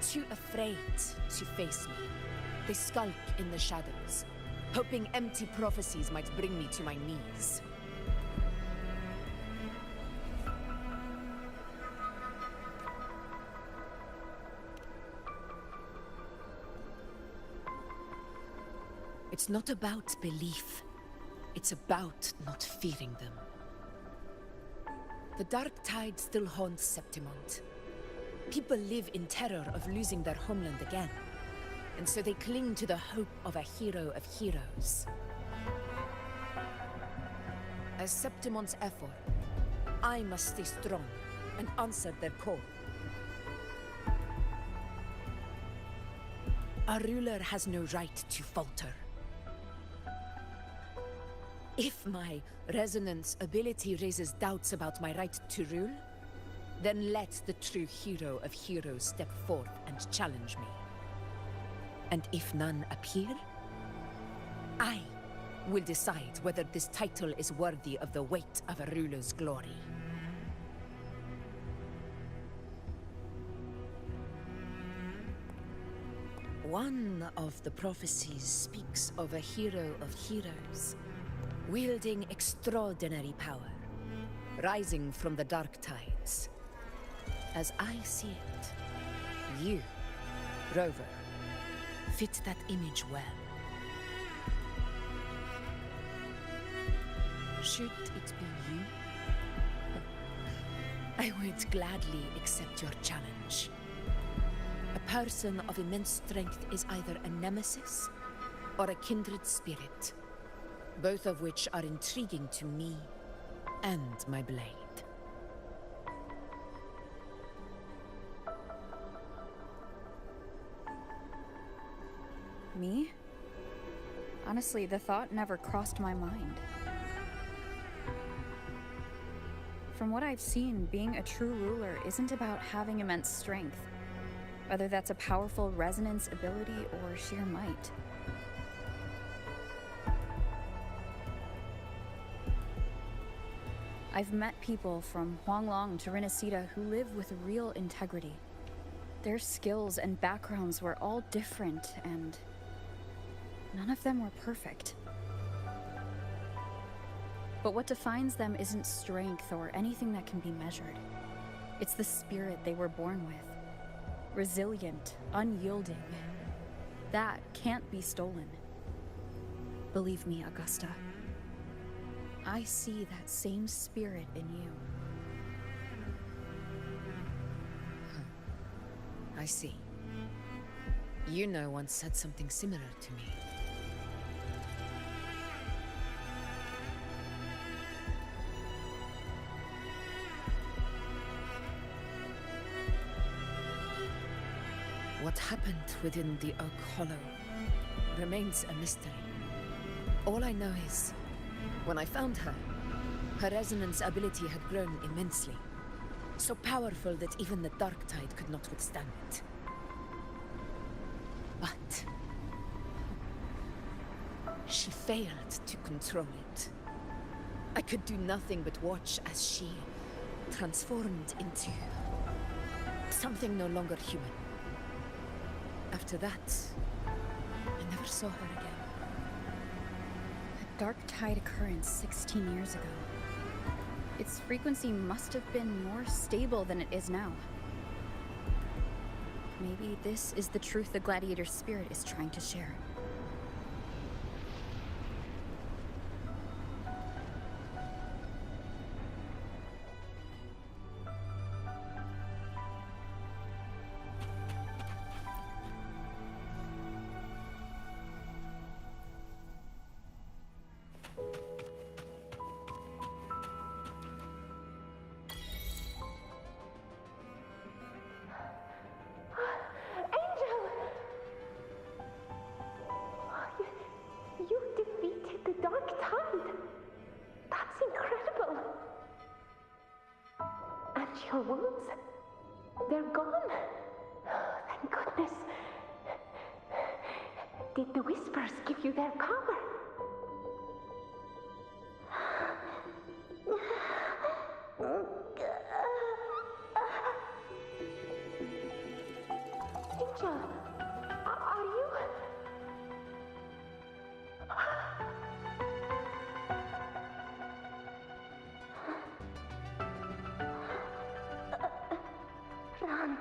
Too afraid to face me, they skulk in the shadows, hoping empty prophecies might bring me to my knees. It's not about belief. It's about not fearing them. The dark tide still haunts Septimont. People live in terror of losing their homeland again, and so they cling to the hope of a hero of heroes. As Septimont's effort, I must stay strong and answer their call. Our ruler has no right to falter. If my resonance ability raises doubts about my right to rule, then let the true hero of heroes step forth and challenge me. And if none appear, I will decide whether this title is worthy of the weight of a ruler's glory. One of the prophecies speaks of a hero of heroes, wielding extraordinary power, rising from the dark tides. As I see it, you, Rover, fit that image well. Should it be you, I would gladly accept your challenge. A person of immense strength is either a nemesis or a kindred spirit, both of which are intriguing to me and my blade. Me? Honestly, the thought never crossed my mind. From what I've seen, being a true ruler isn't about having immense strength, whether that's a powerful resonance ability or sheer might. I've met people from Huanglong to Rinasita who live with real integrity. Their skills and backgrounds were all different, and none of them were perfect. But what defines them isn't strength or anything that can be measured. It's the spirit they were born with. Resilient, unyielding. That can't be stolen. Believe me, Augusta. I see that same spirit in you. I see. Yuno once said something similar to me. What happened within the Oak Hollow remains a mystery. All I know is, when I found her, her resonance ability had grown immensely. So powerful that even the Dark Tide could not withstand it. But she failed to control it. I could do nothing but watch as she transformed into something no longer human. After that, I never saw her again. A Dark Tide occurrence 16 years ago. Its frequency must have been more stable than it is now. Maybe this is the truth the gladiator spirit is trying to share. You defeated the Dark Tide! That's incredible! And your wounds? They're gone! Thank goodness! Did the Whispers give you their power? Angel, are you... Run.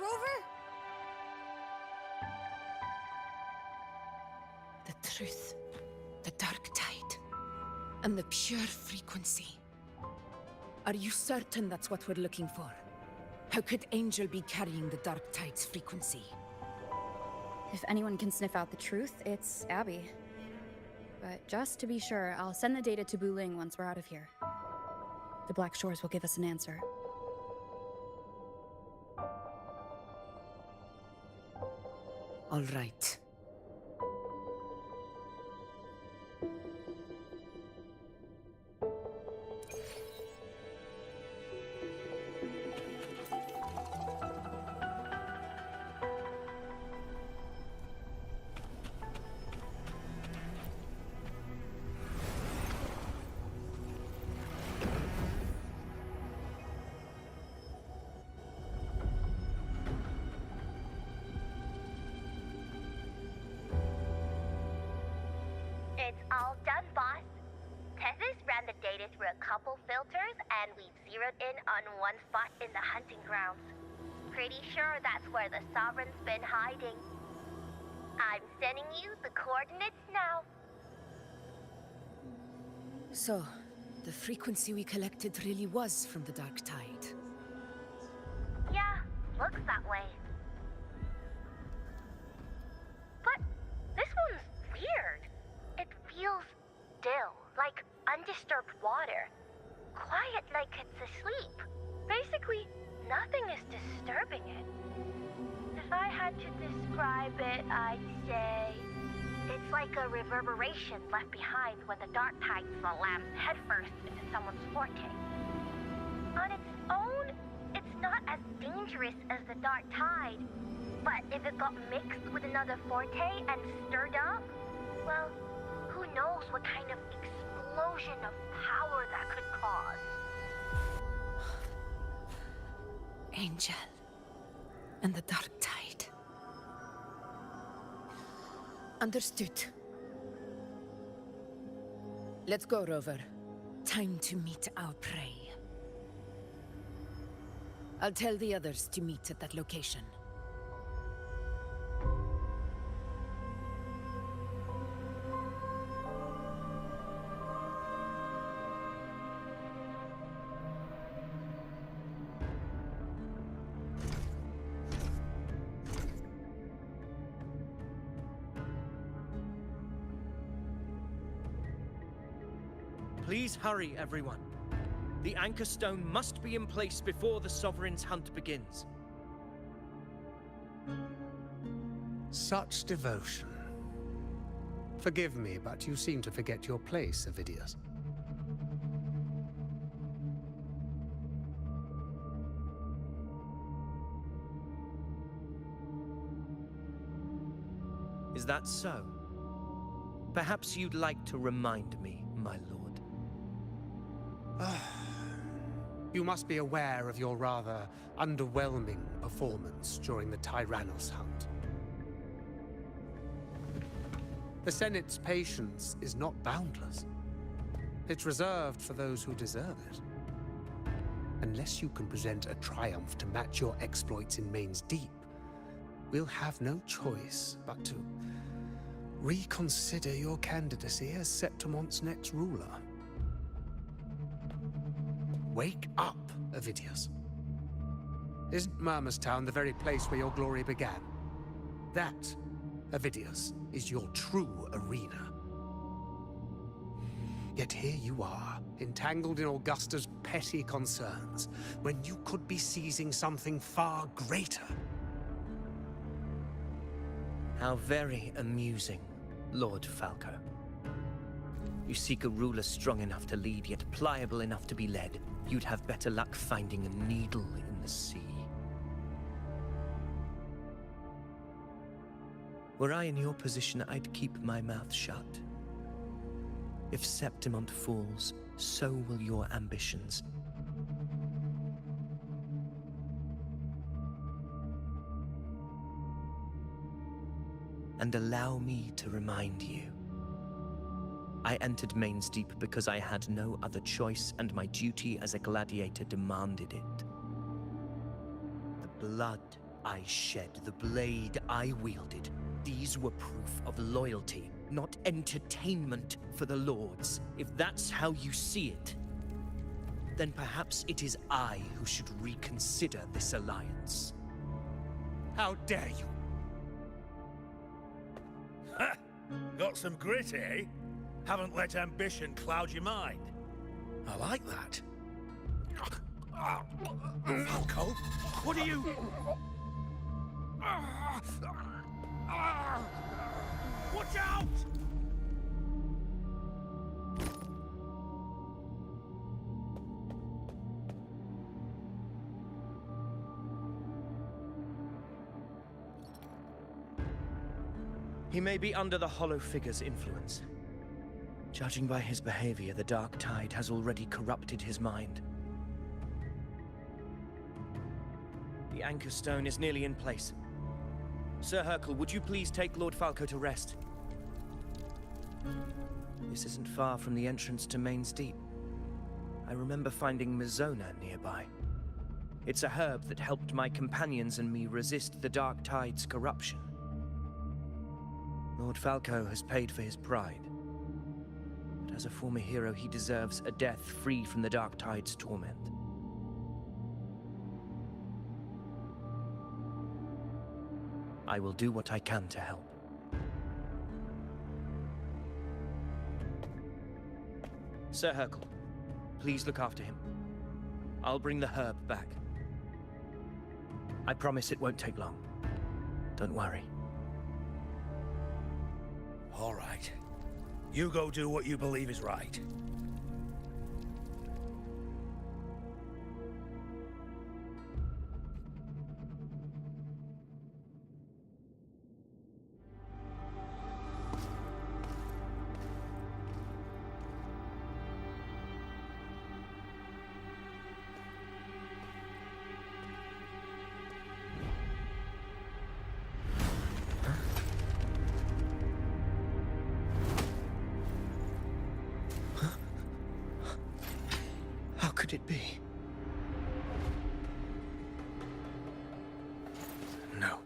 Rover? The truth, the dark tide, and the pure frequency. Are you certain that's what we're looking for? How could Angel be carrying the dark tide's frequency? If anyone can sniff out the truth, it's Abby. But just to be sure, I'll send the data to Buling once we're out of here. The Black Shores will give us an answer. All right. It's all done, boss. Tethys ran the data through a couple filters, and we've zeroed in on one spot in the hunting grounds. Pretty sure that's where the Sovereign's been hiding. I'm sending you the coordinates now. So, the frequency we collected really was from the dark tide. Yeah, looks that way. But this one's weird. It feels still, like undisturbed water. Quiet like it's asleep. Basically, nothing is disturbing it. If I had to describe it, I'd say it's like a reverberation left behind when the dark tide slams headfirst into someone's forte. On its own, it's not as dangerous as the dark tide. But if it got mixed with another forte and stirred up, well, who knows what kind of explosion of power that could cause. Angel. And the dark tide. Understood. Let's go, Rover. Time to meet our prey. I'll tell the others to meet at that location. Please hurry, everyone. The anchor stone must be in place before the Sovereign's hunt begins. Such devotion. Forgive me, but you seem to forget your place, Avidius. Is that so? Perhaps you'd like to remind me, my lord. You must be aware of your rather underwhelming performance during the Tyrannos hunt. The Senate's patience is not boundless. It's reserved for those who deserve it. Unless you can present a triumph to match your exploits in Main's Deep, we'll have no choice but to reconsider your candidacy as Septimon's next ruler. Wake up, Avidius. Isn't Murmustown the very place where your glory began? That, Avidius, is your true arena. Yet here you are, entangled in Augusta's petty concerns, when you could be seizing something far greater. How very amusing, Lord Falco. You seek a ruler strong enough to lead, yet pliable enough to be led. You'd have better luck finding a needle in the sea. Were I in your position, I'd keep my mouth shut. If Septimont falls, so will your ambitions. And allow me to remind you. I entered Main's Deep because I had no other choice, and my duty as a gladiator demanded it. The blood I shed the blade I wielded, these were proof of loyalty, not entertainment for the Lords. If that's how you see it, then perhaps it is I who should reconsider this alliance. How dare you? Ha! Got some grit, eh? Haven't let ambition cloud your mind. I like that. Falco, what are you... Watch out! He may be under the Hollow Figure's influence. Judging by his behavior, the Dark Tide has already corrupted his mind. The Anchor Stone is nearly in place. Sir Hercule, would you please take Lord Falco to rest? This isn't far from the entrance to Main's Deep. I remember finding Mizona nearby. It's a herb that helped my companions and me resist the Dark Tide's corruption. Lord Falco has paid for his pride. But as a former hero, he deserves a death free from the Dark Tide's torment. I will do what I can to help. Sir Hercule, please look after him. I'll bring the herb back. I promise it won't take long. Don't worry. All right. You go do what you believe is right. How could it be? No.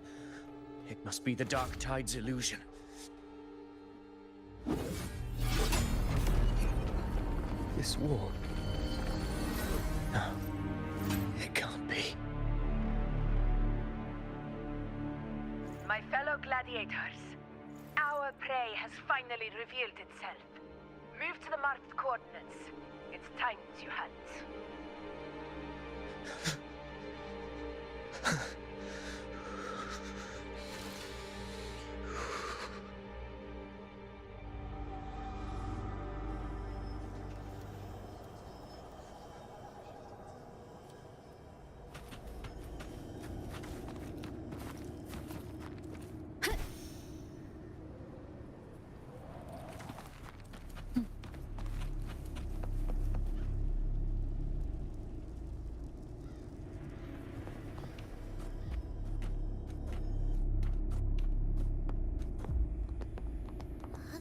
It must be the Dark Tide's illusion. This wall. No. It can't be. My fellow gladiators, our prey has finally revealed itself. Move to the marked coordinates. It's time to hunt.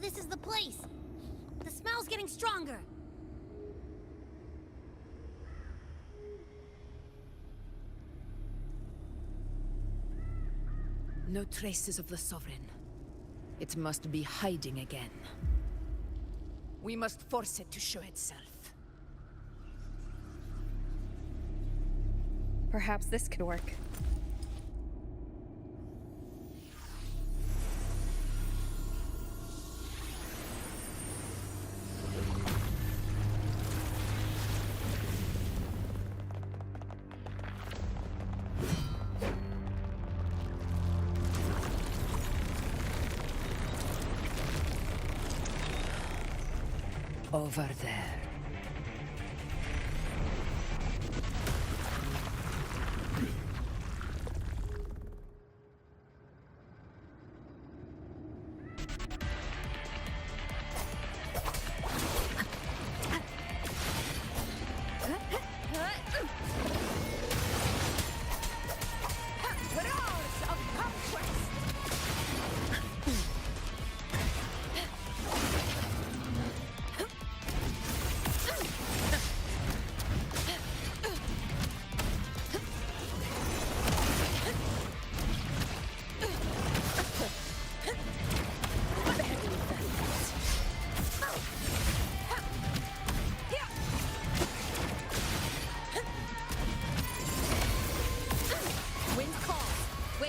This is the place. The smell's getting stronger. No traces of the Sovereign. It must be hiding again. We must force it to show itself. Perhaps this could work. Over there.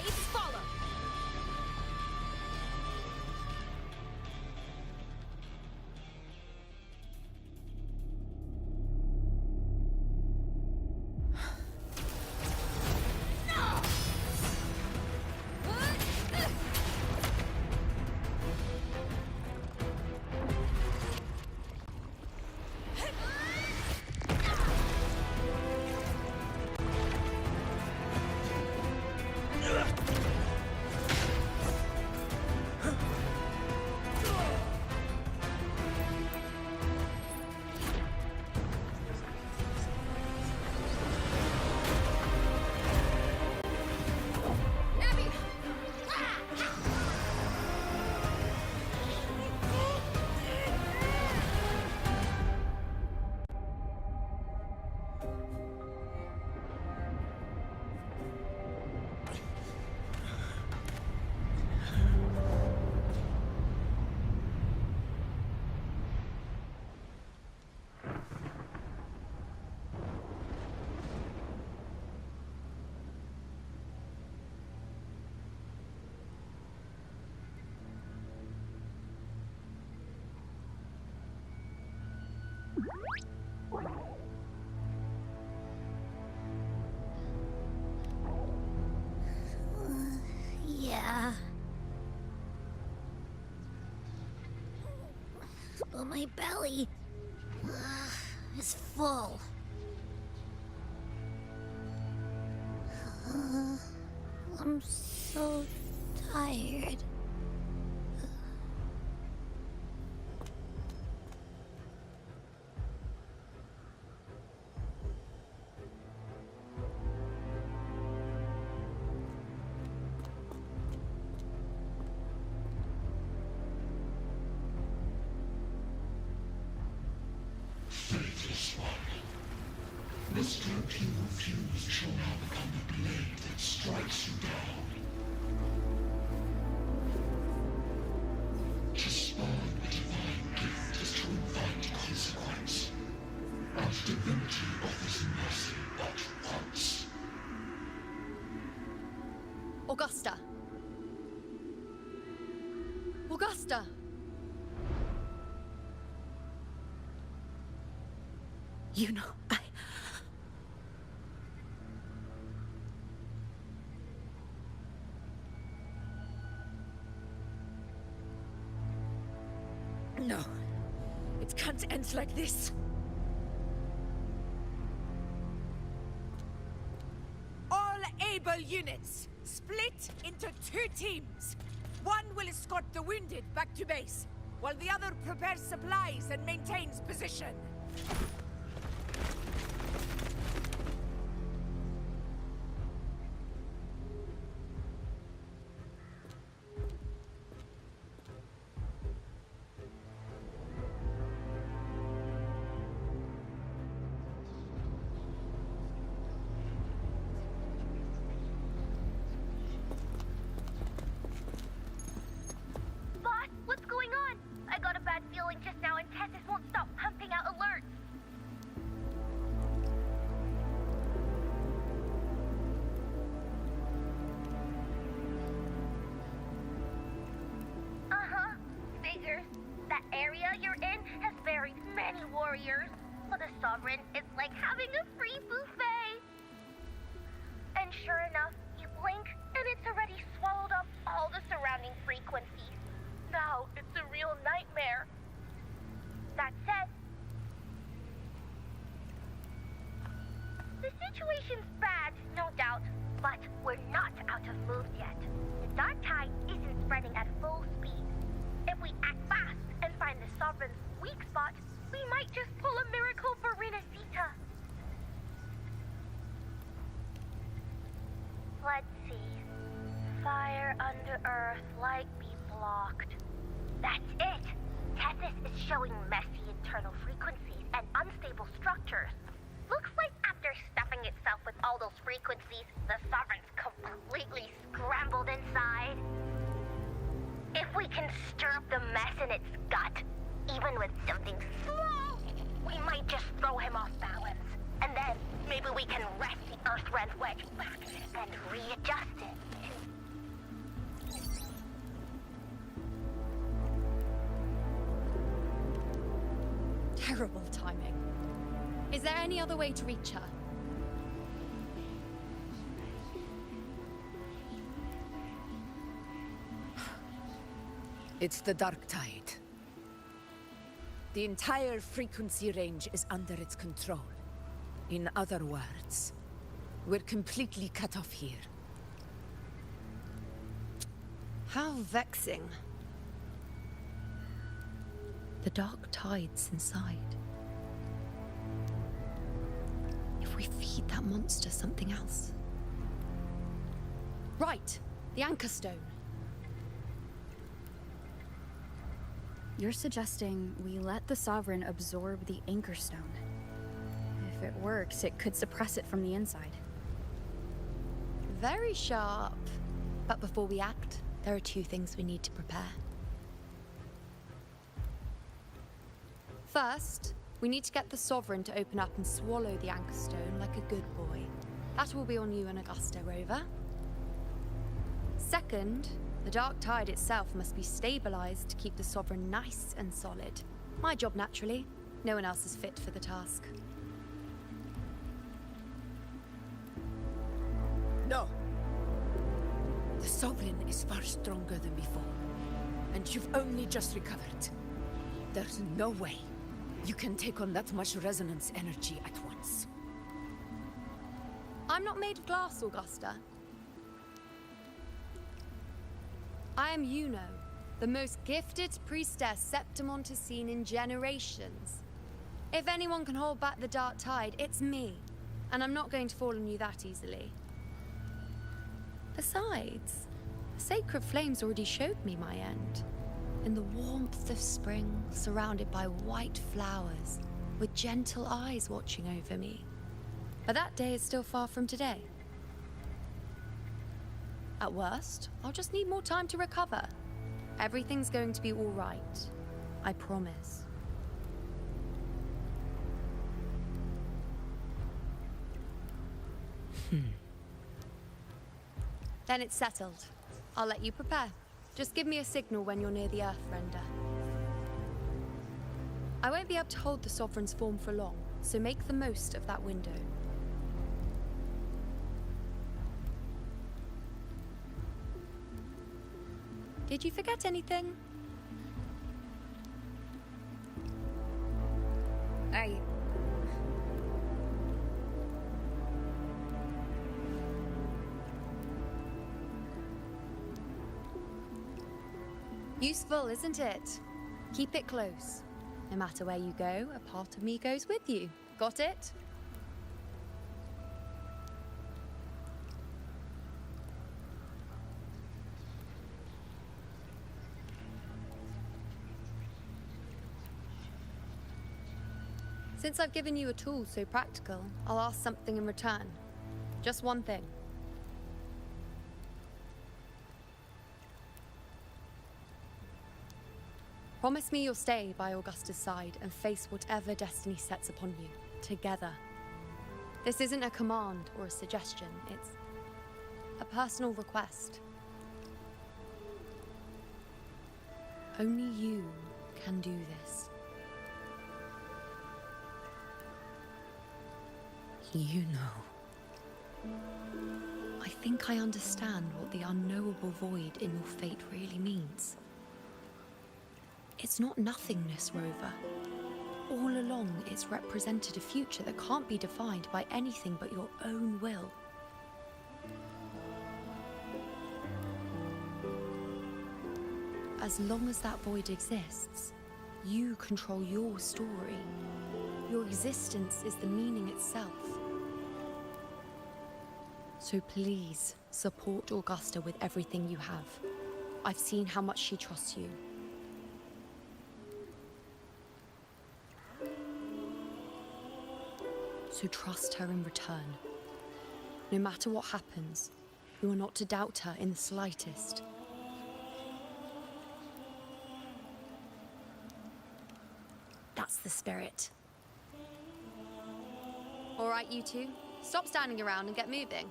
Fates follow! Yeah. But my belly is full. I'm so tired. Faithless one. The stroke you refuse shall now become the blade that strikes you down. To spawn a divine gift is to invite consequence. And divinity offers mercy but once. Augusta! Augusta! You know, No. It can't end like this. All able units, split into 2 teams. One will escort the wounded back to base, while the other prepares supplies and maintains position. Boss, what's going on? I got a bad feeling just now and Tessus won't stop pumping out alerts. Uh-huh. Figures. That area you're in has buried many warriors. For the Sovereign, it's like having a free buffet. And sure enough, you blink, and it's already swallowed up all the surrounding frequencies. Now it's a real nightmare. That said, the situation's bad, no doubt, but we're not out of moves yet. The dark tide isn't spreading at full speed. If we act fast and find the Sovereign's weak spot, we might just pull a miracle for Renacita. Let's see. Fire under earth, light be blocked. That's it! Tessus is showing messy internal frequencies and unstable structures. Looks like after stuffing itself with all those frequencies, the Sovereign's completely scrambled inside. If we can stir up the mess in its gut, even with something small, we might just throw him off balance. And then maybe we can wrest the Earth Rent wedge back and readjust it. terrible timing. Is there any other way to reach her? It's the Dark Tide. The entire frequency range is under its control. In other words, we're completely cut off here. How vexing. The Dark Tide's inside. If we feed that monster something else. Right, the Anchor Stone. You're suggesting we let the Sovereign absorb the Anchor Stone. If it works, it could suppress it from the inside. Very sharp. But before we act, there are two things we need to prepare. First, we need to get the Sovereign to open up and swallow the Anchor Stone like a good boy. That will be on you and Augusta, Rover. Second, the Dark Tide itself must be stabilized to keep the Sovereign nice and solid. My job, naturally. No one else is fit for the task. No! The Sovereign is far stronger than before. And you've only just recovered. There's no way you can take on that much resonance energy at once. I'm not made of glass, Augusta. I am Luno, the most gifted priestess Septimont has seen in generations. If anyone can hold back the Dark Tide, it's me. And I'm not going to fall on you that easily. Besides, the sacred flames already showed me my end. In the warmth of spring, surrounded by white flowers, with gentle eyes watching over me. But that day is still far from today. At worst, I'll just need more time to recover. Everything's going to be all right. I promise. Then it's settled. I'll let you prepare. Just give me a signal when you're near the Earthrender. I won't be able to hold the Sovereign's form for long, so make the most of that window. Did you forget anything? Useful, isn't it? Keep it close. No matter where you go, a part of me goes with you. Got it? Since I've given you a tool so practical, I'll ask something in return. Just one thing. Promise me you'll stay by Augusta's side and face whatever destiny sets upon you, together. This isn't a command or a suggestion, it's a personal request. Only you can do this. You know. I think I understand what the unknowable void in your fate really means. It's not nothingness, Rover. All along, it's represented a future that can't be defined by anything but your own will. As long as that void exists, you control your story. Your existence is the meaning itself. So please, support Augusta with everything you have. I've seen how much she trusts you. So trust her in return. No matter what happens, you are not to doubt her in the slightest. That's the spirit. All right, you two. Stop standing around and get moving.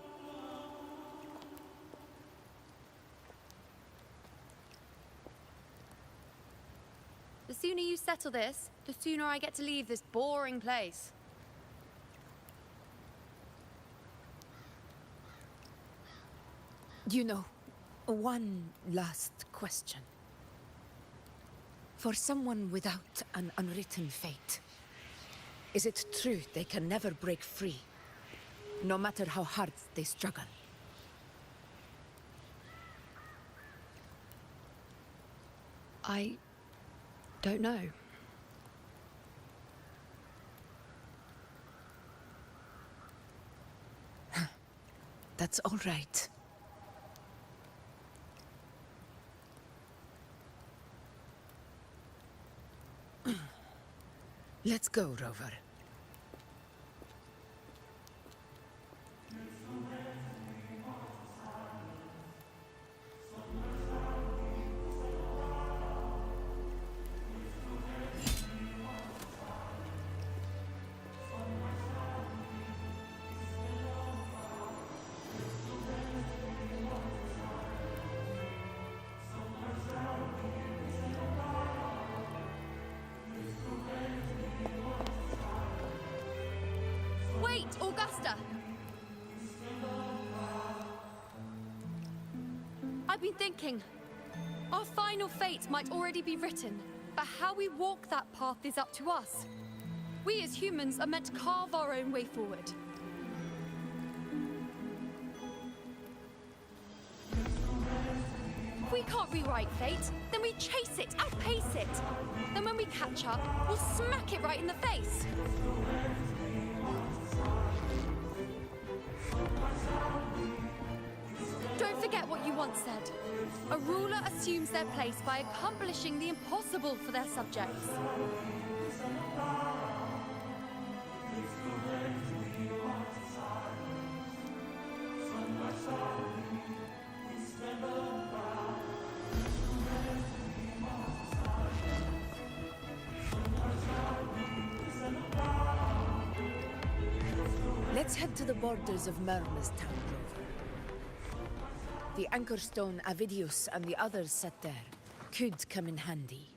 The sooner you settle this, the sooner I get to leave this boring place. You know, one last question. For someone without an unwritten fate, is it true they can never break free, no matter how hard they struggle? I don't know. That's all right. Let's go, Rover. Wait, Augusta! I've been thinking. Our final fate might already be written, but how we walk that path is up to us. We as humans are meant to carve our own way forward. If we can't rewrite fate, then we chase it, outpace it. Then when we catch up, we'll smack it right in the face. Don't forget what you once said. A ruler assumes their place by accomplishing the impossible for their subjects. Let's head to the borders of Myrna's town, Rover. The Anchor Stone, Avidius, and the others set there could come in handy.